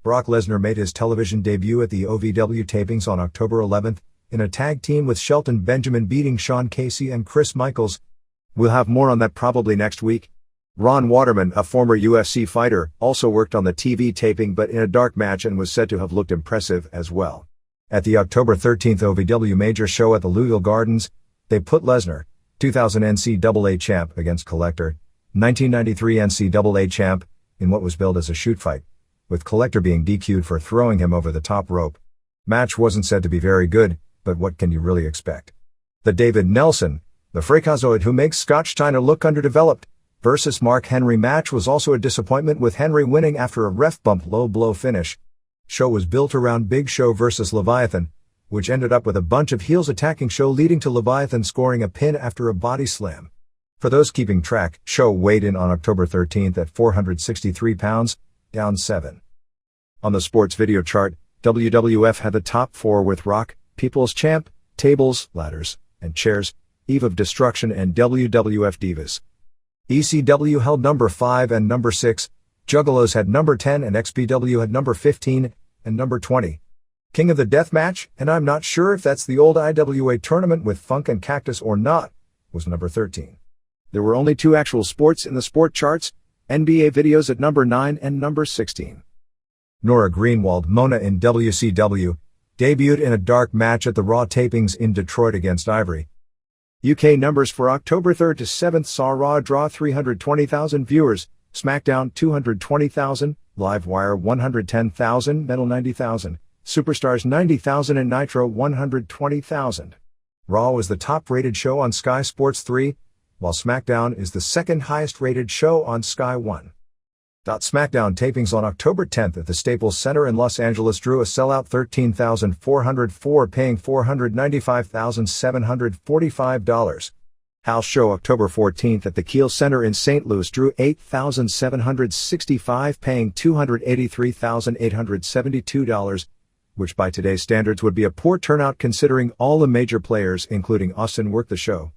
Brock Lesnar made his television debut at the OVW tapings on October 11th, in a tag team with Shelton Benjamin beating Sean Casey and Chris Michaels. We'll have more on that probably next week. Ron Waterman, a former UFC fighter, also worked on the TV taping but in a dark match and was said to have looked impressive as well. At the October 13th OVW major show at the Louisville Gardens, they put Lesnar, 2000 NCAA champ, against Collector, 1993 NCAA champ, in what was billed as a shoot fight, with Collector being DQ'd for throwing him over the top rope. Match wasn't said to be very good, but what can you really expect? The David Nelson, the Freakazoid who makes Scott Steiner look underdeveloped, versus Mark Henry match was also a disappointment, with Henry winning after a ref bump low blow finish. Show was built around Big Show versus Leviathan, which ended up with a bunch of heels attacking Show, leading to Leviathan scoring a pin after a body slam. For those keeping track, Show weighed in on October 13th at 463 pounds, down 7. On the sports video chart, WWF had the top 4 with Rock, People's Champ, Tables, Ladders, and Chairs, Eve of Destruction and WWF Divas. ECW held number 5 and number 6, Juggalos had number 10 and XPW had number 15 and number 20. King of the Death Match, and I'm not sure if that's the old IWA tournament with Funk and Cactus or not, was number 13. There were only 2 actual sports in the sport charts, NBA videos at number 9 and number 16. Nora Greenwald, Mona in WCW, debuted in a dark match at the Raw tapings in Detroit against Ivory. UK numbers for October 3rd to 7th saw Raw draw 320,000 viewers, SmackDown 220,000, Livewire 110,000, Metal 90,000, Superstars 90,000 and Nitro 120,000. Raw was the top-rated show on Sky Sports 3, while SmackDown is the second highest-rated show on Sky 1. SmackDown tapings on October 10th at the Staples Center in Los Angeles drew a sellout 13,404, paying $495,745. House show October 14th at the Kiel Center in St. Louis drew 8,765, paying $283,872, which by today's standards would be a poor turnout considering all the major players including Austin worked the show.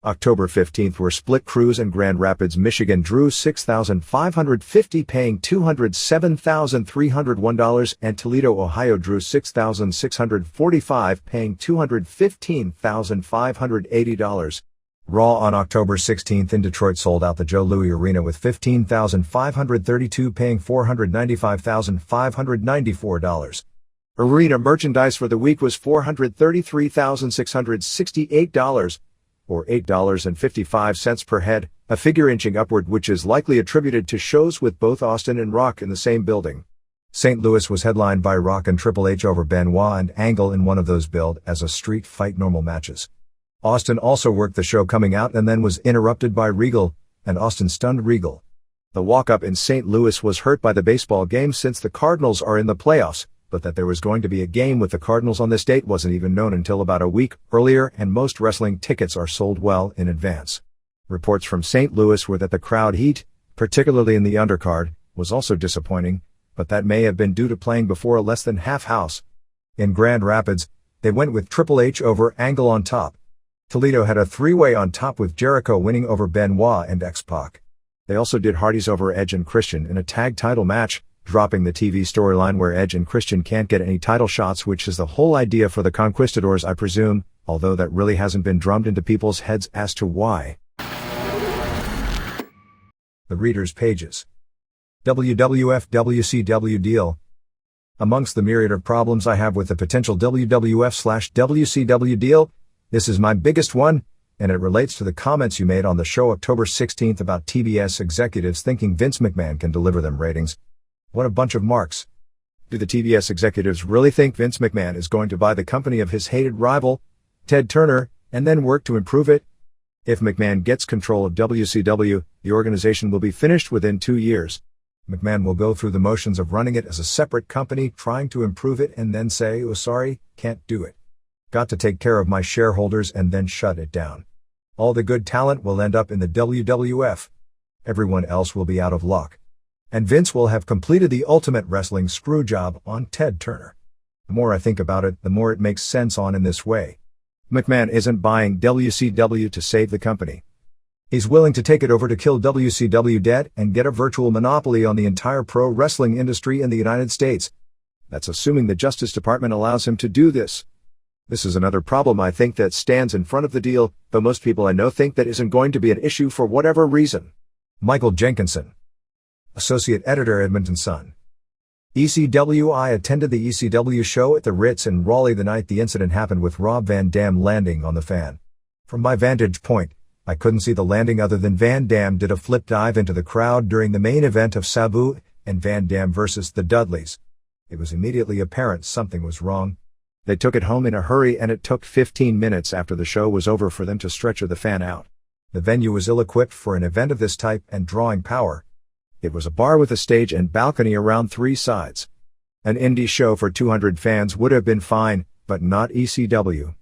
October 15th were Split Crews and Grand Rapids, Michigan drew 6,550 paying $207,301 and Toledo, Ohio drew 6,645 paying $215,580. Raw on October 16th in Detroit sold out the Joe Louis Arena with 15,532 paying $495,594. Arena merchandise for the week was $433,668. Or $8.55 per head, a figure inching upward which is likely attributed to shows with both Austin and Rock in the same building. St. Louis was headlined by Rock and Triple H over Benoit and Angle in one of those billed as a street fight normal matches. Austin also worked the show coming out and then was interrupted by Regal, and Austin stunned Regal. The walk-up in St. Louis was hurt by the baseball game since the Cardinals are in the playoffs, but that there was going to be a game with the Cardinals on this date wasn't even known until about a week earlier, and most wrestling tickets are sold well in advance. Reports from St. Louis were that the crowd heat, particularly in the undercard, was also disappointing, but that may have been due to playing before a less than half house. In Grand Rapids, they went with Triple H over Angle on top. Toledo had a three-way on top with Jericho winning over Benoit and X-Pac. They also did Hardys over Edge and Christian in a tag title match, dropping the TV storyline where Edge and Christian can't get any title shots, which is the whole idea for the Conquistadors, I presume, although that really hasn't been drummed into people's heads as to why. The readers' pages. WWF-WCW deal. Amongst the myriad of problems I have with the potential WWF/WCW deal, this is my biggest one, and it relates to the comments you made on the show October 16th about TBS executives thinking Vince McMahon can deliver them ratings. What a bunch of marks. Do the TBS executives really think Vince McMahon is going to buy the company of his hated rival, Ted Turner, and then work to improve it? If McMahon gets control of WCW, the organization will be finished within 2 years. McMahon will go through the motions of running it as a separate company, trying to improve it, and then say, "Oh, sorry, can't do it. Got to take care of my shareholders," and then shut it down. All the good talent will end up in the WWF. Everyone else will be out of luck. And Vince will have completed the ultimate wrestling screw job on Ted Turner. The more I think about it, the more it makes sense in this way. McMahon isn't buying WCW to save the company. He's willing to take it over to kill WCW dead and get a virtual monopoly on the entire pro wrestling industry in the United States. That's assuming the Justice Department allows him to do this. This is another problem I think that stands in front of the deal, though most people I know think that isn't going to be an issue for whatever reason. Michael Jenkinson, Associate Editor, Edmonton Sun. ECW. I attended the ECW show at the Ritz in Raleigh the night the incident happened with Rob Van Dam landing on the fan. From my vantage point, I couldn't see the landing other than Van Dam did a flip dive into the crowd during the main event of Sabu and Van Dam versus the Dudleys. It was immediately apparent something was wrong. They took it home in a hurry, and it took 15 minutes after the show was over for them to stretcher the fan out. The venue was ill-equipped for an event of this type and drawing power. It was a bar with a stage and balcony around 3 sides. An indie show for 200 fans would have been fine, but not ECW.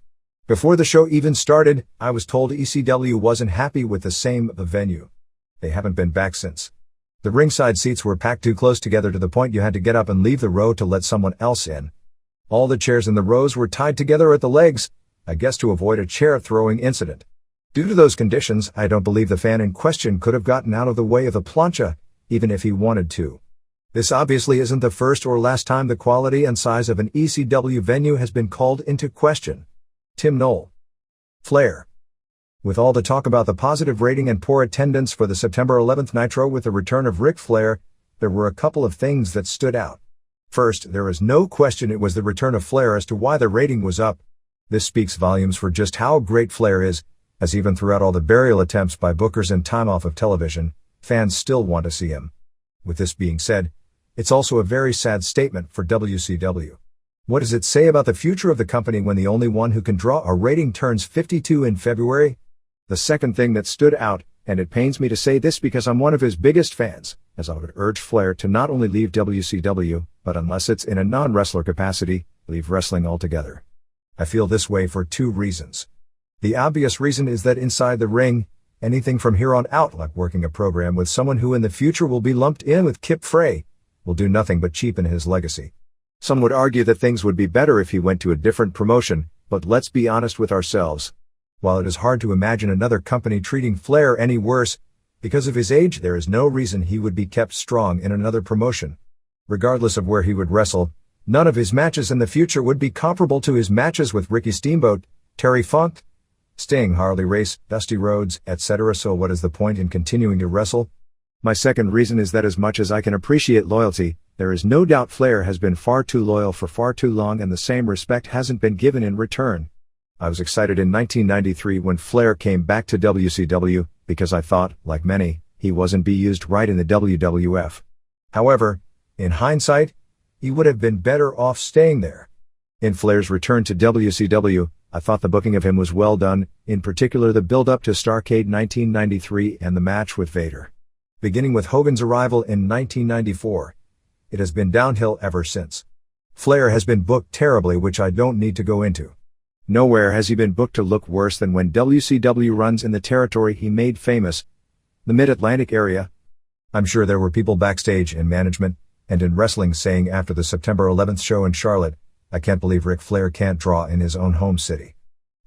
Before the show even started, I was told ECW wasn't happy with the venue. They haven't been back since. The ringside seats were packed too close together to the point you had to get up and leave the row to let someone else in. All the chairs in the rows were tied together at the legs, I guess to avoid a chair-throwing incident. Due to those conditions, I don't believe the fan in question could have gotten out of the way of the plancha, even if he wanted to. This obviously isn't the first or last time the quality and size of an ECW venue has been called into question. Tim Knoll. Flair. With all the talk about the positive rating and poor attendance for the September 11th Nitro with the return of Ric Flair, there were a couple of things that stood out. First, there is no question it was the return of Flair as to why the rating was up. This speaks volumes for just how great Flair is, as even throughout all the burial attempts by bookers and time off of television, fans still want to see him. With this being said, it's also a very sad statement for WCW. What does it say about the future of the company when the only one who can draw a rating turns 52 in February? The second thing that stood out, and it pains me to say this because I'm one of his biggest fans, as I would urge Flair to not only leave WCW, but unless it's in a non-wrestler capacity, leave wrestling altogether. I feel this way for 2 reasons. The obvious reason is that inside the ring, anything from here on out, like working a program with someone who in the future will be lumped in with Kip Frey, will do nothing but cheapen his legacy. Some would argue that things would be better if he went to a different promotion, but let's be honest with ourselves. While it is hard to imagine another company treating Flair any worse, because of his age there is no reason he would be kept strong in another promotion. Regardless of where he would wrestle, none of his matches in the future would be comparable to his matches with Ricky Steamboat, Terry Funk, Sting, Harley Race, Dusty Rhodes, etc. So what is the point in continuing to wrestle? My second reason is that as much as I can appreciate loyalty, there is no doubt Flair has been far too loyal for far too long and the same respect hasn't been given in return. I was excited in 1993 when Flair came back to WCW, because I thought, like many, he wasn't being used right in the WWF. However, in hindsight, he would have been better off staying there. In Flair's return to WCW, I thought the booking of him was well done, in particular the build-up to Starrcade 1993 and the match with Vader. Beginning with Hogan's arrival in 1994, it has been downhill ever since. Flair has been booked terribly, which I don't need to go into. Nowhere has he been booked to look worse than when WCW runs in the territory he made famous, the Mid-Atlantic area. I'm sure there were people backstage in management and in wrestling saying after the September 11th show in Charlotte, I can't believe Ric Flair can't draw in his own home city.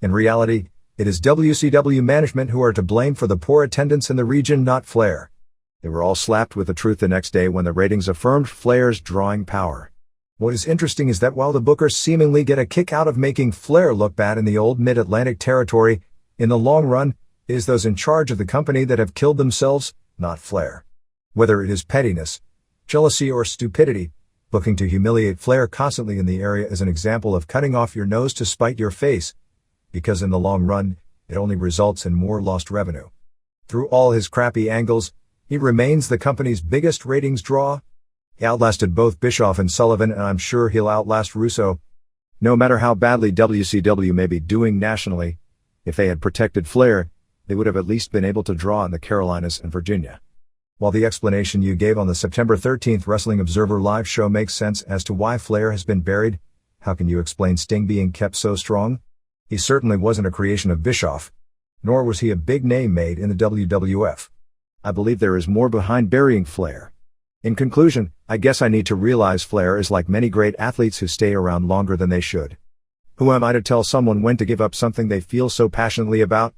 In reality, it is WCW management who are to blame for the poor attendance in the region, not Flair. They were all slapped with the truth the next day when the ratings affirmed Flair's drawing power. What is interesting is that while the bookers seemingly get a kick out of making Flair look bad in the old Mid-Atlantic territory, in the long run, it is those in charge of the company that have killed themselves, not Flair. Whether it is pettiness, jealousy or stupidity, booking to humiliate Flair constantly in the area is an example of cutting off your nose to spite your face, because in the long run, it only results in more lost revenue. Through all his crappy angles, he remains the company's biggest ratings draw. He outlasted both Bischoff and Sullivan, and I'm sure he'll outlast Russo. No matter how badly WCW may be doing nationally, if they had protected Flair, they would have at least been able to draw in the Carolinas and Virginia. While the explanation you gave on the September 13th Wrestling Observer live show makes sense as to why Flair has been buried, how can you explain Sting being kept so strong? He certainly wasn't a creation of Bischoff, nor was he a big name made in the WWF. I believe there is more behind burying Flair. In conclusion, I guess I need to realize Flair is like many great athletes who stay around longer than they should. Who am I to tell someone when to give up something they feel so passionately about?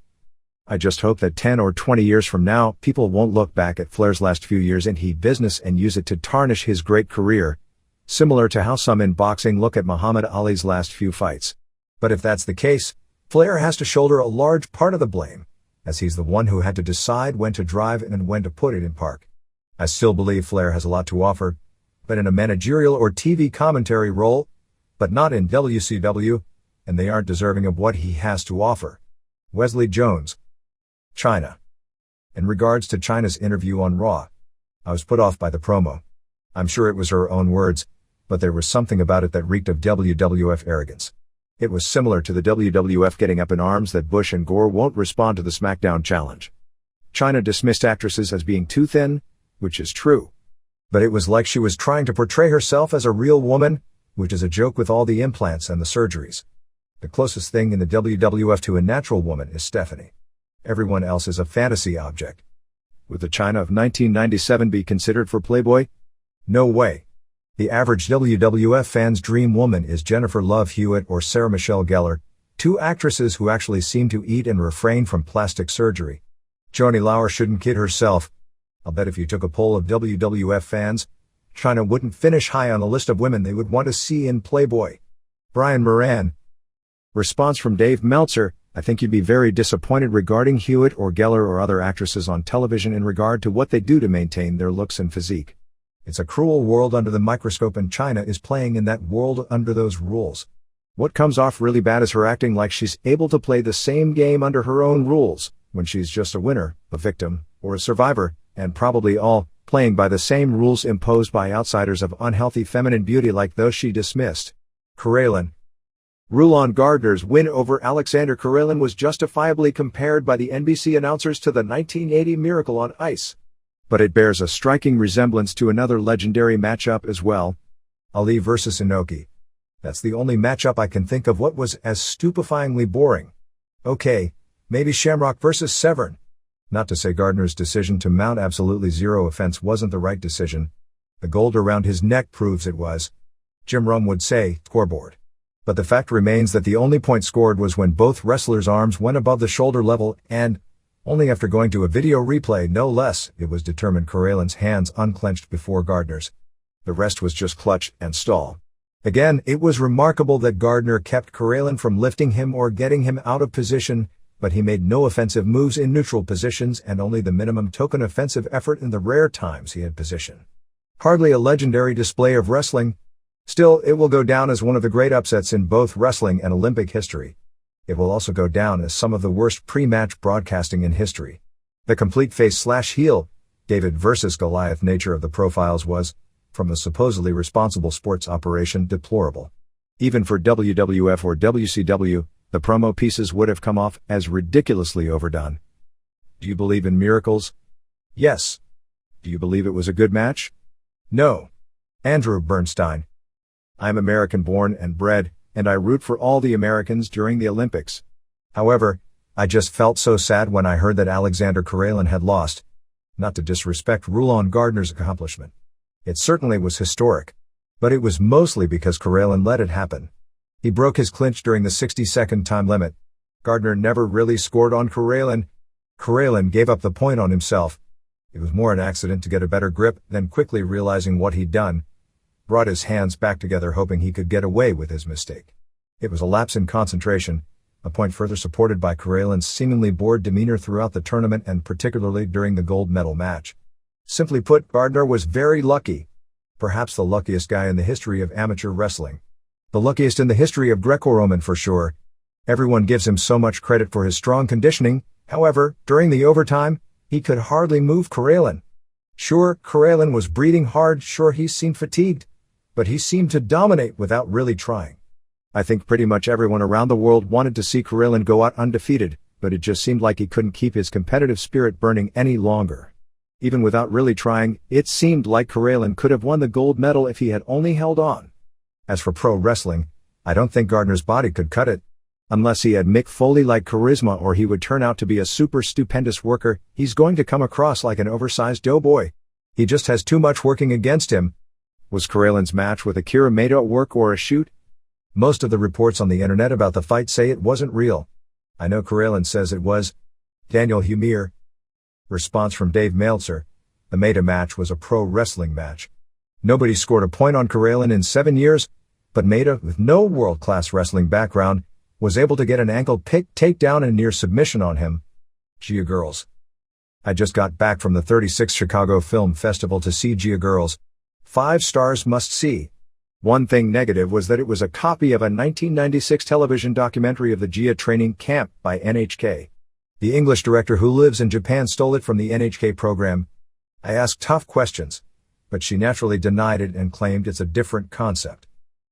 I just hope that 10 or 20 years from now, people won't look back at Flair's last few years in heat business and use it to tarnish his great career, similar to how some in boxing look at Muhammad Ali's last few fights. But if that's the case, Flair has to shoulder a large part of the blame, as he's the one who had to decide when to drive and when to put it in park. I still believe Flair has a lot to offer, but in a managerial or TV commentary role, but not in WCW, and they aren't deserving of what he has to offer. Wesley Jones. Chyna. In regards to Chyna's interview on Raw, I was put off by the promo. I'm sure it was her own words, but there was something about it that reeked of WWF arrogance. It was similar to the WWF getting up in arms that Bush and Gore won't respond to the SmackDown challenge. Chyna dismissed actresses as being too thin, which is true. But it was like she was trying to portray herself as a real woman, which is a joke with all the implants and the surgeries. The closest thing in the WWF to a natural woman is Stephanie. Everyone else is a fantasy object. Would the Chyna of 1997 be considered for Playboy? No way. The average WWF fan's dream woman is Jennifer Love Hewitt or Sarah Michelle Gellar, two actresses who actually seem to eat and refrain from plastic surgery. Joanie Laurer shouldn't kid herself. I'll bet if you took a poll of WWF fans, Chyna wouldn't finish high on the list of women they would want to see in Playboy. Brian Moran. Response from Dave Meltzer: I think you'd be very disappointed regarding Hewitt or Gellar or other actresses on television in regard to what they do to maintain their looks and physique. It's a cruel world under the microscope and Chyna is playing in that world under those rules. What comes off really bad is her acting like she's able to play the same game under her own rules, when she's just a winner, a victim, or a survivor, and probably all playing by the same rules imposed by outsiders of unhealthy feminine beauty like those she dismissed. Karelin. Rulon Gardner's win over Alexander Karelin was justifiably compared by the NBC announcers to the 1980 Miracle on Ice. But it bears a striking resemblance to another legendary matchup as well. Ali versus Inoki. That's the only matchup I can think of what was as stupefyingly boring. Okay, maybe Shamrock versus Severn. Not to say Gardner's decision to mount absolutely zero offense wasn't the right decision. The gold around his neck proves it was. Jim Rome would say, scoreboard. But the fact remains that the only point scored was when both wrestlers' arms went above the shoulder level and, only after going to a video replay no less, it was determined Karelyn's hands unclenched before Gardner's. The rest was just clutch and stall. Again, it was remarkable that Gardner kept Karelyn from lifting him or getting him out of position, but he made no offensive moves in neutral positions and only the minimum token offensive effort in the rare times he had position. Hardly a legendary display of wrestling. Still, it will go down as one of the great upsets in both wrestling and Olympic history. It will also go down as some of the worst pre-match broadcasting in history. The complete face/heel, David versus Goliath nature of the profiles was, from a supposedly responsible sports operation, deplorable. Even for WWF or WCW, the promo pieces would have come off as ridiculously overdone. Do you believe in miracles? Yes. Do you believe it was a good match? No. Andrew Bernstein. I'm American-born and bred, and I root for all the Americans during the Olympics. However, I just felt so sad when I heard that Alexander Karelyn had lost. Not to disrespect Rulon Gardner's accomplishment. It certainly was historic. But it was mostly because Karelyn let it happen. He broke his clinch during the 60-second time limit. Gardner never really scored on Karelyn. Karelyn gave up the point on himself. It was more an accident to get a better grip than quickly realizing what he'd done. Brought his hands back together hoping he could get away with his mistake. It was a lapse in concentration, a point further supported by Karelyn's seemingly bored demeanor throughout the tournament and particularly during the gold medal match. Simply put, Gardner was very lucky. Perhaps the luckiest guy in the history of amateur wrestling. The luckiest in the history of Greco-Roman for sure. Everyone gives him so much credit for his strong conditioning. However, during the overtime, he could hardly move Karelyn. Sure, Karelyn was breathing hard, sure he seemed fatigued, but he seemed to dominate without really trying. I think pretty much everyone around the world wanted to see Karelyn go out undefeated, but it just seemed like he couldn't keep his competitive spirit burning any longer. Even without really trying, it seemed like Karelyn could have won the gold medal if he had only held on. As for pro wrestling, I don't think Gardner's body could cut it. Unless he had Mick Foley-like charisma or he would turn out to be a super stupendous worker, he's going to come across like an oversized doughboy. He just has too much working against him. Was Karelyn's match with Akira Maeda a work or a shoot? Most of the reports on the internet about the fight say it wasn't real. I know Karelyn says it was. Daniel Humier. Response from Dave Meltzer. The Maeda match was a pro wrestling match. Nobody scored a point on Karelyn in 7 years, but Maeda, with no world-class wrestling background, was able to get an ankle pick takedown and near submission on him. Gia Girls. I just got back from the 36th Chicago Film Festival to see Gia Girls. 5 stars must see. One thing negative was that it was a copy of a 1996 television documentary of the Gia training camp by NHK. The English director who lives in Japan stole it from the NHK program. I asked tough questions, but she naturally denied it and claimed it's a different concept.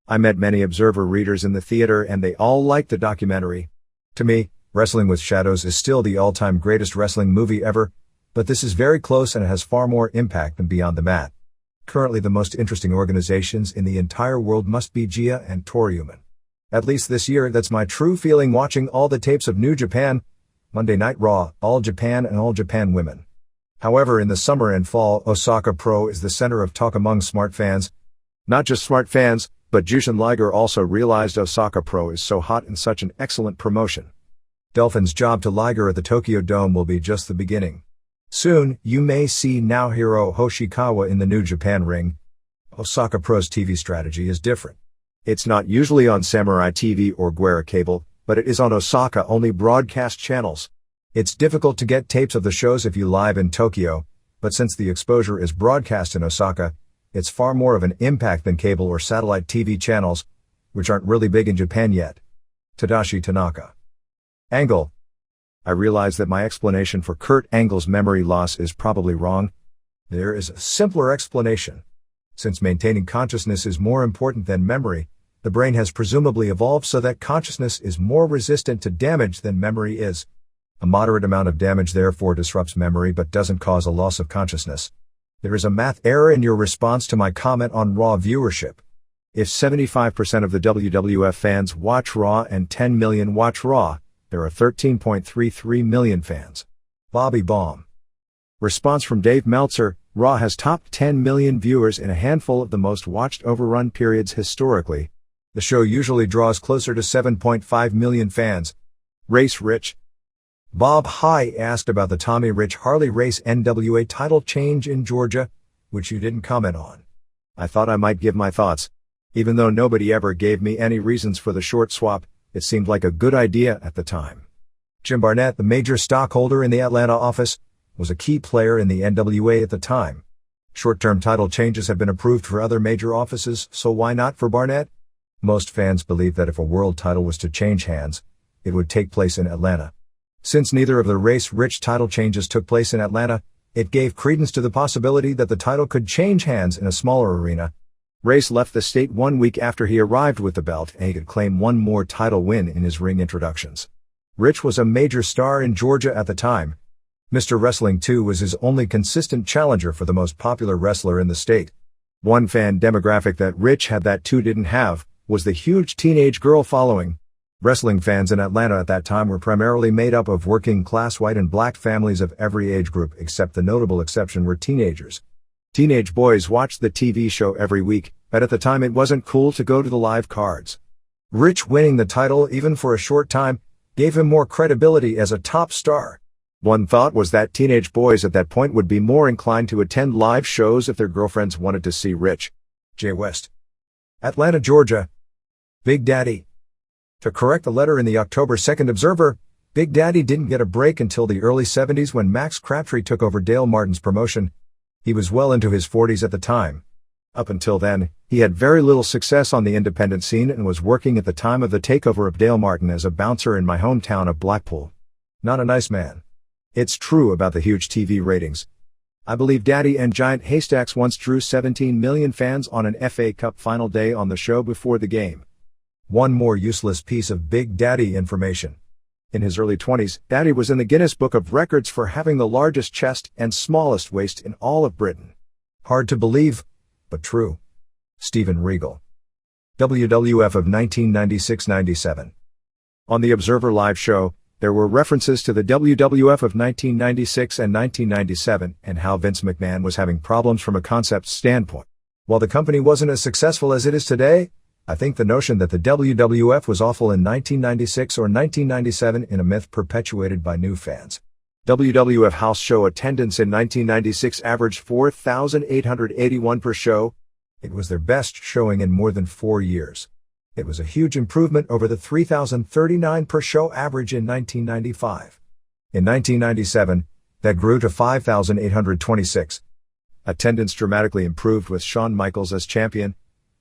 I met many Observer readers in the theater and they all liked the documentary. To me, Wrestling with Shadows is still the all-time greatest wrestling movie ever, but this is very close and has far more impact than Beyond the Mat. Currently the most interesting organizations in the entire world must be Gia and Toriuman. At least this year, that's my true feeling watching all the tapes of New Japan, Monday Night Raw, All Japan and All Japan Women. However, in the summer and fall, Osaka Pro is the center of talk among smart fans. Not just smart fans, but Jushin Liger also realized Osaka Pro is so hot and such an excellent promotion. Delphin's job to Liger at the Tokyo Dome will be just the beginning. Soon, you may see Naohiro Hoshikawa in the New Japan ring. Osaka Pro's TV strategy is different. It's not usually on Samurai TV or Guerra Cable, but it is on Osaka-only broadcast channels. It's difficult to get tapes of the shows if you live in Tokyo, but since the exposure is broadcast in Osaka, it's far more of an impact than cable or satellite TV channels, which aren't really big in Japan yet. Tadashi Tanaka. Angle. I realize that my explanation for Kurt Angle's memory loss is probably wrong. There is a simpler explanation. Since maintaining consciousness is more important than memory, the brain has presumably evolved so that consciousness is more resistant to damage than memory is. A moderate amount of damage therefore disrupts memory but doesn't cause a loss of consciousness. There is a math error in your response to my comment on Raw viewership. If 75% of the WWF fans watch Raw and 10 million watch Raw, there are 13.33 million fans. Bobby Baum. Response from Dave Meltzer. Raw has topped 10 million viewers in a handful of the most watched overrun periods historically. The show usually draws closer to 7.5 million fans. Race Rich. Bob High asked about the Tommy Rich Harley Race NWA title change in Georgia, which you didn't comment on. I thought I might give my thoughts. Even though nobody ever gave me any reasons for the short swap, it seemed like a good idea at the time. Jim Barnett, the major stockholder in the Atlanta office, was a key player in the NWA at the time. Short-term title changes have been approved for other major offices, so why not for Barnett? Most fans believe that if a world title was to change hands, it would take place in Atlanta. Since neither of the Race Rich title changes took place in Atlanta, it gave credence to the possibility that the title could change hands in a smaller arena. Race left the state 1 week after he arrived with the belt, and he could claim one more title win in his ring introductions. Rich was a major star in Georgia at the time. Mr. Wrestling 2 was his only consistent challenger for the most popular wrestler in the state. One fan demographic that Rich had that 2 didn't have was the huge teenage girl following. Wrestling fans in Atlanta at that time were primarily made up of working-class white and black families of every age group, except the notable exception were teenagers. Teenage boys watched the TV show every week, but at the time it wasn't cool to go to the live cards. Rich winning the title, even for a short time, gave him more credibility as a top star. One thought was that teenage boys at that point would be more inclined to attend live shows if their girlfriends wanted to see Rich. Jay West. Atlanta, Georgia. Big Daddy. To correct the letter in the October 2nd Observer, Big Daddy didn't get a break until the early 70s when Max Crabtree took over Dale Martin's promotion. He was well into his 40s at the time. Up until then, he had very little success on the independent scene and was working at the time of the takeover of Dale Martin as a bouncer in my hometown of Blackpool. Not a nice man. It's true about the huge TV ratings. I believe Daddy and Giant Haystacks once drew 17 million fans on an FA Cup final day on the show before the game. One more useless piece of Big Daddy information. In his early 20s, Daddy was in the Guinness Book of Records for having the largest chest and smallest waist in all of Britain. Hard to believe, but true. Steven Regal. WWF of 1996-97. On the Observer Live show, there were references to the WWF of 1996 and 1997 and how Vince McMahon was having problems from a concept standpoint. While the company wasn't as successful as it is today, I think the notion that the WWF was awful in 1996 or 1997 is a myth perpetuated by new fans. WWF house show attendance in 1996 averaged 4,881 per show. It was their best showing in more than 4 years. It was a huge improvement over the 3,039 per show average in 1995. In 1997, that grew to 5,826. Attendance dramatically improved with Shawn Michaels as champion,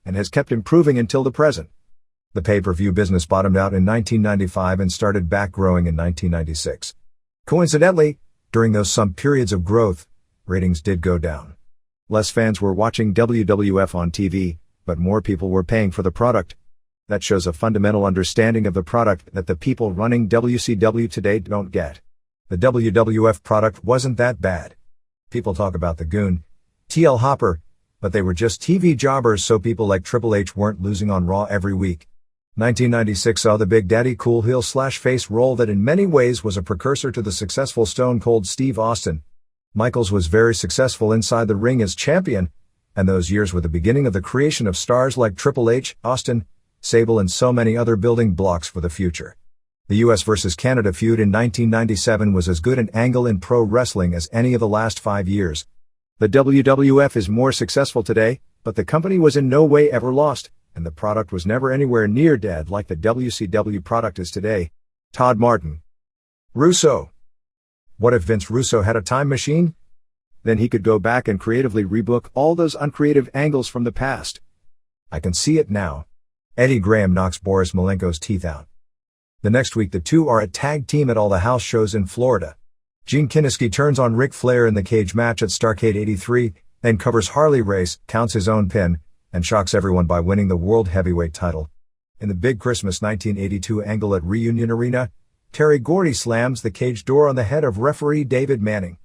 and has kept improving until the present. The pay-per-view business bottomed out in 1995 and started back growing in 1996. Coincidentally, during those some periods of growth, ratings did go down. Less fans were watching WWF on TV, but more people were paying for the product. That shows a fundamental understanding of the product that the people running WCW today don't get. The WWF product wasn't that bad. People talk about the Goon, TL Hopper, but they were just TV jobbers, so people like Triple H weren't losing on Raw every week. 1996 saw the Big Daddy cool heel/face role that in many ways was a precursor to the successful Stone Cold Steve Austin. Michaels was very successful inside the ring as champion, and those years were the beginning of the creation of stars like Triple H, Austin, Sable, and so many other building blocks for the future. The US versus Canada feud in 1997 was as good an angle in pro wrestling as any of the last 5 years. The WWF is more successful today, but the company was in no way ever lost, and the product was never anywhere near dead like the WCW product is today. Todd Martin. Russo. What if Vince Russo had a time machine? Then he could go back and creatively rebook all those uncreative angles from the past. I can see it now. Eddie Graham knocks Boris Malenko's teeth out. The next week the two are a tag team at all the house shows in Florida. Gene Kiniski turns on Ric Flair in the cage match at Starrcade 83, then covers Harley Race, counts his own pin, and shocks everyone by winning the World Heavyweight title. In the big Christmas 1982 angle at Reunion Arena, Terry Gordy slams the cage door on the head of referee David Manning.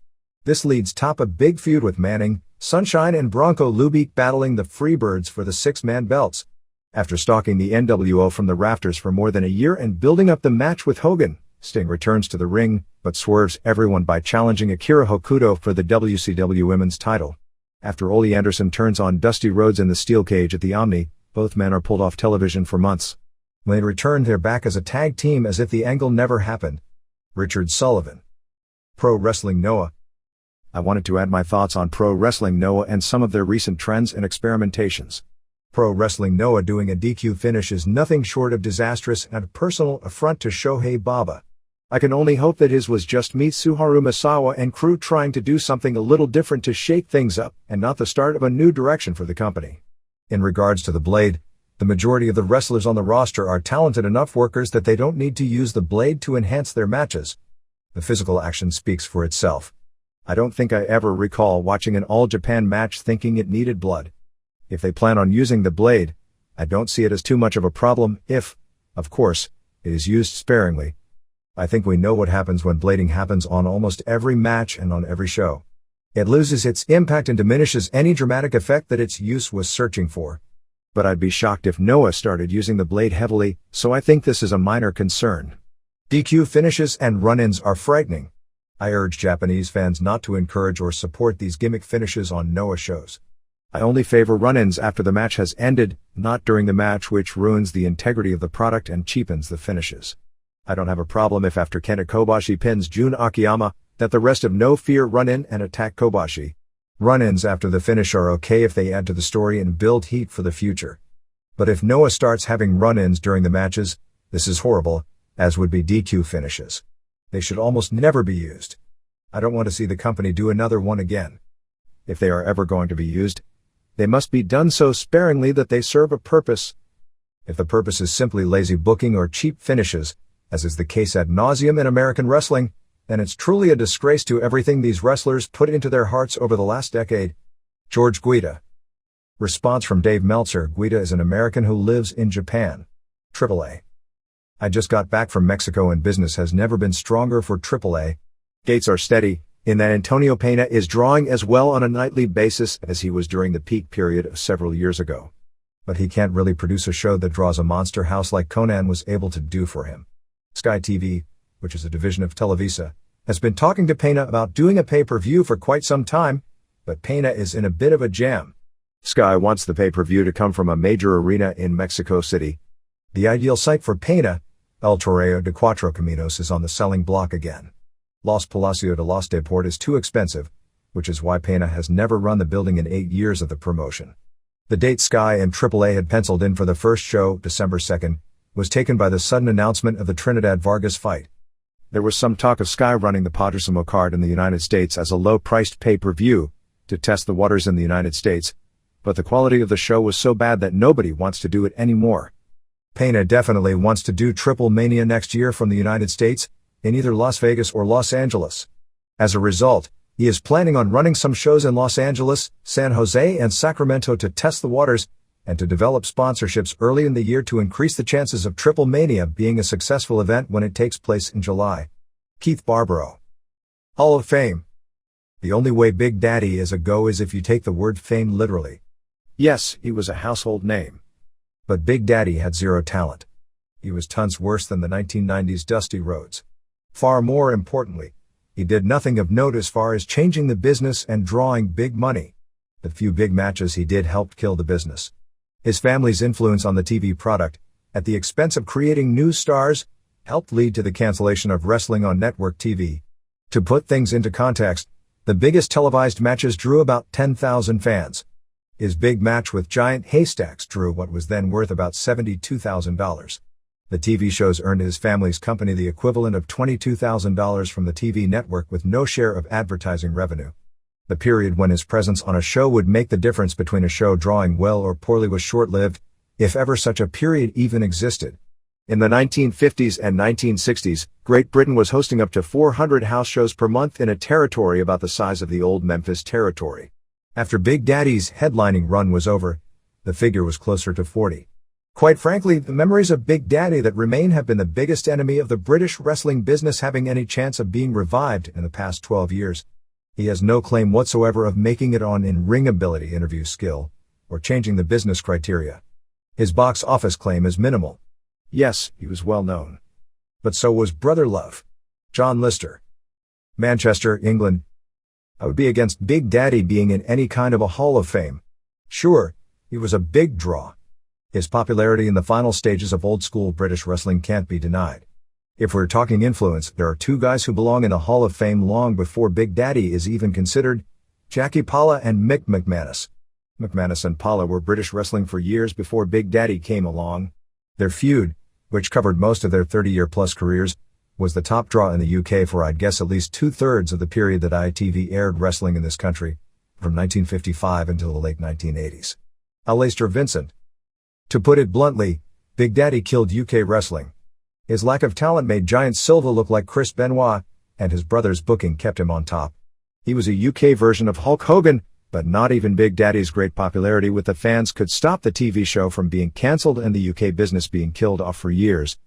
This leads top a big feud with Manning, Sunshine, and Bronco Lubick battling the Freebirds for the 6-man belts. After stalking the NWO from the rafters for more than a year and building up the match with Hogan, Sting returns to the ring, but swerves everyone by challenging Akira Hokuto for the WCW Women's title. After Ole Anderson turns on Dusty Rhodes in the steel cage at the Omni, Both men are pulled off television for months. When they return, they're back as a tag team as if the angle never happened. Richard Sullivan. Pro Wrestling Noah. I wanted to add my thoughts on Pro Wrestling Noah and some of their recent trends and experimentations. Pro Wrestling Noah doing a DQ finish is nothing short of disastrous and a personal affront to Shohei Baba. I can only hope that his was just Mitsuharu Misawa and crew trying to do something a little different to shake things up and not the start of a new direction for the company. In regards to the blade, the majority of the wrestlers on the roster are talented enough workers that they don't need to use the blade to enhance their matches. The physical action speaks for itself. I don't think I ever recall watching an All Japan match thinking it needed blood. If they plan on using the blade, I don't see it as too much of a problem if, of course, it is used sparingly. I think we know what happens when blading happens on almost every match and on every show. It loses its impact and diminishes any dramatic effect that its use was searching for. But I'd be shocked if Noah started using the blade heavily, so I think this is a minor concern. DQ finishes and run-ins are frightening. I urge Japanese fans not to encourage or support these gimmick finishes on Noah shows. I only favor run-ins after the match has ended, not during the match, which ruins the integrity of the product and cheapens the finishes. I don't have a problem if after Kenta Kobashi pins Jun Akiyama, that the rest of No Fear run in and attack Kobashi. Run-ins after the finish are okay if they add to the story and build heat for the future. But if Noah starts having run-ins during the matches, this is horrible, as would be DQ finishes. They should almost never be used. I don't want to see the company do another one again. If they are ever going to be used, they must be done so sparingly that they serve a purpose. If the purpose is simply lazy booking or cheap finishes, as is the case ad nauseum in American wrestling, then it's truly a disgrace to everything these wrestlers put into their hearts over the last decade. George Guida. Response from Dave Meltzer. Guida is an American who lives in Japan. AAA. I just got back from Mexico and business has never been stronger for AAA. Gates are steady, in that Antonio Pena is drawing as well on a nightly basis as he was during the peak period of several years ago. But he can't really produce a show that draws a monster house like Conan was able to do for him. Sky TV, which is a division of Televisa, has been talking to Pena about doing a pay-per-view for quite some time, but Pena is in a bit of a jam. Sky wants the pay-per-view to come from a major arena in Mexico City. The ideal site for Pena, El Toreo de Cuatro Caminos, is on the selling block again. Los Palacios de los Deportes is too expensive, which is why Pena has never run the building in 8 years of the promotion. The date Sky and AAA had penciled in for the first show, December 2nd, was taken by the sudden announcement of the Trinidad Vargas fight. There was some talk of Sky running the Padresimo card in the United States as a low-priced pay-per-view to test the waters in the United States, but the quality of the show was so bad that nobody wants to do it anymore. Pena definitely wants to do Triple Mania next year from the United States, in either Las Vegas or Los Angeles. As a result, he is planning on running some shows in Los Angeles, San Jose and Sacramento to test the waters, and to develop sponsorships early in the year to increase the chances of Triple Mania being a successful event when it takes place in July. Keith Barbaro. Hall of Fame. The only way Big Daddy is a go is if you take the word fame literally. Yes, he was a household name. But Big Daddy had zero talent. He was tons worse than the 1990s Dusty Rhodes. Far more importantly, he did nothing of note as far as changing the business and drawing big money. The few big matches he did helped kill the business. His family's influence on the TV product, at the expense of creating new stars, helped lead to the cancellation of wrestling on network TV. To put things into context, the biggest televised matches drew about 10,000 fans. His big match with Giant Haystacks drew what was then worth about $72,000. The TV shows earned his family's company the equivalent of $22,000 from the TV network with no share of advertising revenue. The period when his presence on a show would make the difference between a show drawing well or poorly was short-lived, if ever such a period even existed. In the 1950s and 1960s, Great Britain was hosting up to 400 house shows per month in a territory about the size of the old Memphis territory. After Big Daddy's headlining run was over, the figure was closer to 40. Quite frankly, the memories of Big Daddy that remain have been the biggest enemy of the British wrestling business having any chance of being revived in the past 12 years. He has no claim whatsoever of making it on in-ring ability, interview skill, or changing the business criteria. His box office claim is minimal. Yes, he was well known. But so was Brother Love. John Lister. Manchester, England. I would be against Big Daddy being in any kind of a Hall of Fame. Sure, he was a big draw. His popularity in the final stages of old-school British wrestling can't be denied. If we're talking influence, there are two guys who belong in the Hall of Fame long before Big Daddy is even considered: Jackie Pala and Mick McManus. McManus and Pala were British wrestling for years before Big Daddy came along. Their feud, which covered most of their 30-year-plus careers, was the top draw in the UK for I'd guess at least two-thirds of the period that ITV aired wrestling in this country, from 1955 until the late 1980s. Alastair Vincent. To put it bluntly, Big Daddy killed UK wrestling. His lack of talent made Giant Silva look like Chris Benoit, and his brother's booking kept him on top. He was a UK version of Hulk Hogan, but not even Big Daddy's great popularity with the fans could stop the TV show from being cancelled and the UK business being killed off for years.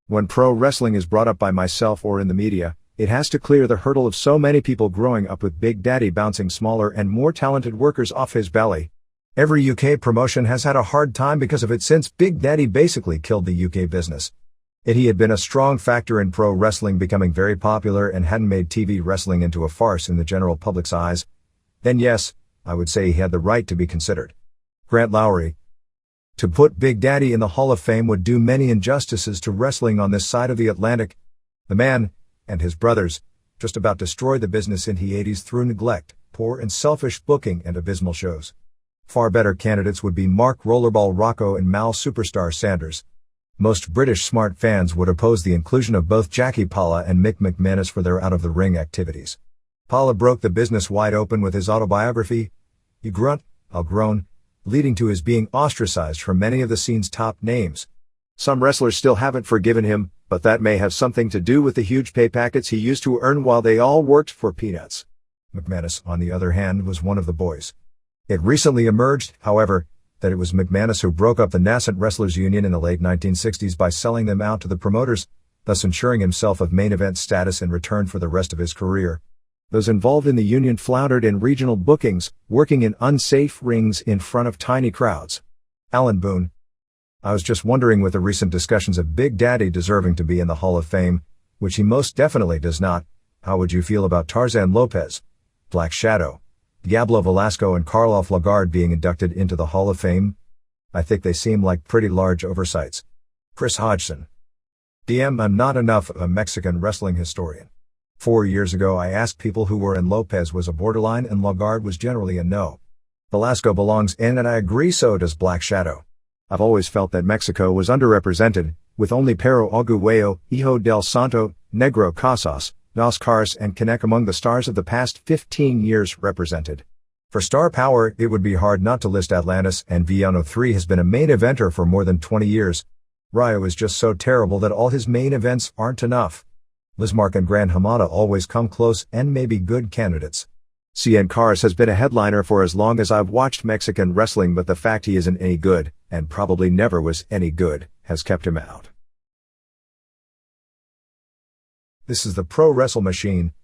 When pro wrestling is brought up by myself or in the media, it has to clear the hurdle of so many people growing up with Big Daddy bouncing smaller and more talented workers off his belly. Every UK promotion has had a hard time because of it since Big Daddy basically killed the UK business. If he had been a strong factor in pro wrestling becoming very popular and hadn't made TV wrestling into a farce in the general public's eyes, then yes, I would say he had the right to be considered. Grant Lowry. To put Big Daddy in the Hall of Fame would do many injustices to wrestling on this side of the Atlantic. The man, and his brothers, just about destroyed the business in the 80s through neglect, poor and selfish booking and abysmal shows. Far better candidates would be Mark Rollerball Rocco and Mal Superstar Sanders. Most British smart fans would oppose the inclusion of both Jackie Pala and Mick McManus for their out-of-the-ring activities. Pala broke the business wide open with his autobiography, You Grunt, I'll Groan, leading to his being ostracized from many of the scene's top names. Some wrestlers still haven't forgiven him, but that may have something to do with the huge pay packets he used to earn while they all worked for peanuts. McManus, on the other hand, was one of the boys. It recently emerged, however, that it was McManus who broke up the nascent wrestlers union in the late 1960s by selling them out to the promoters, thus ensuring himself of main event status in return for the rest of his career. Those involved in the union floundered in regional bookings, working in unsafe rings in front of tiny crowds. Alan Boone. I was just wondering, with the recent discussions of Big Daddy deserving to be in the Hall of Fame, which he most definitely does not, how would you feel about Tarzan Lopez, Black Shadow, Diablo Velasco and Karloff Lagarde being inducted into the Hall of Fame? I think they seem like pretty large oversights. Chris Hodgson. DM. I'm not enough of a Mexican wrestling historian. 4 years ago I asked people who were in Lopez was a borderline and Lagarde was generally a no. Velasco belongs in and I agree, so does Black Shadow. I've always felt that Mexico was underrepresented, with only Pero Aguayo, Hijo del Santo, Negro Casas, Dos Cars and Canek among the stars of the past 15 years represented. For star power, it would be hard not to list Atlantis, and Villano 3 has been a main eventer for more than 20 years. Rayo is just so terrible that all his main events aren't enough. Lismark and Gran Hamada always come close and may be good candidates. Cien Cars has been a headliner for as long as I've watched Mexican wrestling, but the fact he isn't any good, and probably never was any good, has kept him out. This is the Pro Wrestle Machine,